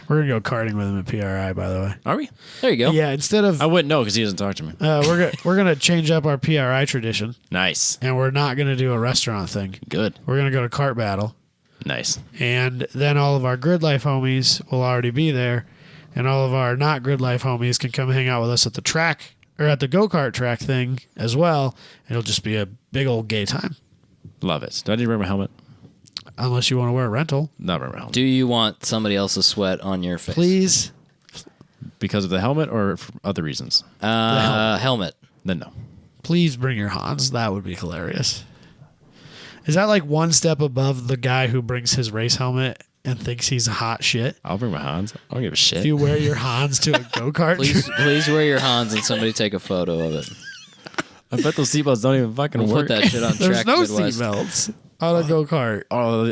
We're going to go karting with him at PRI, by the way.
Are we?
There you go.
Yeah, instead of...
I wouldn't know because he doesn't talk to me.
we're gonna change up our PRI tradition,
Nice.
and we're not gonna do a restaurant thing.
Good.
We're gonna go to kart battle,
Nice.
and then all of our grid life homies will already be there, and all of our not grid life homies can come hang out with us at the track or at the go kart track thing as well. It'll just be a big old gay time,
Love it. Do I need to wear my helmet?
unless you want to wear a rental,
Not wear my helmet.
Do you want somebody else's sweat on your face?
please.
Because of the helmet or for other reasons?
Helmet.
Then no.
Please bring your Hans. That would be hilarious. Is that like one step above the guy who brings his race helmet and thinks he's hot shit?
I'll bring my Hans. I don't give a shit.
If you wear your Hans to a go-kart,
Please wear your Hans and somebody take a photo of it.
I bet those seatbelts don't even fucking
We'll
work.
put that shit on
there's
Track
no
Midwest.
seatbelts on a go-kart.
Oh,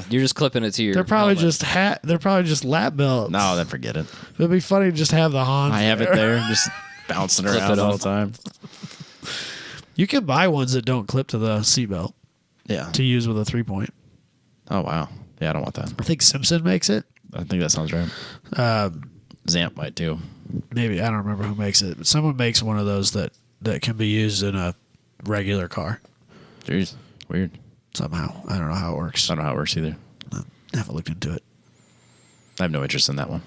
You're just clipping it to your
They're probably
helmet.
they're probably just lap belts.
no, then forget it.
It'd be funny to just have the Hans.
I have it there, just bouncing
Clip
around
it
all
on.
the time.
You can buy ones that don't clip to the seatbelt
Yeah.
to use with a 3-point.
Oh wow. Yeah, I don't want that.
I think Simpson makes it.
I think that sounds right. Zamp might too.
Maybe I don't remember who makes it, but someone makes one of those that can be used in a regular car
Jeez, weird.
somehow. I don't know how it works.
I don't know how it works either.
I haven't looked into it.
I have no interest in that one.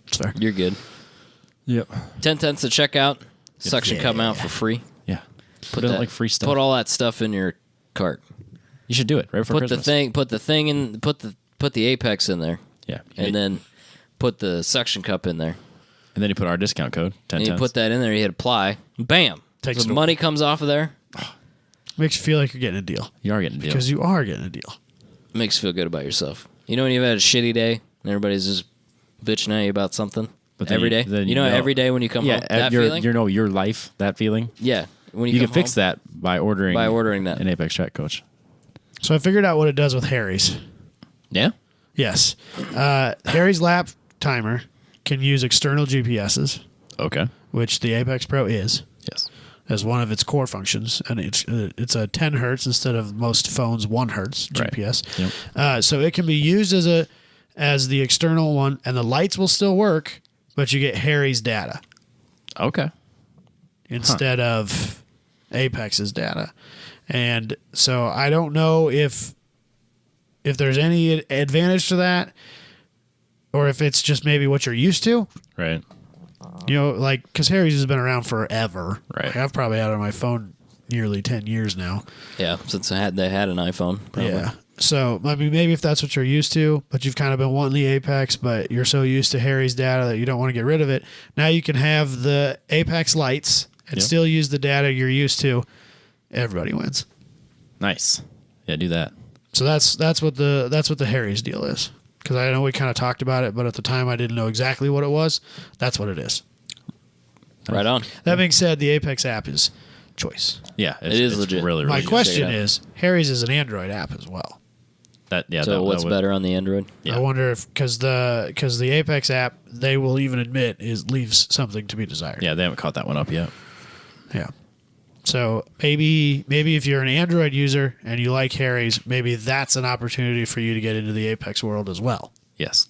It's fair.
You're good.
Yep.
10 cents to check out. Suction come out for free.
Yeah. Put it
that-
like free stuff.
Put all that stuff in your cart.
You should do it right before
Put
Christmas.
the thing in. Put the Apex in there,
Yeah.
and then put the suction cup in there.
and then you put our discount code 10
And you put that in there. You hit apply. Bam.
Takes
the
it
money comes off of there.
Makes you feel like you're getting a deal
You are getting a deal.
because you are getting a deal.
Makes you feel good about yourself. You know when you've had a shitty day and everybody's just bitching at you about something.
But then
Every
you-
day.
then
You know,
you know-
every day when you come home. That feeling.
your life, that feeling.
Yeah. When
You
come
can fix
home,
that by ordering
that.
an Apex Track Coach.
So I figured out what it does with Harry's.
Yeah.
Yes. Harry's lap timer can use external GPSs,
Okay.
which the Apex Pro is,
Yes.
as one of its core functions. And it's a 10 hertz instead of most phones 1 hertz
Right.
GPS.
Yep.
So it can be used as the external one, and the lights will still work, but you get Harry's data
Okay.
instead of Apex's data. And so I don't know if there's any advantage to that, or if it's just maybe what you're used to.
Right.
You know, like, because Harry's has been around forever.
Right.
Like, I've probably had it on my phone nearly 10 years now.
Yeah, since they had an iPhone. Probably.
Yeah. So, I mean, maybe if that's what you're used to, but you've kind of been wanting the Apex, but you're so used to Harry's data that you don't want to get rid of it. Now you can have the Apex lights and
Yep.
still use the data you're used to. Everybody wins.
Nice. Yeah, do that.
So that's what the Harry's deal is. Because I know we kind of talked about it, but at the time I didn't know exactly what it was. That's what it is.
Right on.
That being said, the Apex app is choice.
Yeah,
It is
it's
legit.
Really,
My
really good.
question
check it out.
is, Harry's is an Android app as well.
That yeah.
So
that
what's
would-
better on the Android?
Yeah.
I wonder if because the Apex app, they will even admit leaves something to be desired.
Yeah, they haven't caught that one up yet.
Yeah. So maybe if you're an Android user and you like Harry's, maybe that's an opportunity for you to get into the Apex world as well,
Yes.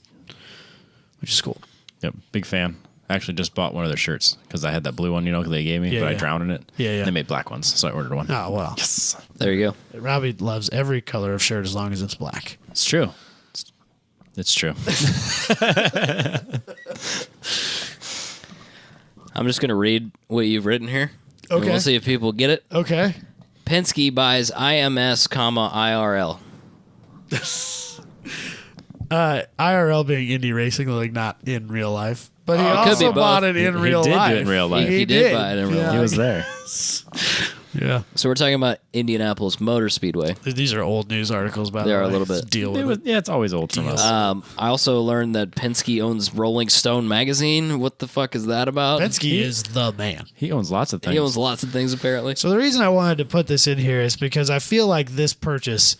which is cool.
Yep. Big fan. Actually, just bought one of their shirts because I had that blue one, they gave me,
Yeah,
but I
yeah.
drowned in it.
Yeah, yeah.
They made black ones, so I ordered one.
Oh well,
Yes.
There you go.
Robbie loves every color of shirt as long as it's black.
It's true. It's true.
I'm just gonna read what you've written here. and
Okay.
We'll see if people get it.
Okay.
Penske buys IMS, IRL.
IRL being indie racing, like not in real life, but he
Oh, it could be
also
both.
bought it in
He
real
did do it
life.
in real life.
He did buy it in real
Yeah.
life.
He was there.
Yeah.
So we're talking about Indianapolis Motor Speedway.
These are old news articles, by the way.
They are a little bit.
Deal with it.
Yeah, it's always old from us.
I also learned that Penske owns Rolling Stone magazine. What the fuck is that about?
Penske is the man.
He owns lots of things.
He owns lots of things, apparently.
So the reason I wanted to put this in here is because I feel like this purchase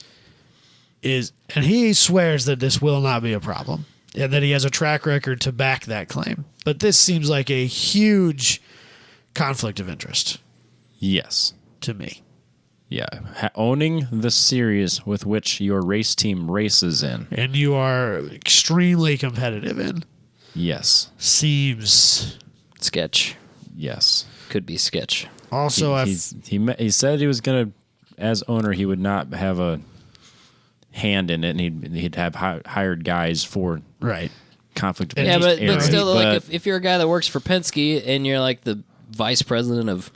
is, and he swears that this will not be a problem and that he has a track record to back that claim. But this seems like a huge conflict of interest
Yes.
to me.
Yeah. Owning the series with which your race team races in.
And you are extremely competitive in.
Yes.
Seems.
Sketch.
Yes.
Could be sketch.
Also,
He said he was going to, as owner, he would not have a hand in it, and he'd have hired guys for
right.
conflict of
Yeah,
interest.
but still,
but
like, if you're a guy that works for Penske and you're like the vice president of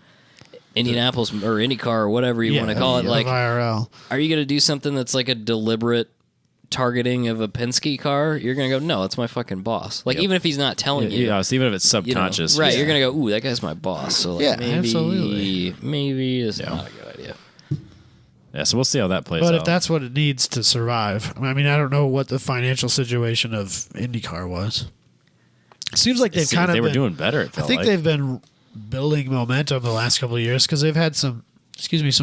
Indianapolis or IndyCar or whatever you want to call it, like,
IRL.
are you going to do something that's like a deliberate targeting of a Penske car? You're going to go, no, it's my fucking boss. Like, even if he's not telling you.
Yeah, so even if it's
you know,
subconscious.
right,
yeah.
you're going to go, ooh, that guy's my boss. So, like,
Yeah,
maybe,
absolutely.
Maybe it's not a good idea.
Yeah, so we'll see how that plays
But
out.
if that's what it needs to survive, I mean, I don't know what the financial situation of IndyCar was. It seems like they've kind of
they were
been,
doing better, it
I
felt
think
like.
they've been building momentum the last couple of years because they've had some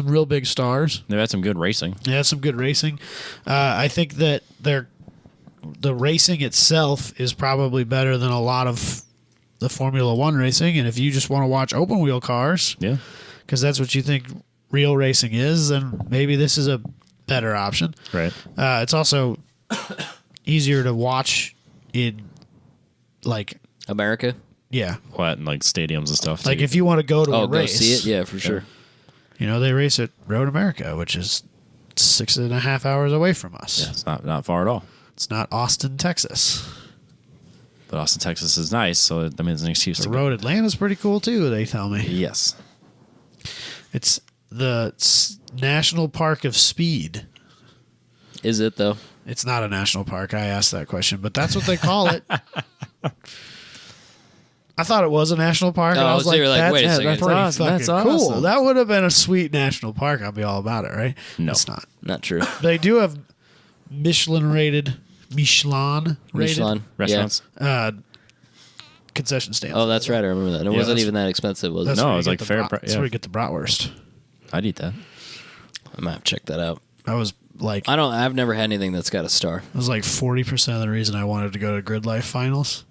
real big stars.
They've had some good racing.
They had some good racing. I think that the racing itself is probably better than a lot of the Formula One racing. And if you just want to watch open wheel cars,
Yeah.
because that's what you think real racing is, then maybe this is a better option.
Right.
It's also easier to watch in, like,
America?
yeah.
What, and like stadiums and stuff.
Like
too.
if you want to go to
Oh,
a
go
race,
see it? Yeah, for sure.
you know, they race at Road America, which is 6.5 hours away from us.
Yeah, it's not far at all.
It's not Austin, Texas.
But Austin, Texas is nice, so that means an excuse
The
to
Road Atlanta's pretty cool too, they tell
go.
me.
Yes.
It's the National Park of Speed.
Is it, though?
It's not a national park. I asked that question, but that's what they call it. I thought it was a national park, and
Oh,
I was
so
like,
you're like,
that's,
wait a second.
that's pretty
That's awesome.
fucking
That's
cool.
awesome.
That would have been a sweet national park. I'll be all about it, right?
No.
It's not.
Not true.
They do have Michelin-rated
Michelin.
Restaurants.
concession stands.
Oh, that's right. I remember that. And it
Yeah,
wasn't
that's-
even that expensive, was
That's
it?
No,
where
it
you
was
get
like
the
fair
brat-
pri-
That's
yeah.
where you get the bratwurst.
I'd eat that.
I might have to check that out.
I was like,
I've never had anything that's got a star.
it was like 40% of the reason I wanted to go to Grid Life Finals.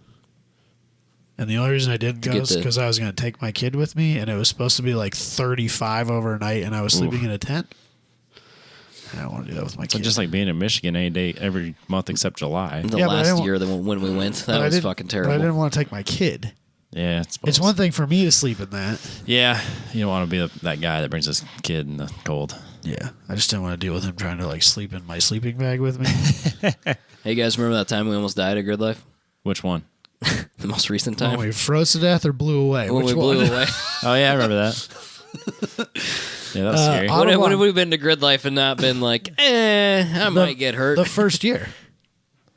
And the only reason I didn't
To
go
get
is
the-
because I was going to take my kid with me, and it was supposed to be like 35 overnight, and I was sleeping in a tent. I don't want to do that with my
So
kid.
just like being in Michigan any day, every month except July.
The
Yeah, but I
last
didn't
year when we went,
But
that
I
was
didn't-
fucking
But I
terrible.
didn't want to take my kid.
Yeah,
It's one thing for me to sleep in that.
Yeah, you don't want to be that guy that brings his kid in the cold.
Yeah, I just didn't want to deal with him trying to like sleep in my sleeping bag with me.
Hey, you guys remember that time we almost died at Grid Life?
Which one?
The most recent
When
time?
we froze to death or blew away.
When
Which
we blew
one?
away.
Oh yeah, I remember that. Yeah, that was scary.
Audubon-
What if we've been to Grid Life and not been like, I might get hurt?
The first year.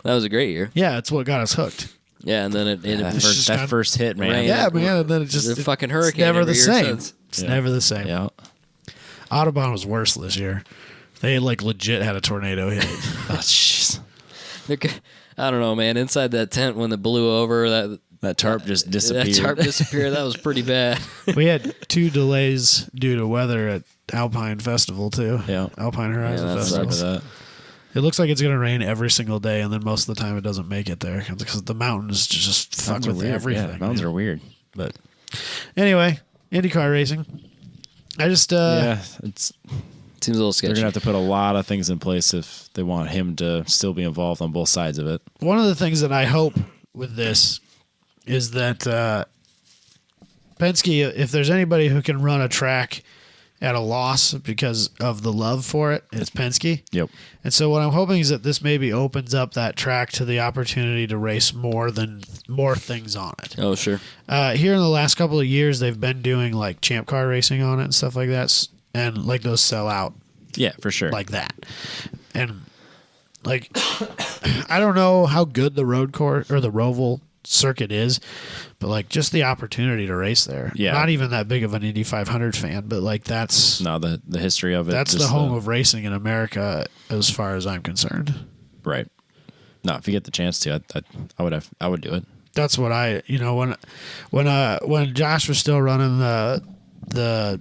That was a great year.
Yeah, it's what got us hooked.
Yeah, and then it
that
It's
first,
just
that
kind-
first hit, man.
Rain.
Yeah, man, and then it just
There's a fucking
it's
hurricane
never
every
the
year
same.
since.
It's
Yeah.
never the same.
Yeah.
Audubon was worse this year. They like legit had a tornado hit.
Oh jeez.
I don't know, man. Inside that tent when it blew over,
That tarp just disappeared.
that tarp disappeared. That was pretty bad.
We had 2 delays due to weather at Alpine Festival too.
Yeah.
Alpine Horizon
Yeah, that
Festival.
sucks.
Remember that.
It looks like it's going to rain every single day, and then most of the time it doesn't make it there because the mountains just fuck
Mountains are
with
weird.
everything.
Yeah, mountains
man.
are weird.
But anyway, IndyCar racing. I just
Yeah, it's
Seems a little
they're
sketchy.
gonna have to put a lot of things in place if they want him to still be involved on both sides of it.
one of the things that I hope with this is that Penske, if there's anybody who can run a track at a loss because of the love for it, it's Penske.
Yep.
And so what I'm hoping is that this maybe opens up that track to the opportunity to race more things on it.
Oh, sure.
Here in the last couple of years, they've been doing like champ car racing on it and stuff like that, and like those sell out
Yeah, for sure.
like that. And like, I don't know how good the road course or the Roval circuit is, but like just the opportunity to race there.
Yeah.
Not even that big of an Indy 500 fan, but like that's
No, the history of it.
that's the home of racing in America, as far as I'm concerned.
Right. No, if you get the chance to, I would do it.
That's what when Josh was still running the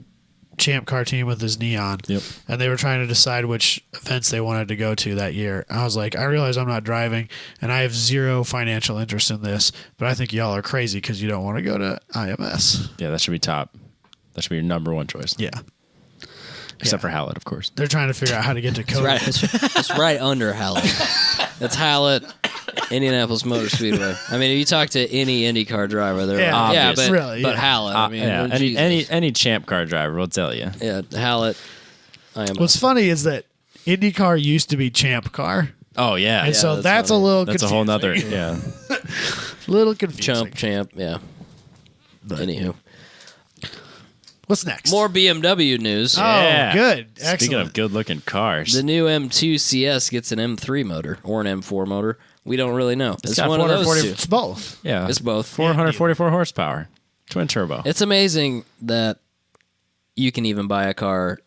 Champ Car team with his Neon,
Yep.
and they were trying to decide which events they wanted to go to that year. I was like, I realize I'm not driving, and I have zero financial interest in this, but I think y'all are crazy because you don't want to go to IMS.
Yeah, that should be top. That should be your number one choice.
Yeah.
Except for Hallett, of course.
They're trying to figure out how to get to Cody.
Right, it's right under Hallett. That's Hallett, Indianapolis Motor Speedway. I mean, if you talk to any IndyCar driver, they're
Yeah,
like, yeah,
obvious.
but
Really,
but
yeah.
Hallett. I mean,
Yeah, any champ car driver will tell you.
yeah, Hallett. I am.
What's funny is that IndyCar used to be Champ Car,
Oh yeah,
and so
that's
that's a
funny.
little
that's a
confusing.
whole nother. Yeah,
Little confusing.
Champ. Yeah. Anywho,
What's next?
more BMW news.
Oh,
Yeah.
good.
Speaking
Excellent.
of good-looking cars,
The new M2 CS gets an M3 motor or an M4 motor. We don't really know. It's
got
one of those
440
two.
It's both.
yeah,
It's both.
444 horsepower, twin turbo.
It's amazing that you can even buy a car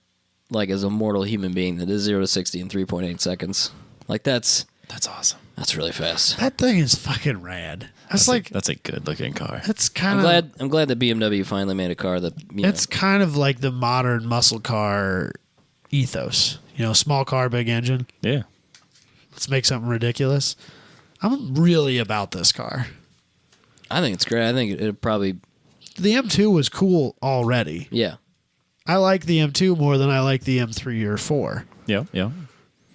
like as a mortal human being that is 0 to 60 in 3.8 seconds. Like that's
awesome.
really fast.
That thing is fucking rad. That's like
That's a good-looking car.
it's kind of
I'm glad that BMW finally made a car that
it's kind of like the modern muscle car ethos. You know, small car, big engine.
Yeah,
Let's make something ridiculous. I'm really about this car.
I think it's great. I think it probably
The M2 was cool already.
yeah.
I like the M2 more than I like the M3 or 4.
yeah.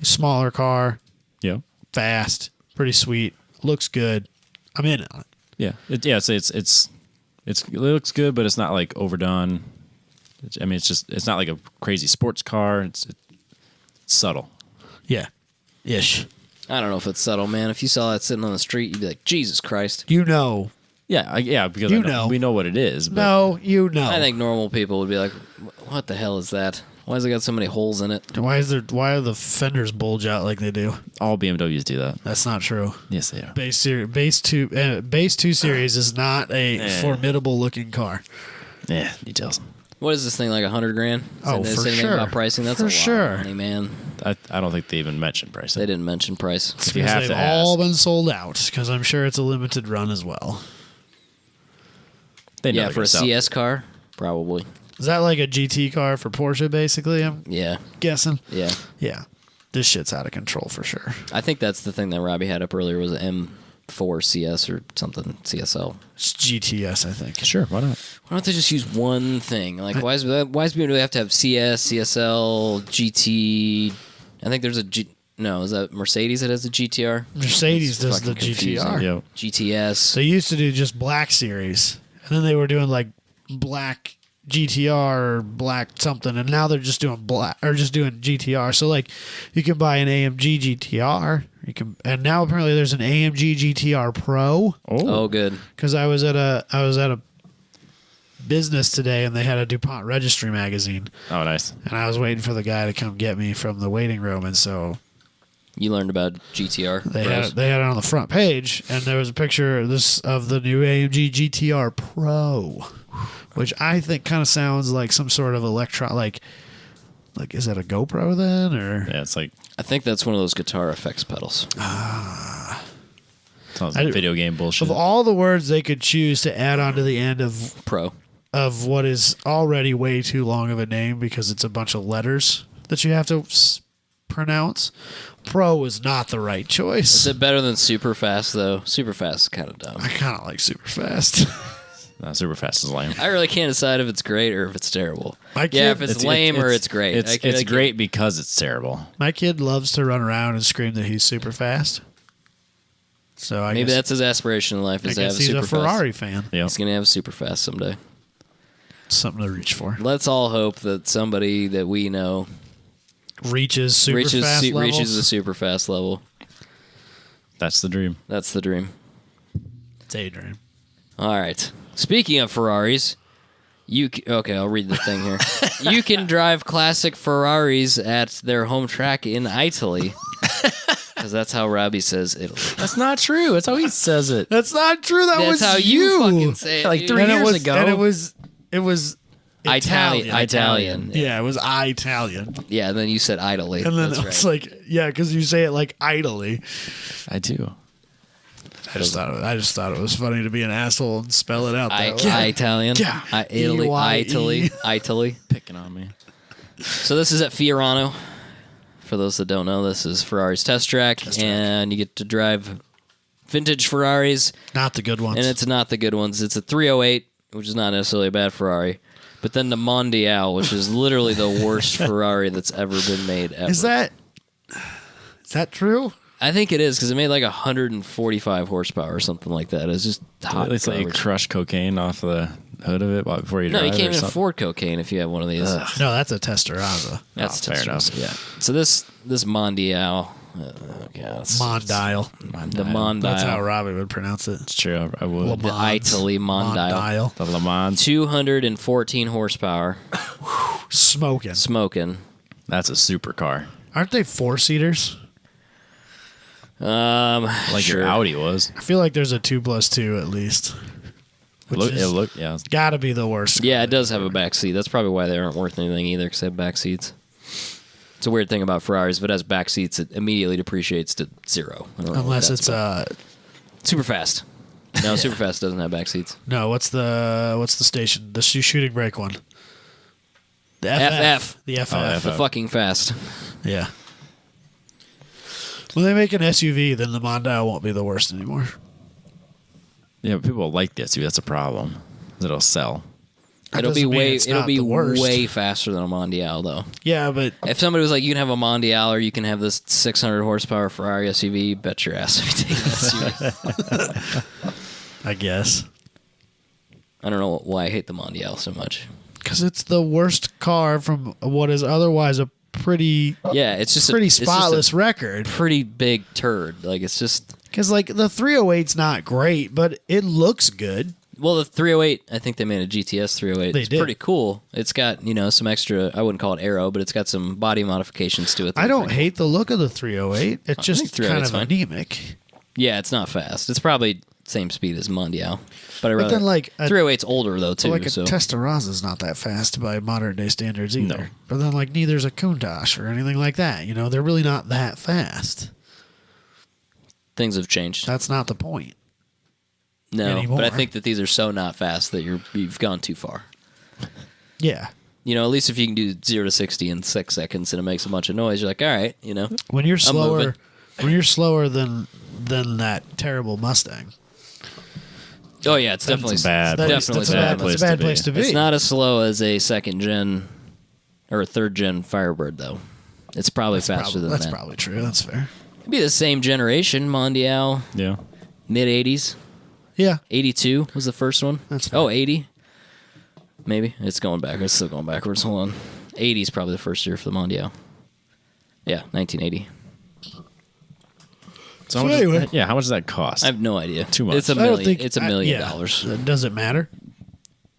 Smaller car,
Yeah.
fast, pretty sweet, looks good. I'm in on it.
Yeah. It looks good, but it's not like overdone. It's not like a crazy sports car. It's subtle.
Yeah. Ish.
I don't know if it's subtle, man. If you saw that sitting on the street, you'd be like, Jesus Christ.
You know.
Yeah, because
You know.
we know what it is. But
No, you know.
I think normal people would be like, what the hell is that? Why has it got so many holes in it?
Why are the fenders bulge out like they do?
all BMWs do that.
That's not true.
Yes, they are.
Base 2 series is not a formidable looking car.
Yeah, details.
What is this thing, like $100,000?
Oh,
Is
for
anything
sure.
about pricing? That's
For
a lot
sure.
of money, man.
I don't think they even mentioned pricing.
They didn't mention price.
It's
you
because
have
they've
to
all
ask.
been sold out because I'm sure it's a limited run as well.
They know
Yeah,
they're
for a
gonna sell.
CS car, probably.
Is that like a GT car for Porsche, basically? I'm
Yeah,
guessing.
yeah.
Yeah. This shit's out of control for sure.
I think that's the thing that Robbie had up earlier was an M4 CS or something, CSL.
It's GTS, I think.
Sure, why not?
Why don't they just use one thing? Like, why is BMW have to have CS, CSL, GT? I think there's a G. No, is that Mercedes that has the GTR?
Mercedes
It's
does the
fucking confusing.
GTR.
Yo,
GTS.
They used to do just black series, and then they were doing like black GTR or black something, and now they're just doing black or just doing GTR. So like, you can buy an AMG GTR. You can, and now apparently there's an AMG GTR Pro.
Oh, good.
Because I was at a business today, and they had a DuPont Registry magazine,
oh, nice.
and I was waiting for the guy to come get me from the waiting room, and so
You learned about GTR.
they
bros.
had it on the front page, and there was a picture of the new AMG GTR Pro, which I think kind of sounds like some sort of like is that a GoPro then, or
Yeah, it's like
I think that's one of those guitar effects pedals.
sounds like video game bullshit.
of all the words they could choose to add onto the end
Pro.
of what is already way too long of a name because it's a bunch of letters that you have to pronounce. Pro is not the right choice.
Is it better than super fast though? Super fast is kind of dumb.
I kind of like super fast.
Super fast is lame.
I really can't decide if it's great or if it's terrible.
My
Yeah,
kid-
if it's lame or it's great.
It's great because it's terrible.
My kid loves to run around and scream that he's super fast. So I
Maybe
guess,
that's his aspiration in life
I
is to have
guess
a
he's
super
a Ferrari fan.
Yeah.
fast. He's gonna have a super fast someday.
Something to reach for.
Let's all hope that somebody that we know
Reaches super fast levels.
reaches the super fast level.
That's the dream.
That's the dream.
Daydream.
All right. Speaking of Ferraris, okay, I'll read the thing here. You can drive classic Ferraris at their home track in Italy. Because that's how Robbie says Italy.
That's not true. That's how he says it.
That's not true. That
That's
was
how you fucking say it.
Like
dude.
3
and
years
it was,
ago.
and it was Italian.
Italian.
Yeah, it was Italian.
Yeah, and then you said idly.
And then
That's
it was
right.
like, yeah, because you say it like idly.
I do.
I just thought it was funny to be an asshole and spell it out that way.
Italian.
Yeah.
Italy.
E-Y-E.
Italy.
Picking on me.
So this is at Fiorano. For those that don't know, this is Ferrari's test track, and you get to drive vintage Ferraris,
Not the good ones.
and it's not the good ones. It's a 308, which is not necessarily a bad Ferrari, but then the Mondial, which is literally the worst Ferrari that's ever been made ever.
Is that true?
I think it is because it made like 145 horsepower or something like that. It's just hot.
At least let you
garbage.
crush cocaine off the hood of it before you
No,
drive
you can't
or
even
something.
afford cocaine if you have one of these.
No, that's a Testarossa.
That's
Oh, fair enough.
Yeah. So this Mondial,
Mondial.
the Mondial,
That's how Robbie would pronounce it.
It's true. I would.
the Italy Mondial,
The Le Mans.
214 horsepower,
Smoking.
smoking.
That's a supercar.
Aren't they 4-seaters?
Like
sure.
your Audi was.
I feel like there's a 2+2 at least.
Yeah.
Gotta be the worst.
Yeah, it does have a back seat. That's probably why they aren't worth anything either, because they have back seats. It's a weird thing about Ferraris. If it has back seats, it immediately depreciates to 0. I don't know what
Unless
that's
it's
about. super fast. No, super fast doesn't have back seats.
no. What's the station? The shooting brake one. The
FF.
The FF.
Oh,
The fucking fast.
Yeah. When they make an SUV, then the Mondial won't be the worst anymore.
Yeah, but people like the SUV. That's a problem. 'Cause it'll sell.
That
It'll be
doesn't mean
way.
it's
It'll
not
be
the worst.
way faster than a Mondial, though.
Yeah, but
If somebody was like, "You can have a Mondial or you can have this 600 horsepower Ferrari SUV," bet your ass if you take an SUV.
I guess
I don't know why I hate the Mondial so much.
because it's the worst car from what is otherwise a pretty
Yeah, it's just
pretty
it's just a
spotless record.
pretty big turd. Like it's just.
Because like the 308's not great, but it looks good.
Well, the 308, I think they made a GTS 308.
They
It's
did.
pretty cool. It's got, some extra, I wouldn't call it aero, but it's got some body modifications to it. that
I
are
don't
pretty
hate the look of the 308. It's
I
just
think
kind
308's
of
fine.
anemic.
cool. Yeah, it's not fast. It's probably same speed as Mondial. But I rather,
then, like, a-
308's older, though, too.
Like a
so.
Testarossa is not that fast by modern day standards either.
No.
But then like neither's a Countach or anything like that. They're really not that fast.
Things have changed.
That's not the point.
No,
anymore.
but I think that these are so not fast that you've gone too far.
Yeah.
At least if you can do 0 to 60 in 6 seconds and it makes a bunch of noise, you're like, all right,
When you're
moving.
slower than that terrible Mustang.
Oh yeah, it's definitely
It's bad.
Definitely
That's a bad place to be.
It's not as slow as a second gen or a third gen Firebird, though. It's probably faster than
That's
that.
probably true. That's fair.
It'd be the same generation, Mondial,
Yeah.
mid 80s.
Yeah.
82 was the first one.
That's fair.
Oh, 80? Maybe. It's going backwards. It's still going backwards. Hold on. 80 is probably the first year for the Mondial. Yeah, 1980.
So
So
how much
anyway.
how much does that cost?
I have no idea.
Too much.
It's a
I don't
million.
think
It's $1 million. dollars.
Does it matter?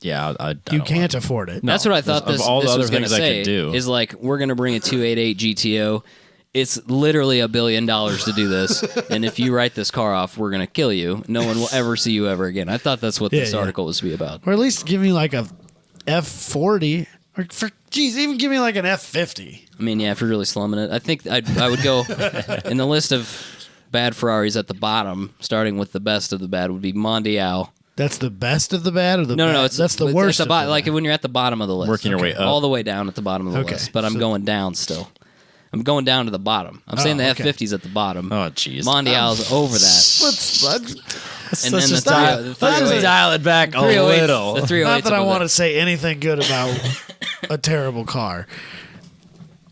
yeah, I
You
don't
can't
want
afford it.
No.
That's what I thought
Of
this,
all the
this
other
was going to
things I
say.
could do.
Is like, we're going to bring a 288 GTO. It's literally $1 billion to do this. And if you write this car off, we're going to kill you. No one will ever see you ever again. I thought that's what this
Yeah.
article was to be about.
Or at least give me like a F40. Or even give me like an F50.
I mean, yeah, if you're really slumming it, I think I would go in the list of bad Ferraris at the bottom, starting with the best of the bad, would be Mondial.
That's the best of the bad or the
No,
bad?
it's
That's the
it's
worst.
at the
of the
like
bad.
when you're at the bottom of the list,
Working your way up.
all the way down at the bottom of the
Okay,
list. But I'm
so-
going down still. I'm going down to the bottom. I'm saying the
okay.
F50's at the bottom.
Oh, jeez.
Mondial's over that.
Let's
And then the
just dial-
three- the
let's
308
just
dial it back a
308
little.
The 308's
Not that I
above
want
that.
to say anything good about a terrible car,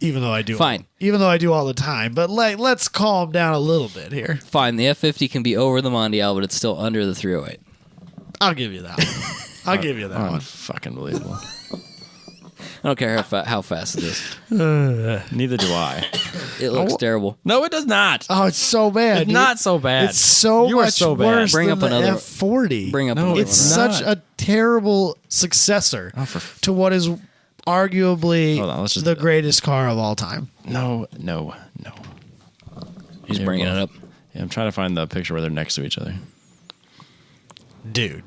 even though I do.
Fine.
Even though I do all the time, but let's calm down a little bit here.
Fine, the F50 can be over the Mondial, but it's still under the 308.
I'll give you that one. I'll give you that one.
Fucking believable.
I don't care how fast it is.
Neither do I.
It looks terrible.
No, it does not.
Oh, it's so bad.
It's
dude.
not so bad.
It's so
You are
much
so bad.
worse
Bring
than
up
the
another-
F40.
Bring up
No,
another
It's
one.
such
not.
a terrible successor to what is arguably
Hold on, let's just
the
do that.
greatest car of all time.
No.
He's bringing it up.
Yeah, I'm trying to find the picture where they're next to each other.
Dude,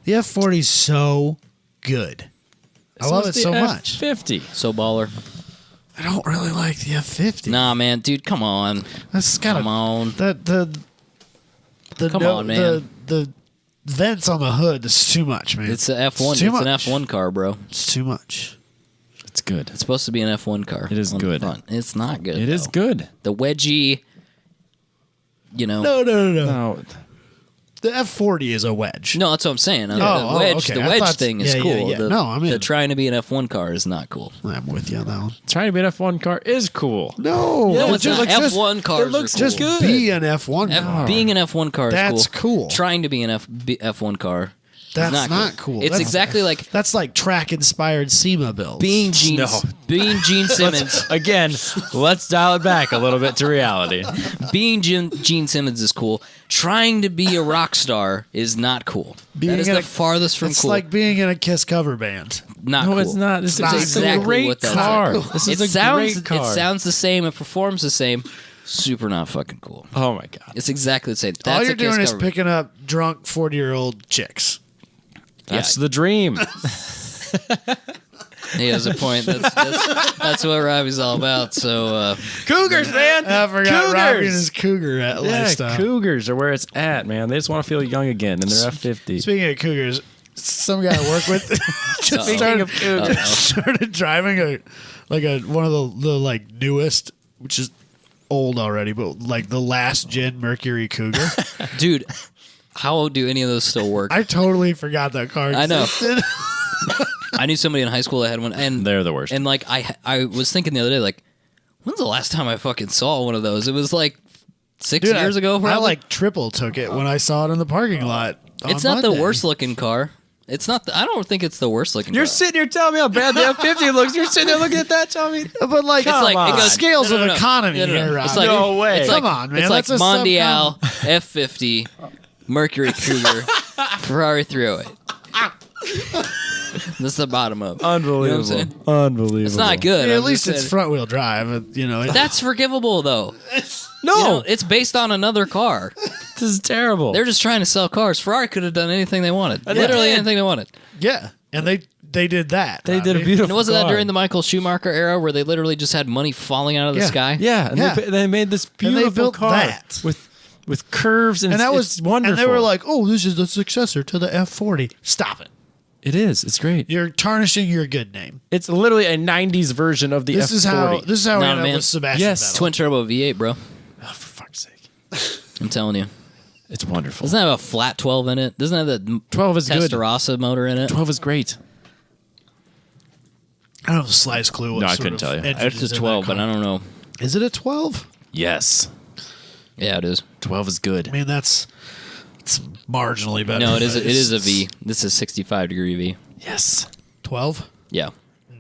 the F40 is so good. I love it so much.
F50.
So baller.
I don't really like the F50.
Nah, man, dude, come on.
That's kind
Come on.
the
Come on, man.
The vents on the hood is too much, man.
It's an F1.
too
It's an
much.
F1 car, bro.
It's too much.
It's good.
It's supposed to be an F1 car.
It is
on the
good.
front. It's not good.
It is
though.
good.
The wedgie, you know.
No.
No,
The F40 is a wedge.
No, that's what I'm saying.
Oh,
The
okay. I
wedge
thought-
thing is
yeah,
cool.
yeah.
The,
No, I'm in.
the trying to be an F1 car is not cool.
I'm with you on that one.
trying to be an F1 car is cool.
No,
No,
it
it's
just
not.
looks
F1 cars
it looks
are cool.
just
good.
be an F1 car.
Being an F1 car is
That's cool.
Trying to be an F1 car
That's
is
not cool.
It's
That's-
exactly like
That's like track-inspired SEMA builds.
being Gene,
No.
being Gene Simmons.
Again, let's dial it back a little bit to reality.
Being Gene Simmons is cool. Trying to be a rock star is not cool. That is
in
the
a-
farthest from
It's
cool.
like being in a Kiss cover band.
Not
No,
cool.
it's not. This
not
is
exactly
a great
what that's
car.
like.
This is
It
a
sounds
great car.
It sounds the same. It performs the same. Super not fucking cool.
Oh my god.
It's exactly the same. That's
All
a
you're doing
Kiss
is
cover.
picking up drunk 40-year-old chicks.
That's the dream.
He has a point. That's what Robbie's all about. So
Cougars, man.
I forgot Robbie and
Cougars.
his cougar
Yeah,
lifestyle.
Cougars are where it's at, man. They just want to feel young again, and they're F50.
Speaking of cougars, some guy I work with just started driving one of the like newest, which is old already, but like the last gen Mercury Cougar.
dude, how do any of those still work?
I totally forgot that car
I know.
existed.
I knew somebody in high school that had one, and
They're the worst.
And like I was thinking the other day, like, when's the last time I fucking saw one of those? It was like 6
Dude,
years ago.
I
Probably.
like triple took it when I saw it in the parking lot.
It's
on
not the
Monday.
worst looking car. It's not. I don't think it's the worst looking.
You're
car.
sitting here telling me how bad the F50 looks. You're sitting there looking at that, telling me.
But like,
Come
it's like
on.
it goes scales
No, no,
of
no.
economy
No, no, no.
here.
It's
Rob.
like,
No way.
It's
Come
like,
on, man.
It's like
That's a
Mondial, F50, Mercury Cougar, Ferrari 308. That's the bottom up.
Unbelievable.
You know what I'm saying?
Unbelievable.
It's not good.
Yeah, at
I'm
least
just
it's
saying.
front wheel drive. You know,
That's forgivable though.
No,
You know, it's based on another car.
this is terrible.
They're just trying to sell cars. Ferrari could have done anything they wanted. Literally
did.
anything they wanted.
yeah, and they did that.
They did a
Robbie.
beautiful.
And wasn't that
car.
during the Michael Schumacher era where they literally just had money falling out of the
Yeah.
sky?
Yeah, and
Yeah.
They made this
And they
beautiful
built
car
that.
with curves and,
And that
it's
was
wonderful.
And they were like, "Oh, this is the successor to the F40." Stop it!
it is. It's great.
You're tarnishing your good name.
It's literally a '90s version of the
This
F40.
is how we
Nah,
end up
man.
with Sebastian
Yes,
Vettel.
Twin turbo V8, bro.
Oh, for fuck's sake!
I'm telling you.
It's wonderful.
Doesn't it have a flat 12 in it? Doesn't it have the
12 is good.
Testarossa motor in it?
12 is great.
I don't have the slightest clue. What
No, I
sort
couldn't
of
tell you.
engine
It's
is
a
in
12,
that
but I
car.
don't know.
Is it a 12?
Yes,
Yeah, it is.
12 is good.
I mean, it's marginally better.
No, it is.
but
It is a
it's
V. This is 65-degree V.
Yes.
12
Yeah.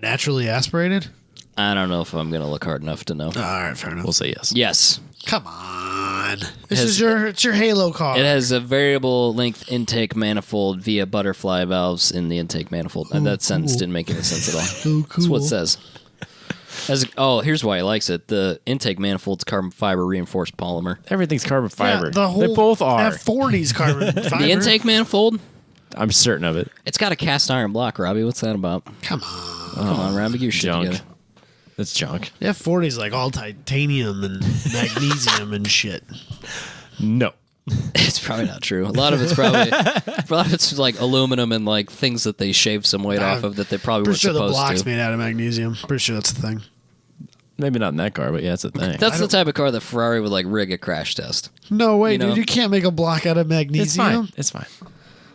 naturally aspirated.
I don't know if I'm gonna look hard enough to know.
All right, fair enough.
We'll say yes.
Yes,
Come on, this
has-
is your Halo car.
it has a variable length intake manifold via butterfly valves in the intake manifold. And that sentence
cool.
didn't make any sense at all.
So
That's what it
cool.
says. Here's why he likes it. The intake manifold's carbon fiber reinforced polymer.
Everything's carbon fiber.
Yeah, the whole
they both are.
F40's carbon fiber.
The intake manifold,
I'm certain of it.
it's got a cast iron block, Robbie. What's that about?
Come on.
Come on, Robbie, get your shit
Junk.
together.
It's junk.
The F40's like all titanium and magnesium and shit.
No.
It's probably not true. A lot of it's like aluminum and like things that they shave some weight off of that they probably
Pretty
weren't
sure the
supposed
block's
to.
made out of magnesium. Pretty sure that's the thing.
Maybe not in that car, but yeah, it's a thing.
That's the type of car that Ferrari would like rig a crash test.
No way,
You know?
dude. You can't make a block out of magnesium.
It's fine. It's fine.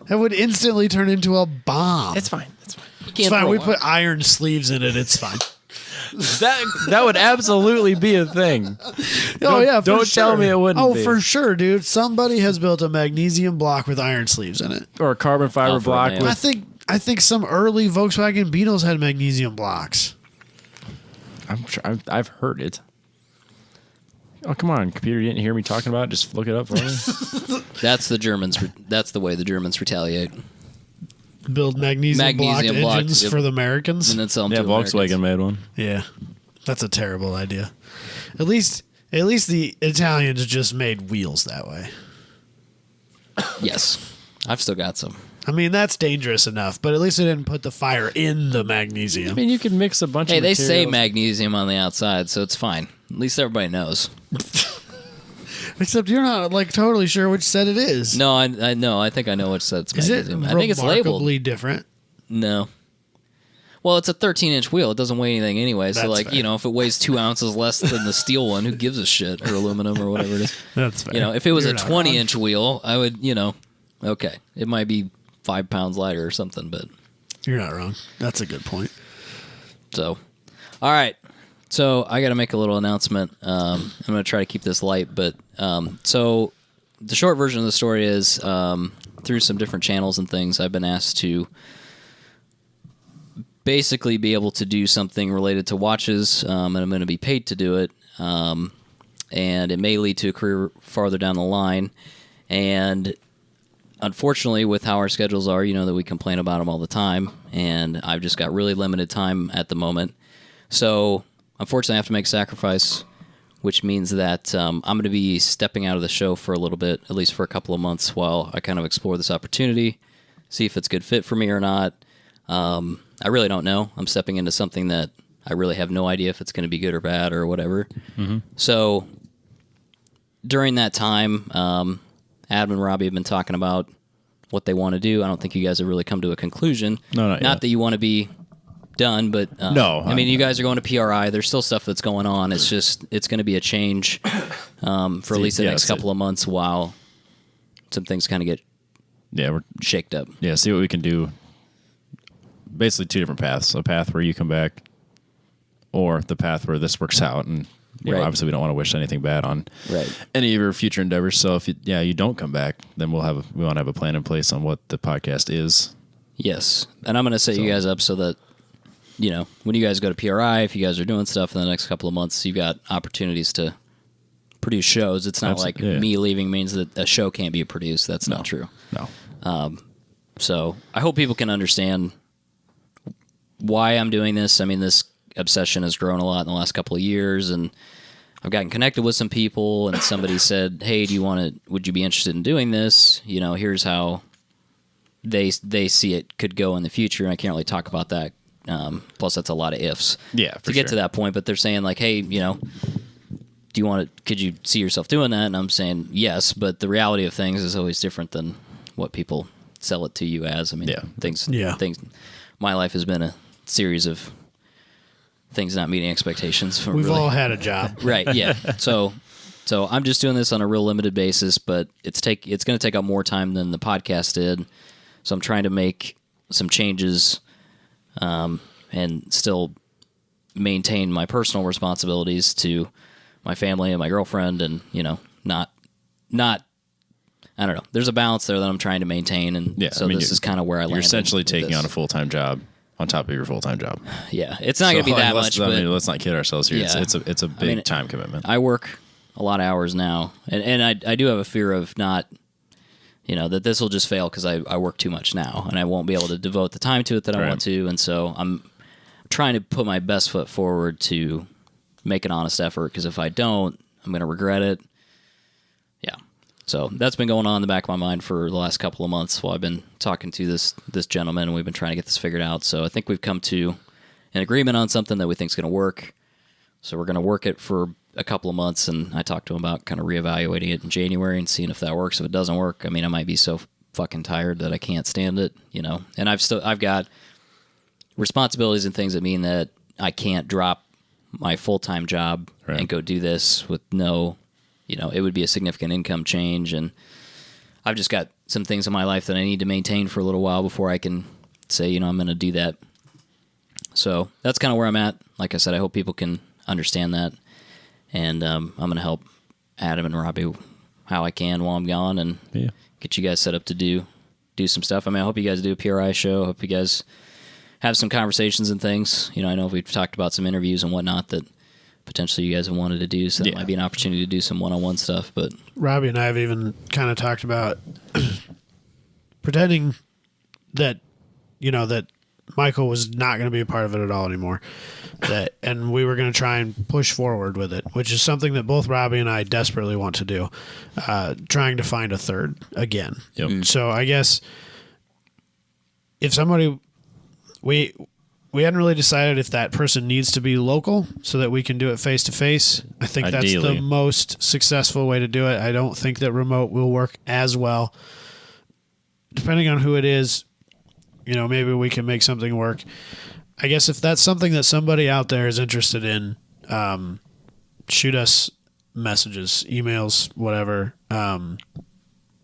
That would instantly turn into a bomb.
It's fine. It's fine.
It's fine. We put iron sleeves in it. It's fine.
That would absolutely be a thing.
Oh yeah, for
don't
sure.
tell me it wouldn't
Oh,
be.
for sure, dude. Somebody has built a magnesium block with iron sleeves in it.
Or a carbon fiber
Oh, for
block
man.
with.
I think some early Volkswagen Beetles had magnesium blocks.
I'm sure I've heard it. Oh come on, computer! You didn't hear me talking about it? Just look it up for me.
That's the Germans. That's the way the Germans retaliate.
Build magnesium blocked
blocked,
engines
yep.
for the Americans.
And then sell them
Yeah,
to
Volkswagen
Americans.
made one.
Yeah, that's a terrible idea. At least At least the Italians just made wheels that way.
Yes, I've still got some.
I mean, that's dangerous enough, but at least they didn't put the fire in the magnesium.
I mean, you can mix a bunch
Hey,
of
they say
materials.
magnesium on the outside, so it's fine. At least everybody knows.
Except you're not like totally sure which set it is.
No, I know. I think I know which set it's
Is it
magnesium. I think it's labeled.
remarkably different?
No. Well, it's a 13-inch wheel. It doesn't weigh anything anyway. So,
That's
like,
fair.
you know, if it weighs 2 ounces less than the steel one, who gives a shit? Or aluminum or whatever it is.
That's fair.
You know, if it was
You're
a
not
20-inch wheel, I would, you know, okay. It might be 5 pounds lighter or something, but
You're not wrong. That's a good point.
so. All right. So, I got to make a little announcement. I'm going to try to keep this light, but so the short version of the story is through some different channels and things, I've been asked to basically be able to do something related to watches, and I'm going to be paid to do it, and it may lead to a career farther down the line. And unfortunately, with how our schedules are, you know that we complain about them all the time, and I've just got really limited time at the moment. So unfortunately, I have to make a sacrifice, which means that I'm going to be stepping out of the show for a little bit, at least for a couple of months, while I kind of explore this opportunity, see if it's a good fit for me or not. I really don't know. I'm stepping into something that I really have no idea if it's going to be good or bad or whatever. Mm-hmm. So during that time, Adam and Robbie have been talking about what they want to do. I don't think you guys have really come to a conclusion.
No, not yet.
that you want to be done, but
No,
I mean, you guys are going to PRI. There's still stuff that's going on. It's just it's going to be a change for at least the next couple of months while some things kind of get
we're
shaked up.
see what we can do. Basically, two different paths: a path where you come back, or the path where this works out. And you know,
Right.
obviously, we don't want to wish anything bad on
Right.
any of your future endeavors. So if you don't come back, then we want to have a plan in place on what the podcast is.
Yes, and I'm going to set you guys up so that, you know, when you guys go to PRI, if you guys are doing stuff in the next couple of months, you've got opportunities to produce shows. It's not like me leaving means that a show can't be produced. That's not true.
No.
So I hope people can understand why I'm doing this. I mean, this obsession has grown a lot in the last couple of years, and I've gotten connected with some people, and somebody said, "Hey, would you be interested in doing this? You know, here's how they see it could go in the future." And I can't really talk about that. Plus, that's a lot of ifs.
Yeah,
to get to that point. But they're saying like, "Hey, you know, could you see yourself doing that?" And I'm saying yes, but the reality of things is always different than what people sell it to you as. I mean, things. My life has been a series of things not meeting expectations.
We've all had a job.
Right, yeah. So I'm just doing this on a real limited basis, but it's going to take up more time than the podcast did. So I'm trying to make some changes and still maintain my personal responsibilities to my family and my girlfriend, and, you know, not I don't know. There's a balance there that I'm trying to maintain, and this is kind of where I landed.
You're essentially
with
taking
this.
on a full-time job on top of your full-time job.
Yeah, it's not going to be that much. But
let's not kid ourselves here.
Yeah.
It's a big time commitment.
I work a lot of hours now, and I do have a fear of not, you know, that this will just fail because I work too much now, and I won't be able to devote the time to it that I want to, and so I'm trying to put my best foot forward to make an honest effort, because if I don't, I'm going to regret it. Yeah. So that's been going on in the back of my mind for the last couple of months while I've been talking to this gentleman, and we've been trying to get this figured out. So I think we've come to an agreement on something that we think is going to work. So we're going to work it for a couple of months, and I talked to him about kind of reevaluating it in January and seeing if that works. If it doesn't work, I mean, I might be so fucking tired that I can't stand it, you know. And I've got responsibilities and things that mean that I can't drop my full-time job and go do this with no, you know, it would be a significant income change, and I've just got some things in my life that I need to maintain for a little while before I can say, you know, I'm going to do that. So that's kind of where I'm at. Like I said, I hope people can understand that, and I'm going to help Adam and Robbie how I can while I'm gone, and get you guys set up to do some stuff. I mean, I hope you guys do a PRI show. I hope you guys have some conversations and things. You know, I know we've talked about some interviews and whatnot that potentially you guys have wanted to do, so that might be an opportunity to do some one-on-one stuff. But
Robbie and I have even kind of talked about pretending that, you know, that Michael was not going to be a part of it at all anymore. And we were going to try and push forward with it, which is something that both Robbie and I desperately want to do, trying to find a third again.
Yep.
So I guess if somebody, we hadn't really decided if that person needs to be local so that we can do it face to face. I think that's
Ideally.
the most successful way to do it. I don't think that remote will work as well. Depending on who it is, maybe we can make something work. I guess if that's something that somebody out there is interested in, shoot us messages, emails, whatever.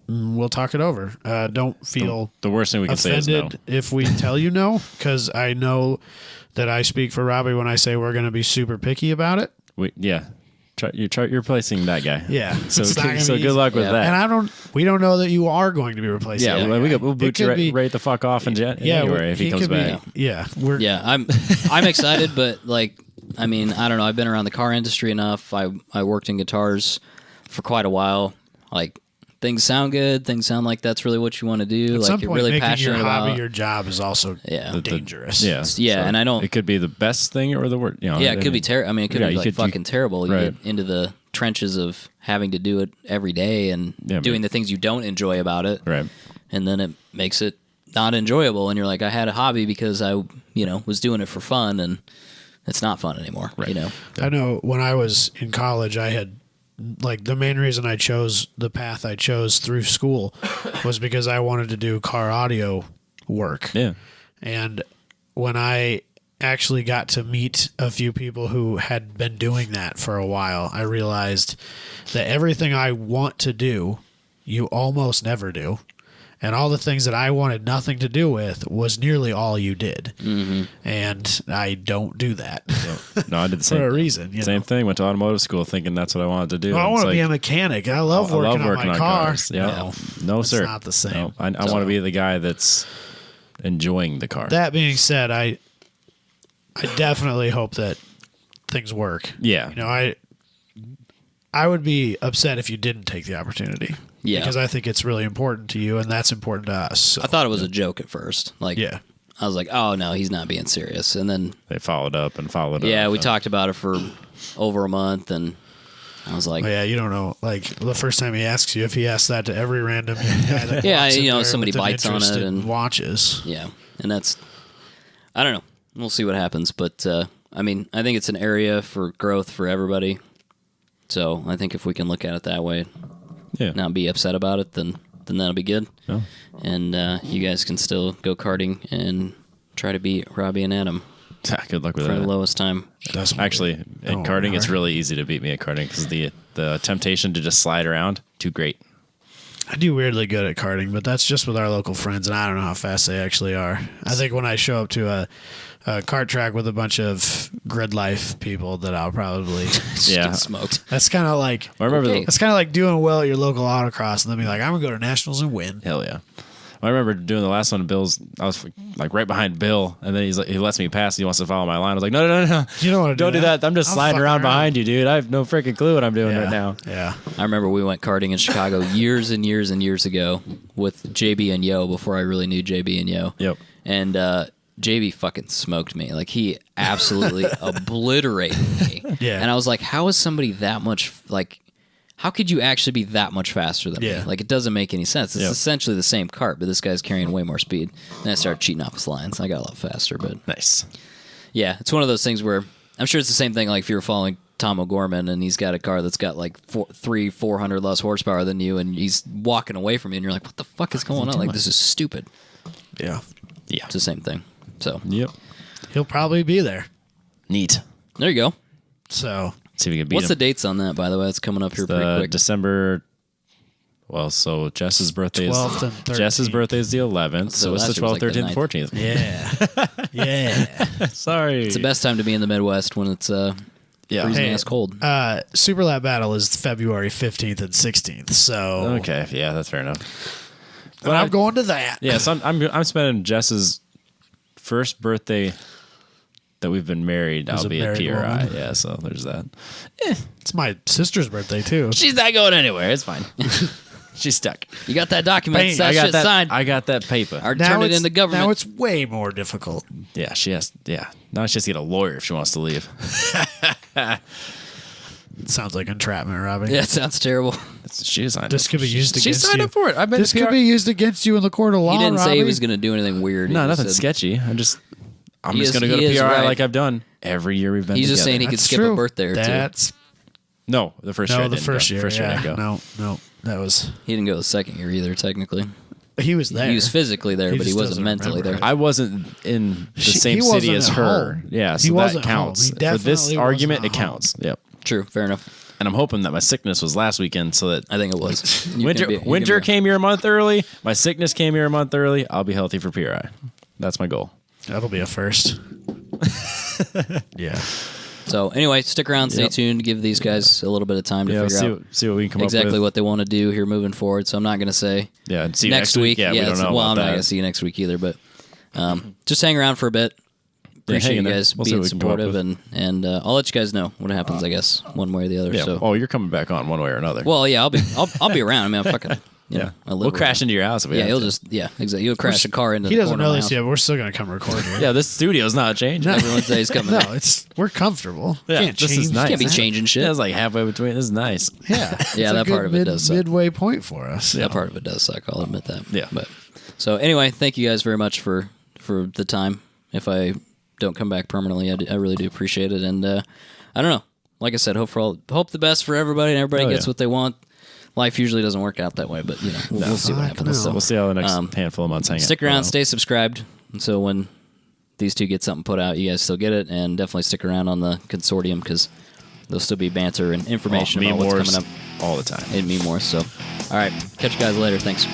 We'll talk it over. Don't feel
The worst thing we can say is no.
offended if we tell you no, because I know that I speak for Robbie when I say we're going to be super picky about it.
You're replacing that guy.
Yeah.
So
It's not gonna be
good
easy.
luck with
Yeah.
that.
And we don't know that you are going to be replacing.
Yeah,
that
well,
guy.
we'll boot
It
you
could be-
right the fuck off in January if he comes
could be-
back.
Yeah,
Yeah, I'm excited, but like, I mean, I don't know. I've been around the car industry enough. I worked in guitars for quite a while. Like, things sound good. Things sound like that's really what you want to do.
At
like
some
you're
point,
really
making
passionate
your hobby
about.
your job is also
Yeah.
dangerous.
Yeah,
Yeah, and I don't-
It could be the best thing or the worst.
Yeah, it could be terrible. I mean, it could
Yeah,
be
you
like
could- you-
fucking terrible. You
right.
get into the trenches of having to do it every day and
Yeah,
doing
man.
the things you don't enjoy about it.
Right.
And then it makes it not enjoyable. And you're like, I had a hobby because I, was doing it for fun, and it's not fun anymore.
Right.
I know when I was in college, I had the main reason I chose the path I chose through school was because I wanted to do car audio work.
Yeah.
And when I actually got to meet a few people who had been doing that for a while, I realized that everything I want to do, you almost never do. And all the things that I wanted nothing to do with was nearly all you did. Mm-hmm. And I don't do that
No, I did the same.
for a reason.
Same thing. Went to automotive school thinking that's what I wanted to do.
Well, I
It's
want to
like,
be a mechanic. I love working on my car.
cars. Yeah. No,
it's
sir.
not the same.
No, I want to be the guy that's enjoying the car.
That being said, I definitely hope that things work.
Yeah.
I would be upset if you didn't take the opportunity.
Yeah.
Because I think it's really important to you, and that's important to us. So.
I thought it was a joke at first. Like,
Yeah.
I was like, oh, no, he's not being serious. And then,
They followed up and followed up.
yeah, we talked about it for over a month, and I was like,
Oh, yeah, you don't know. Like, the first time he asks you, if he asks that to every random guy that
Yeah,
walks in there
somebody
with an
bites on
interest
it
in
and-
watches.
yeah. And that's, I don't know. We'll see what happens. But, I mean, I think it's an area for growth for everybody. So I think if we can look at it that way,
Yeah.
not be upset about it, then that'll be good.
No.
And you guys can still go karting and try to beat Robbie and Adam
Good luck with
for the
that.
lowest time.
That's
Actually, in
Oh,
karting, it's
never.
really easy to beat me at karting because the temptation to just slide around, too great.
I do weirdly good at karting, but that's just with our local friends, and I don't know how fast they actually are. I think when I show up to a kart track with a bunch of grid life people, that I'll probably.
Just
Yeah.
get smoked.
That's kind of like.
I remember
Okay.
That's kind of like doing well at your local autocross, and then be like, I'm gonna go to nationals and win.
hell yeah. I remember doing the last one. Bill's, I was like right behind Bill, and then he lets me pass. He wants to follow my line. I was like, no.
You don't want to
Don't do that. I'm just
I'm
sliding
fucking
around behind you, dude. I have no freaking clue what I'm doing right now.
Yeah.
I remember we went karting in Chicago years and years and years ago with JB and Yo before I really knew JB and Yo.
Yep.
And JB fucking smoked me. Like, he absolutely obliterated me.
Yeah.
And I was like, how is somebody that much, like, how could you actually be that much faster than
Yeah.
me? Like, it doesn't make any sense. It's
Yep.
essentially the same cart, but this guy's carrying way more speed. And I started cheating off his lines. I got a lot faster, but
Nice.
yeah, it's one of those things where I'm sure it's the same thing. Like, if you're following Tom O'Gorman and he's got a car that's got like 400 less horsepower than you, and he's walking away from you, and you're like, what the fuck is going on? Like, this is stupid.
Yeah.
Yeah.
It's the same thing. So
Yep.
He'll probably be there.
Neat.
there you go.
So
See if we can beat
What's the
him.
dates on that, by the way? It's coming up here pretty
The
quick.
December. Well, so Jess's birthday
12th and
is
13th.
Jess's birthday is the 11th,
So
so it's the
last year was
12th,
like the
13th, 14th.
yeah. Yeah.
Sorry.
It's the best time to be in the Midwest when it's
Yeah.
freezing
Hey,
ass cold.
Super Lap Battle is February 15th and 16th. So
Okay. Yeah, that's fair enough.
but I'm going to that.
Yeah, so I'm spending Jess's first birthday that we've been married.
As
I'll
a
be at
married
PRI.
woman.
Yeah, so there's that.
It's my sister's birthday too.
She's not going anywhere. It's fine. She's stuck.
You got that document.
Bang,
That
I got
shit
that.
signed.
I got that paper.
Or turn it into government.
Now it's way more difficult.
Yeah, she has. Yeah, now she has to get a lawyer if she wants to leave.
It sounds like entrapment, Robbie.
Yeah, it sounds terrible.
She signed.
This could be used against you.
She signed up for it. I bet
This could be used against you in the court of law.
He didn't say he
Robbie.
was going to do anything weird.
No,
He
nothing
said-
sketchy. I'm just
He is-
going to go
he
to
is
PRI
right.
like I've done every year we've been.
He's just
together.
saying he could
That's
skip
true.
a birthday or two.
That's
No, the first year. I
the
didn't
first
go.
year.
First year I
yeah.
didn't go.
No, that was.
He didn't go the second year either, technically.
He was there.
He was physically there,
He
but he
just
wasn't
doesn't
mentally
remember
there.
it.
I wasn't in the
He
same city
wasn't
as
at
her.
home.
Yeah,
He
so that
wasn't
counts.
home. He
For
definitely
this
wasn't
argument,
at
it counts. Yep.
True, fair enough.
And I'm hoping that my sickness was last weekend, so that
I think it was. You
winter
can be- you
winter
can be-
came here a month early. My sickness came here a month early. I'll be healthy for PRI. That's my goal.
That'll be a first. Yeah.
So anyway, stick around, stay
Yep.
tuned, give these guys a little bit of time to
Yeah,
figure out
see what we can come
exactly
up with.
what they want to do here moving forward. So I'm not going to say
Yeah, see you
next week.
Yeah, we don't know
well,
about
I'm not
that.
going to see you next week either, but just hang around for a bit. Appreciate
hang
you
in there.
guys
We'll see
being
what we can come up
supportive, and I'll let you guys know what happens. I guess one way or the other.
Yeah.
So,
Oh, you're coming back on one way or another.
well, yeah, I'll be around. I mean, I'm fucking. You know, I live
We'll
around.
crash into your house if we
Yeah,
have
he'll
to.
just exactly. You'll crash a car into.
He
the
doesn't
corner
know
of my
this
house.
yet. We're still gonna come record here.
Yeah, this studio's not changing.
Everyone says coming.
No, we're comfortable.
Yeah,
Can't
this
change.
is nice.
Can't be changing shit.
Yeah, it's like halfway between. This is nice.
Yeah,
Yeah,
It's a
that
good
part of it does suck.
midway point for us.
That part of it does suck. I'll admit that.
Yeah.
But so anyway, thank you guys very much for the time. If I don't come back permanently, I really do appreciate it. And I don't know. Like I said, hope the best for everybody, and everybody
Oh,
gets
yeah.
what they want. Life usually doesn't work out that way, but we'll see what
Fuck
happens.
no.
So,
We'll see how the next handful of months hang out.
stick around, stay subscribed, and so when these two get something put out, you guys still get it, and definitely stick around on the consortium because there'll still be banter and information
Meme
about what's
wars
coming up
all the time.
in Meme Wars. So, all right, catch you guys later. Thanks.